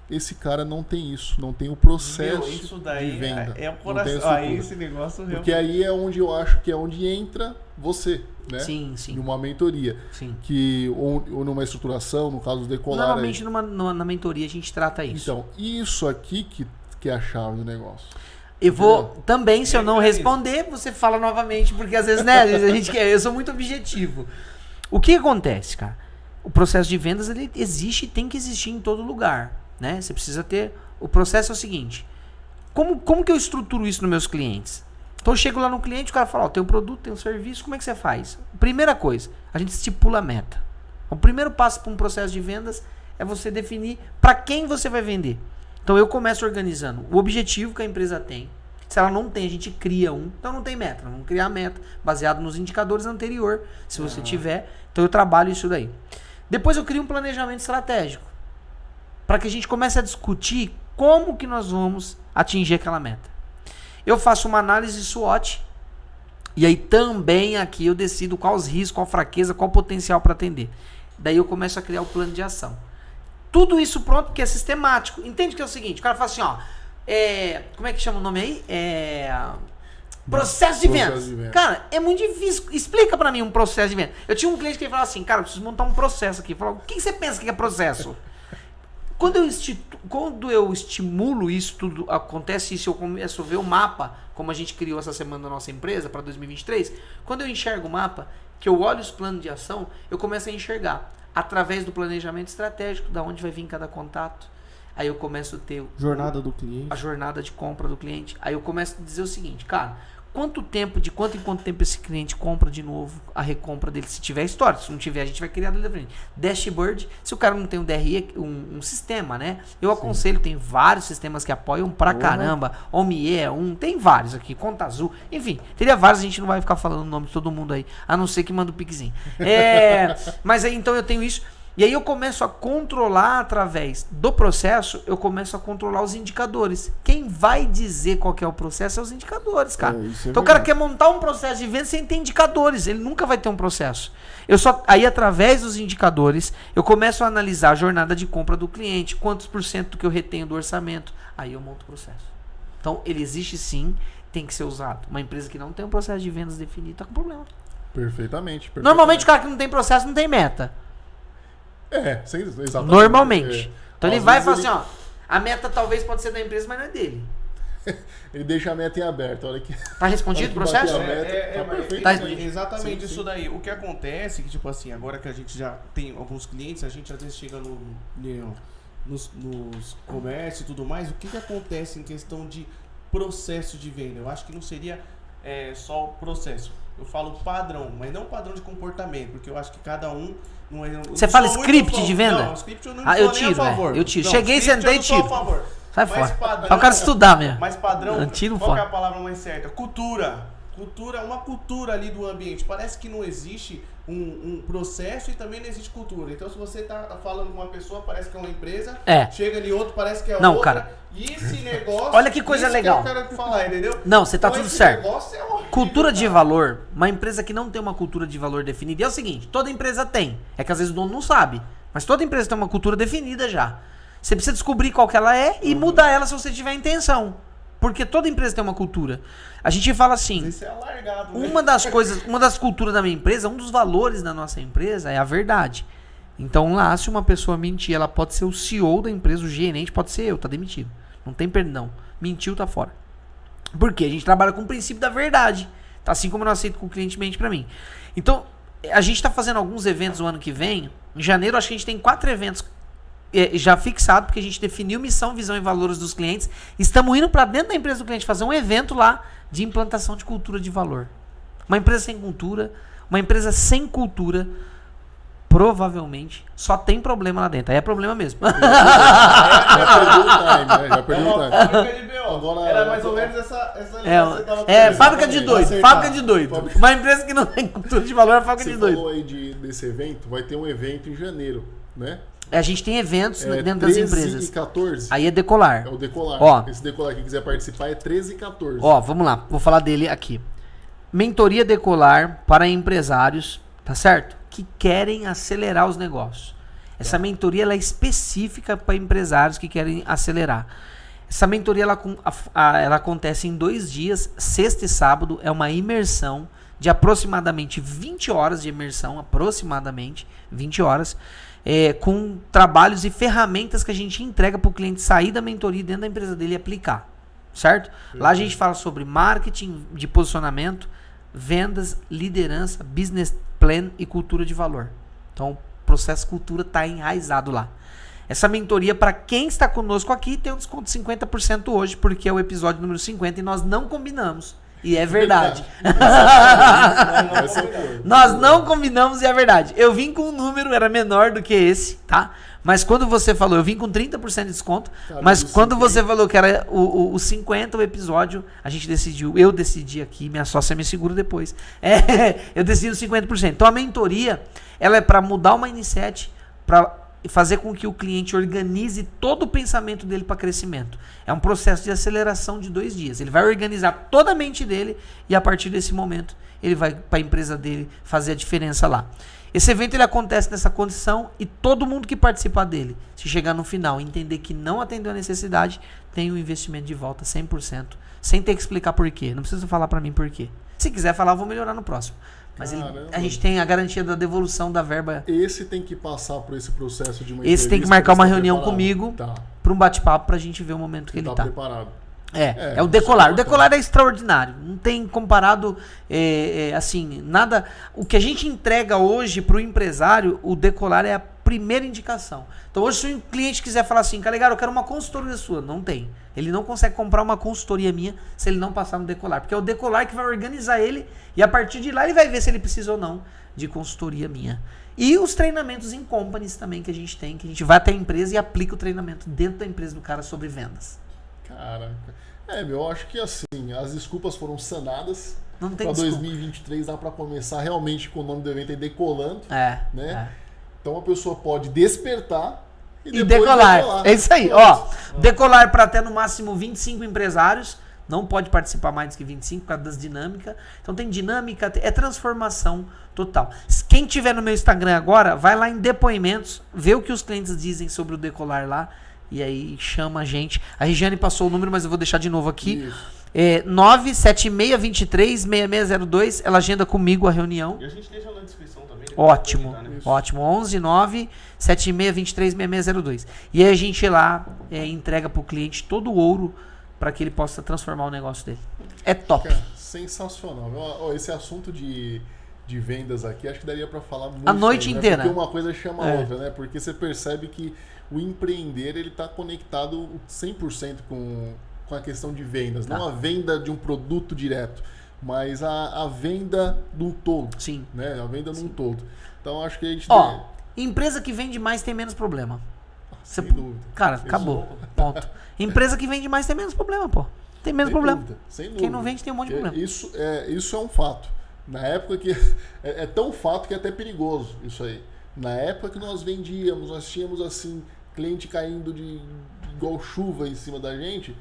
Esse cara não tem isso, não tem o processo
isso daí
de venda.
É o coração. Aí esse negócio realmente...
Porque aí é onde eu acho que é onde entra você, né?
Sim.
Numa mentoria.
Sim.
Ou numa estruturação, no caso do decolar.
Normalmente na mentoria a gente trata isso.
Então, isso aqui que é a chave do negócio.
Eu vou também, se eu não responder, você fala novamente, porque às vezes, né, eu sou muito objetivo. O que acontece, cara? O processo de vendas, ele existe e tem que existir em todo lugar. Né? Você precisa ter... O processo é o seguinte. Como que eu estruturo isso nos meus clientes? Então eu chego lá no cliente, o cara fala, tem um produto, tem um serviço, como é que você faz? Primeira coisa, a gente estipula a meta. O primeiro passo para um processo de vendas é você definir para quem você vai vender. Então eu começo organizando o objetivo que a empresa tem. Se ela não tem, a gente cria um. Então não tem meta, vamos criar a meta baseado nos indicadores anteriores, se você tiver. Então eu trabalho isso daí. Depois eu crio um planejamento estratégico, para que a gente comece a discutir como que nós vamos atingir aquela meta. Eu faço uma análise SWOT, e aí também aqui eu decido qual os riscos, qual fraqueza, qual potencial para atender. Daí eu começo a criar o plano de ação. Tudo isso pronto, porque é sistemático. Entende que é o seguinte, o cara fala assim, como é que chama o nome aí? Processo de vendas. Cara, é muito difícil. Explica para mim um processo de vendas. Eu tinha um cliente que falava assim, cara, eu preciso montar um processo aqui. Eu falava, o que você pensa que é processo? Quando eu estimulo isso tudo, acontece isso, eu começo a ver o mapa, como a gente criou essa semana da nossa empresa para 2023, quando eu enxergo o mapa, que eu olho os planos de ação, eu começo a enxergar, através do planejamento estratégico, da onde vai vir cada contato. Aí eu começo a ter
jornada do cliente,
a jornada de compra do cliente. Aí eu começo a dizer o seguinte, cara, quanto tempo, de quanto em quanto tempo esse cliente compra de novo a recompra dele, se tiver história. Se não tiver, a gente vai criar dali da frente. Dashboard, se o cara não tem um DRE, um sistema, né? Eu aconselho, tem vários sistemas que apoiam pra caramba. Omie é um, tem vários aqui, Conta Azul, enfim, teria vários, a gente não vai ficar falando o nome de todo mundo aí, a não ser que manda o pixinho. Mas aí então eu tenho isso. E aí eu começo a controlar através do processo, eu começo a controlar os indicadores. Quem vai dizer qual que é o processo é os indicadores, cara. Então o cara quer montar um processo de venda sem ter indicadores, ele nunca vai ter um processo. Aí através dos indicadores, eu começo a analisar a jornada de compra do cliente, quantos por cento que eu retenho do orçamento, aí eu monto o processo. Então ele existe sim, tem que ser usado. Uma empresa que não tem um processo de vendas definido está com problema.
Perfeitamente.
Normalmente o cara que não tem processo não tem meta.
Exatamente.
Normalmente. Então ele
Às
vai e
vezes
fala assim, ó, a meta talvez pode ser da empresa, mas não é dele.
Ele deixa a meta em aberto, olha que...
Tá respondido o processo?
Perfeito.
Tá
exatamente isso daí. O que acontece é que, tipo assim, agora que a gente já tem alguns clientes, a gente às vezes chega nos comércios e tudo mais, o que acontece em questão de processo de venda? Eu acho que não seria só o processo. Eu falo padrão, mas não padrão de comportamento, porque eu acho que cada um...
Você fala script de venda?
Não, script eu não
eu tiro, eu tiro.
Não,
cheguei, sentei e tiro. Sai fora.
Padrão,
Só o cara estudar mesmo.
Mas padrão,
tiro
qual
fora.
é a palavra mais certa? Cultura. Uma cultura ali do ambiente. Parece que não existe um processo e também não existe cultura. Então, se você tá falando com uma pessoa, parece que é uma empresa. Chega ali outro, parece que é outra.
Não, cara.
E esse negócio...
Olha que coisa legal.
Que eu quero falar, entendeu?
Não, você tá
então,
tudo certo.
Negócio é horrível,
cultura de
cara.
valor. Uma empresa que não tem uma cultura de valor definida. É o seguinte, toda empresa tem. É que às vezes o dono não sabe. Mas toda empresa tem uma cultura definida já. Você precisa descobrir qual que ela é e mudar ela se você tiver intenção. Porque toda empresa tem uma cultura. A gente fala assim,
Isso é alargado, né?
uma das culturas da minha empresa, um dos valores da nossa empresa é a verdade. Então lá, se uma pessoa mentir, ela pode ser o CEO da empresa, o gerente pode ser eu, tá demitido. Não tem perdão. Mentiu, tá fora. Por quê? A gente trabalha com o princípio da verdade. Tá? Assim como eu não aceito que o cliente mente pra mim. Então, a gente tá fazendo alguns eventos no ano que vem. Em janeiro, acho que a gente tem 4 eventos já fixado, porque a gente definiu missão, visão e valores dos clientes. Estamos indo para dentro da empresa do cliente fazer um evento lá de implantação de cultura de valor. Uma empresa sem cultura, provavelmente só tem problema lá dentro. Aí é problema mesmo.
Já perdeu o time.
Agora, era mais ou menos essa
fábrica de doido. Fábrica de doido. Uma empresa que não tem cultura de valor é fábrica de doido.
Você falou aí desse evento, vai ter um evento em janeiro, né?
A gente tem eventos dentro das empresas.
13 e 14.
Aí é Decolar.
É o Decolar.
Ó,
esse Decolar, quem quiser participar, é 13 e 14.
Ó, vamos lá. Vou falar dele aqui. Mentoria Decolar para empresários, tá certo? Que querem acelerar os negócios. Essa mentoria ela é específica para empresários que querem acelerar. Essa mentoria ela acontece em 2 dias, sexta e sábado. É uma imersão de aproximadamente 20 horas de imersão, aproximadamente 20 horas. Com trabalhos e ferramentas que a gente entrega para o cliente sair da mentoria dentro da empresa dele e aplicar, certo? Lá a gente fala sobre marketing de posicionamento, vendas, liderança, business plan e cultura de valor. Então, o processo cultura está enraizado lá. Essa mentoria, para quem está conosco aqui, tem um desconto de 50% hoje, porque é o episódio número 50 e nós não combinamos. E é verdade. Nós não combinamos e é verdade. Eu vim com um número, era menor do que esse, tá? Mas quando você falou, eu vim com 30% de desconto. Mas quando você falou que era o 50, o episódio, a gente decidiu, eu decidi aqui, minha sócia me segura depois. Eu decidi os 50%. Então a mentoria, ela é para mudar o mindset, para fazer com que o cliente organize todo o pensamento dele para crescimento. É um processo de aceleração de 2 dias. Ele vai organizar toda a mente dele e a partir desse momento ele vai para a empresa dele fazer a diferença lá. Esse evento ele acontece nessa condição e todo mundo que participar dele, se chegar no final e entender que não atendeu a necessidade, tem o investimento de volta 100%, sem ter que explicar por quê. Não precisa falar para mim por quê. Se quiser falar, eu vou melhorar no próximo. Mas a gente tem a garantia da devolução da verba.
Esse tem que passar por esse processo de uma
Esse tem que marcar uma reunião comigo para um bate-papo para a gente ver o momento que ele tá.
Preparado.
É o Decolar. O Decolar é extraordinário. Não tem comparado, assim, nada. O que a gente entrega hoje para o empresário, o Decolar é primeira indicação. Então hoje se um cliente quiser falar assim, Calegari, eu quero uma consultoria sua, não tem. Ele não consegue comprar uma consultoria minha se ele não passar no Decolar, porque é o Decolar que vai organizar ele e a partir de lá ele vai ver se ele precisa ou não de consultoria minha. E os treinamentos em companies também que a gente tem, que a gente vai até a empresa e aplica o treinamento dentro da empresa do cara sobre vendas.
Caraca. Eu acho que assim, as desculpas foram sanadas.
Não tem
Para
desculpa.
2023 dá para começar realmente com o nome do evento aí decolando,
É.
né? Então a pessoa pode despertar
E
depois
decolar. É isso aí, ó. Decolar para até no máximo 25 empresários. Não pode participar mais do que 25 por causa das dinâmicas. Então tem dinâmica, é transformação total. Quem tiver no meu Instagram agora, vai lá em depoimentos, vê o que os clientes dizem sobre o Decolar lá. E aí chama a gente. A Regiane passou o número, mas eu vou deixar de novo aqui.
Isso.
97623-6602. Ela agenda comigo a reunião.
E a gente deixa na descrição também.
Ótimo,
Tá, né?
ótimo. 11-97623-6602. E aí a gente lá entrega pro cliente todo o ouro para que ele possa transformar o negócio dele. É top.
Cara, sensacional. Ó, esse assunto de vendas aqui, acho que daria para falar muito.
A noite
né?
inteira.
Porque uma coisa chama a
É.
outra, né? Porque você percebe que o empreender, ele tá conectado 100% com a questão de vendas.
Tá.
Não a venda de um produto direto, mas a venda de um todo.
Sim.
Né? A venda de um todo. Então acho que a gente
Ó, empresa que vende mais tem menos problema.
sem
Você-
dúvida.
Cara,
Sem
acabou.
dúvida.
Ponto. Empresa que vende mais tem menos problema, pô. Tem menos
Sem
problema.
dúvida, sem
Quem
dúvida.
não vende tem um monte de problema.
Isso é um fato. Na época que... É tão fato que é até perigoso isso aí. Na época que nós vendíamos, nós tínhamos assim, cliente caindo de igual chuva em cima da gente,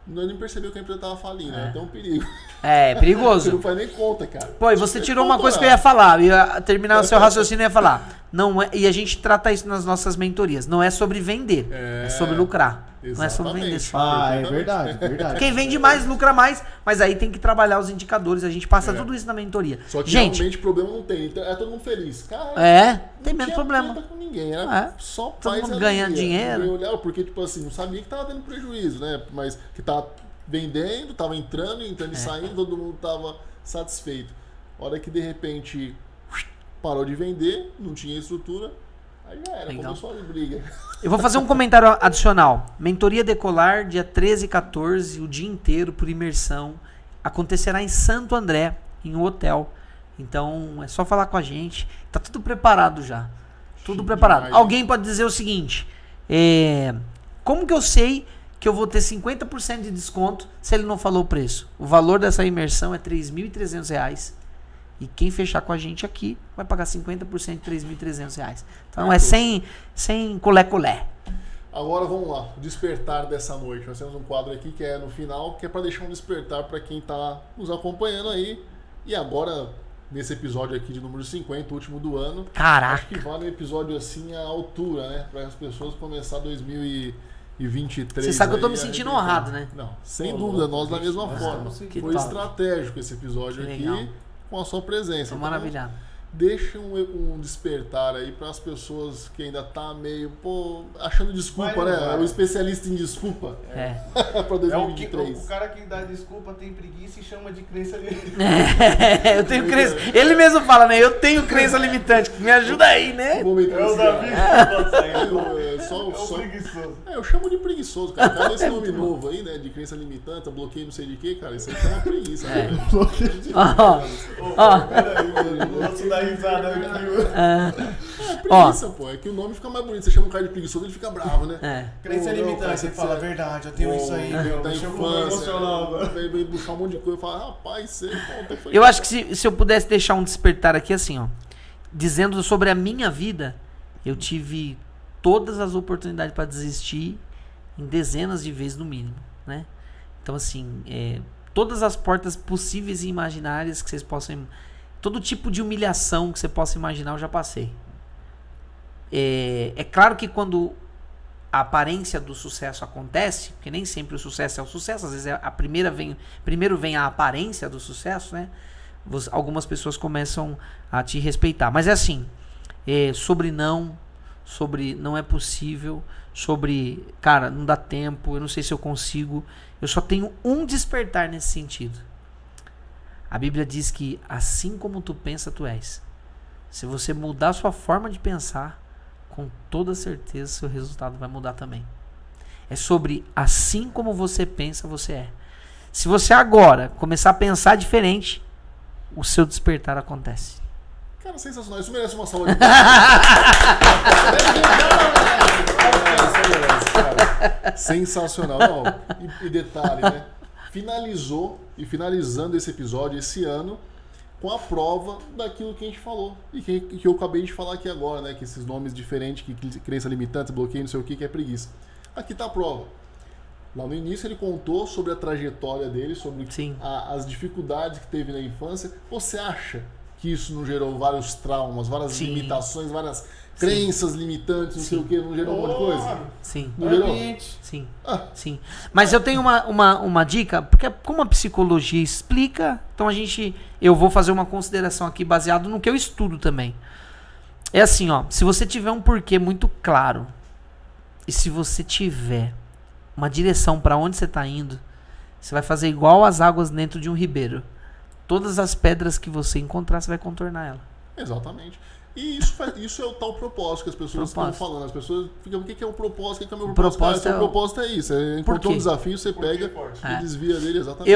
nós nem percebeu que a empresa tava falindo, né? Então é um perigo.
É,
Você
perigoso.
não faz nem conta, cara.
Pô, e você tirou uma coisa que eu ia falar. Eu ia terminar o seu raciocínio e ia falar. Não é, e a gente trata isso nas nossas mentorias. Não é sobre vender, é sobre lucrar. Não é sobre vender
Exatamente.
só.
Ah, é verdade, verdade.
Quem vende mais, lucra mais, mas aí tem que trabalhar os indicadores. A gente passa tudo isso na mentoria.
Só que
Gente,
realmente problema não tem. Então, é todo mundo feliz. Cara,
tem
não
menos
tinha
problema.
conta com ninguém. Era
É.
só
Todo
paz
mundo
e
ganhando
alegria.
dinheiro.
Eu olhava porque, tipo assim, não sabia que tava tendo prejuízo, né? Mas que tava vendendo, tava entrando e saindo, todo mundo tava satisfeito. A hora que de repente parou de vender, não tinha estrutura, aí já era,
Legal.
começou a briga.
Eu vou fazer um comentário adicional. Mentoria Decolar, dia 13 e 14, o dia inteiro, por imersão. Acontecerá em Santo André, em um hotel. Então, é só falar com a gente. Tá tudo preparado já. Tudo
Chique
preparado.
demais,
Alguém pode dizer o seguinte. Como que eu sei que eu vou ter 50% de desconto se ele não falou o preço? O valor dessa imersão é R$ 3.300. E quem fechar com a gente aqui vai pagar 50% de R$ 3.300. Então é sem colé-colé.
Agora vamos lá, o despertar dessa noite. Nós temos um quadro aqui que é no final, que é para deixar um despertar para quem tá nos acompanhando aí. E agora, nesse episódio aqui de número 50, último do ano,
Caraca.
acho que vale um episódio assim à altura, né? Para as pessoas começar 2023.
Você sabe que eu tô
aí
me sentindo
arrebentando.
honrado, né?
Não, sem dúvida, nós da mesma forma.
Que
Foi
top.
estratégico esse episódio
Que
aqui,
legal.
com a sua presença.
Tô
Então,
maravilhado.
deixa um despertar aí para as pessoas que ainda tá meio, achando desculpa,
Vai,
né?
vai.
O especialista em desculpa
É.
para
É o
2023.
cara que dá desculpa, tem preguiça e chama de crença ali.
Eu tenho crença. Ele mesmo fala, né? Eu tenho crença limitante. Me ajuda aí, né?
Vou meter
É
esse
os
cara.
amigos que pode sair.
Só-
É o
só-
preguiçoso.
eu chamo de preguiçoso, cara. Cada esse nome novo aí, né? De crença limitante, bloqueio não sei de quê, cara. Isso aí chama preguiça.
É.
Né?
Ó, ó.
Peraí, mano. O outro dá risada aqui.
É preguiça, pô. É que o nome fica mais bonito. Você chama um cara de preguiçoso, ele fica bravo, né?
É.
Crença
Pô, não,
limitante,
cara,
você fala a verdade, eu tenho isso aí,
Da
meu.
deixa eu
infância,
emocional agora.
vem buscar um monte de coisa e fala, rapaz, você foi.
Eu acho que se eu pudesse deixar um despertar aqui assim, ó. Dizendo sobre a minha vida, eu tive todas as oportunidades para desistir em dezenas de vezes no mínimo, né? Então assim, todas as portas possíveis e imaginárias que vocês possam... Todo tipo de humilhação que você possa imaginar eu já passei. É claro que quando a aparência do sucesso acontece, porque nem sempre o sucesso é o sucesso, às vezes primeiro vem a aparência do sucesso, né? Algumas pessoas começam a te respeitar. Mas é assim, sobre não é possível, sobre, cara, não dá tempo, eu não sei se eu consigo. Eu só tenho um despertar nesse sentido. A Bíblia diz que assim como tu pensa, tu és. Se você mudar a sua forma de pensar, com toda certeza seu resultado vai mudar também. É sobre assim como você pensa, você é. Se você agora começar a pensar diferente, o seu despertar acontece.
Cara, sensacional. Isso merece uma salva de palmas. Sensacional. Não, e detalhe, né? Finalizando esse episódio esse ano com a prova daquilo que a gente falou. E que eu acabei de falar aqui agora, né? Que esses nomes diferentes, que crença limitante, bloqueio, não sei o que é preguiça. Aqui tá a prova. Lá no início ele contou sobre a trajetória dele, sobre as dificuldades que teve na infância. Você acha que isso não gerou vários traumas, várias limitações, várias crenças limitantes, não sei o que, não gerou um monte de coisa?
Sim.
Não gerou?
Sim. Sim. Mas eu tenho uma dica, porque como a psicologia explica, então eu vou fazer uma consideração aqui baseado no que eu estudo também. É assim, ó, se você tiver um porquê muito claro, e se você tiver uma direção para onde você está indo, você vai fazer igual as águas dentro de um ribeiro. Todas as pedras que você encontrar, você vai contornar ela.
Exatamente. E isso é o tal propósito que as pessoas estão falando. As pessoas ficam, o que é o propósito? O que é o meu propósito? O propósito é isso. É encontrar um desafio, você pega e desvia dele, exatamente.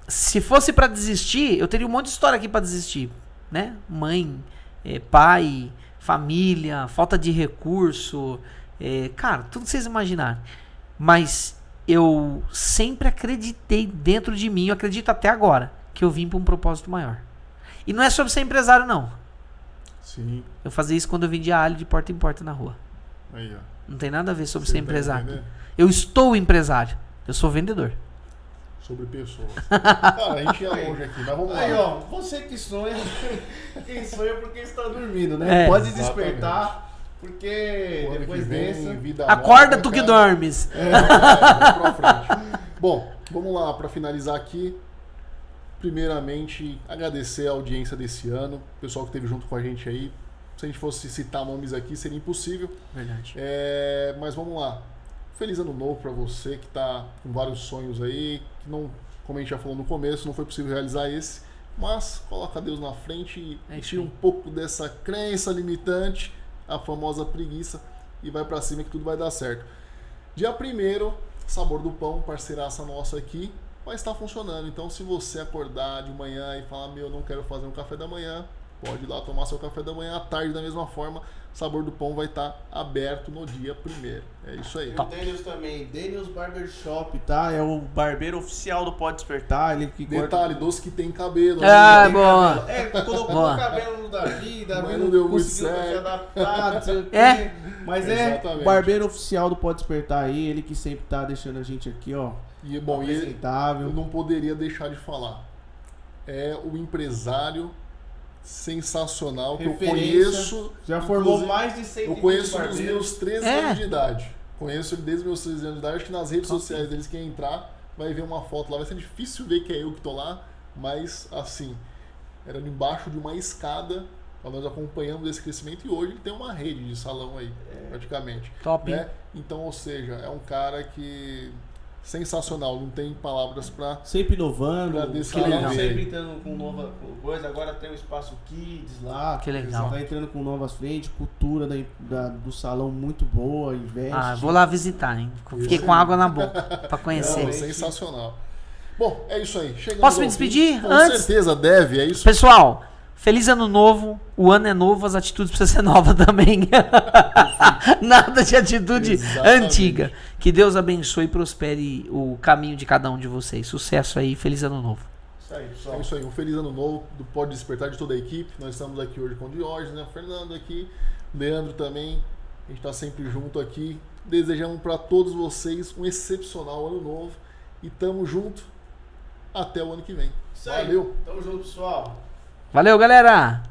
Se fosse para desistir, eu teria um monte de história aqui para desistir. Né? Mãe, pai, família, falta de recurso, cara, tudo que vocês imaginarem. Mas eu sempre acreditei dentro de mim, eu acredito até agora, que eu vim para um propósito maior. E não é sobre ser empresário, não.
Sim.
Eu fazia isso quando eu vendia alho de porta em porta na rua.
Aí, ó.
Não tem nada a ver sobre ser empresário. Eu estou empresário. Eu sou vendedor.
Sobre pessoas. Cara, a gente ia longe aqui, mas vamos lá.
Aí, ó, você que sonha, quem sonha porque está dormindo, né? Pode despertar, porque depois dessa...
Acorda tu que dormes.
Vamos pra frente. Bom, vamos lá, para finalizar aqui. Primeiramente, agradecer a audiência desse ano, o pessoal que esteve junto com a gente aí. Se a gente fosse citar nomes aqui, seria impossível.
Verdade.
Mas vamos lá. Feliz ano novo para você que está com vários sonhos aí, que não, como a gente já falou no começo, não foi possível realizar esse, mas coloca Deus na frente e tira um pouco dessa crença limitante, a famosa preguiça, e vai para cima que tudo vai dar certo. Dia 1º, Sabor do Pão, parceiraça nossa aqui, vai estar funcionando. Então, se você acordar de manhã e falar, não quero fazer um café da manhã, pode ir lá tomar seu café da manhã. À tarde, da mesma forma, Sabor do Pão vai estar aberto no dia 1º. É isso aí.
E o Daniels também, Daniels Barbershop, tá? É o barbeiro oficial do Pode Despertar. Ele que
Detalhe, doce que tem cabelo.
Boa.
Colocou o cabelo no Davi
não deu muito certo.
Se adaptar, não sei o quê. Mas
Exatamente.
o barbeiro oficial do Pode Despertar aí, ele que sempre tá deixando a gente aqui, ó.
E bom,
apresentável.
Eu não poderia deixar de falar. É o empresário sensacional que eu conheço.
Já formou mais de 100
Eu conheço dos meus 13 anos de idade. Conheço ele desde os meus 13 anos de idade. Acho que nas redes sociais deles, quem entrar vai ver uma foto lá. Vai ser difícil ver que é eu que tô lá, mas assim, era embaixo de uma escada. Nós acompanhamos esse crescimento e hoje ele tem uma rede de salão aí, praticamente.
Top.
Né? Então, ou seja, é um cara que... sensacional, não tem palavras para
sempre inovando,
sempre
entrando com nova coisa. Agora tem o espaço Kids lá,
que legal,
tá entrando com novas frentes, cultura do salão muito boa, investe.
Vou lá visitar, hein? Fiquei com água na boca para conhecer.
Sensacional. Bom, é isso aí.
Posso me despedir?
Com certeza deve, é isso.
Pessoal, feliz ano novo. O ano é novo, as atitudes precisam ser novas também. Nada de atitude antiga. Que Deus abençoe e prospere o caminho de cada um de vocês. Sucesso aí, feliz ano novo.
Isso aí, pessoal. É isso aí, um feliz ano novo do Pode Despertar de toda a equipe. Nós estamos aqui hoje com o Diógenes, né? O Fernando aqui, o Leandro também. A gente está sempre junto aqui. Desejamos para todos vocês um excepcional ano novo. E tamo junto até o ano que vem.
Isso aí.
Valeu.
Tamo junto, pessoal.
Valeu, galera!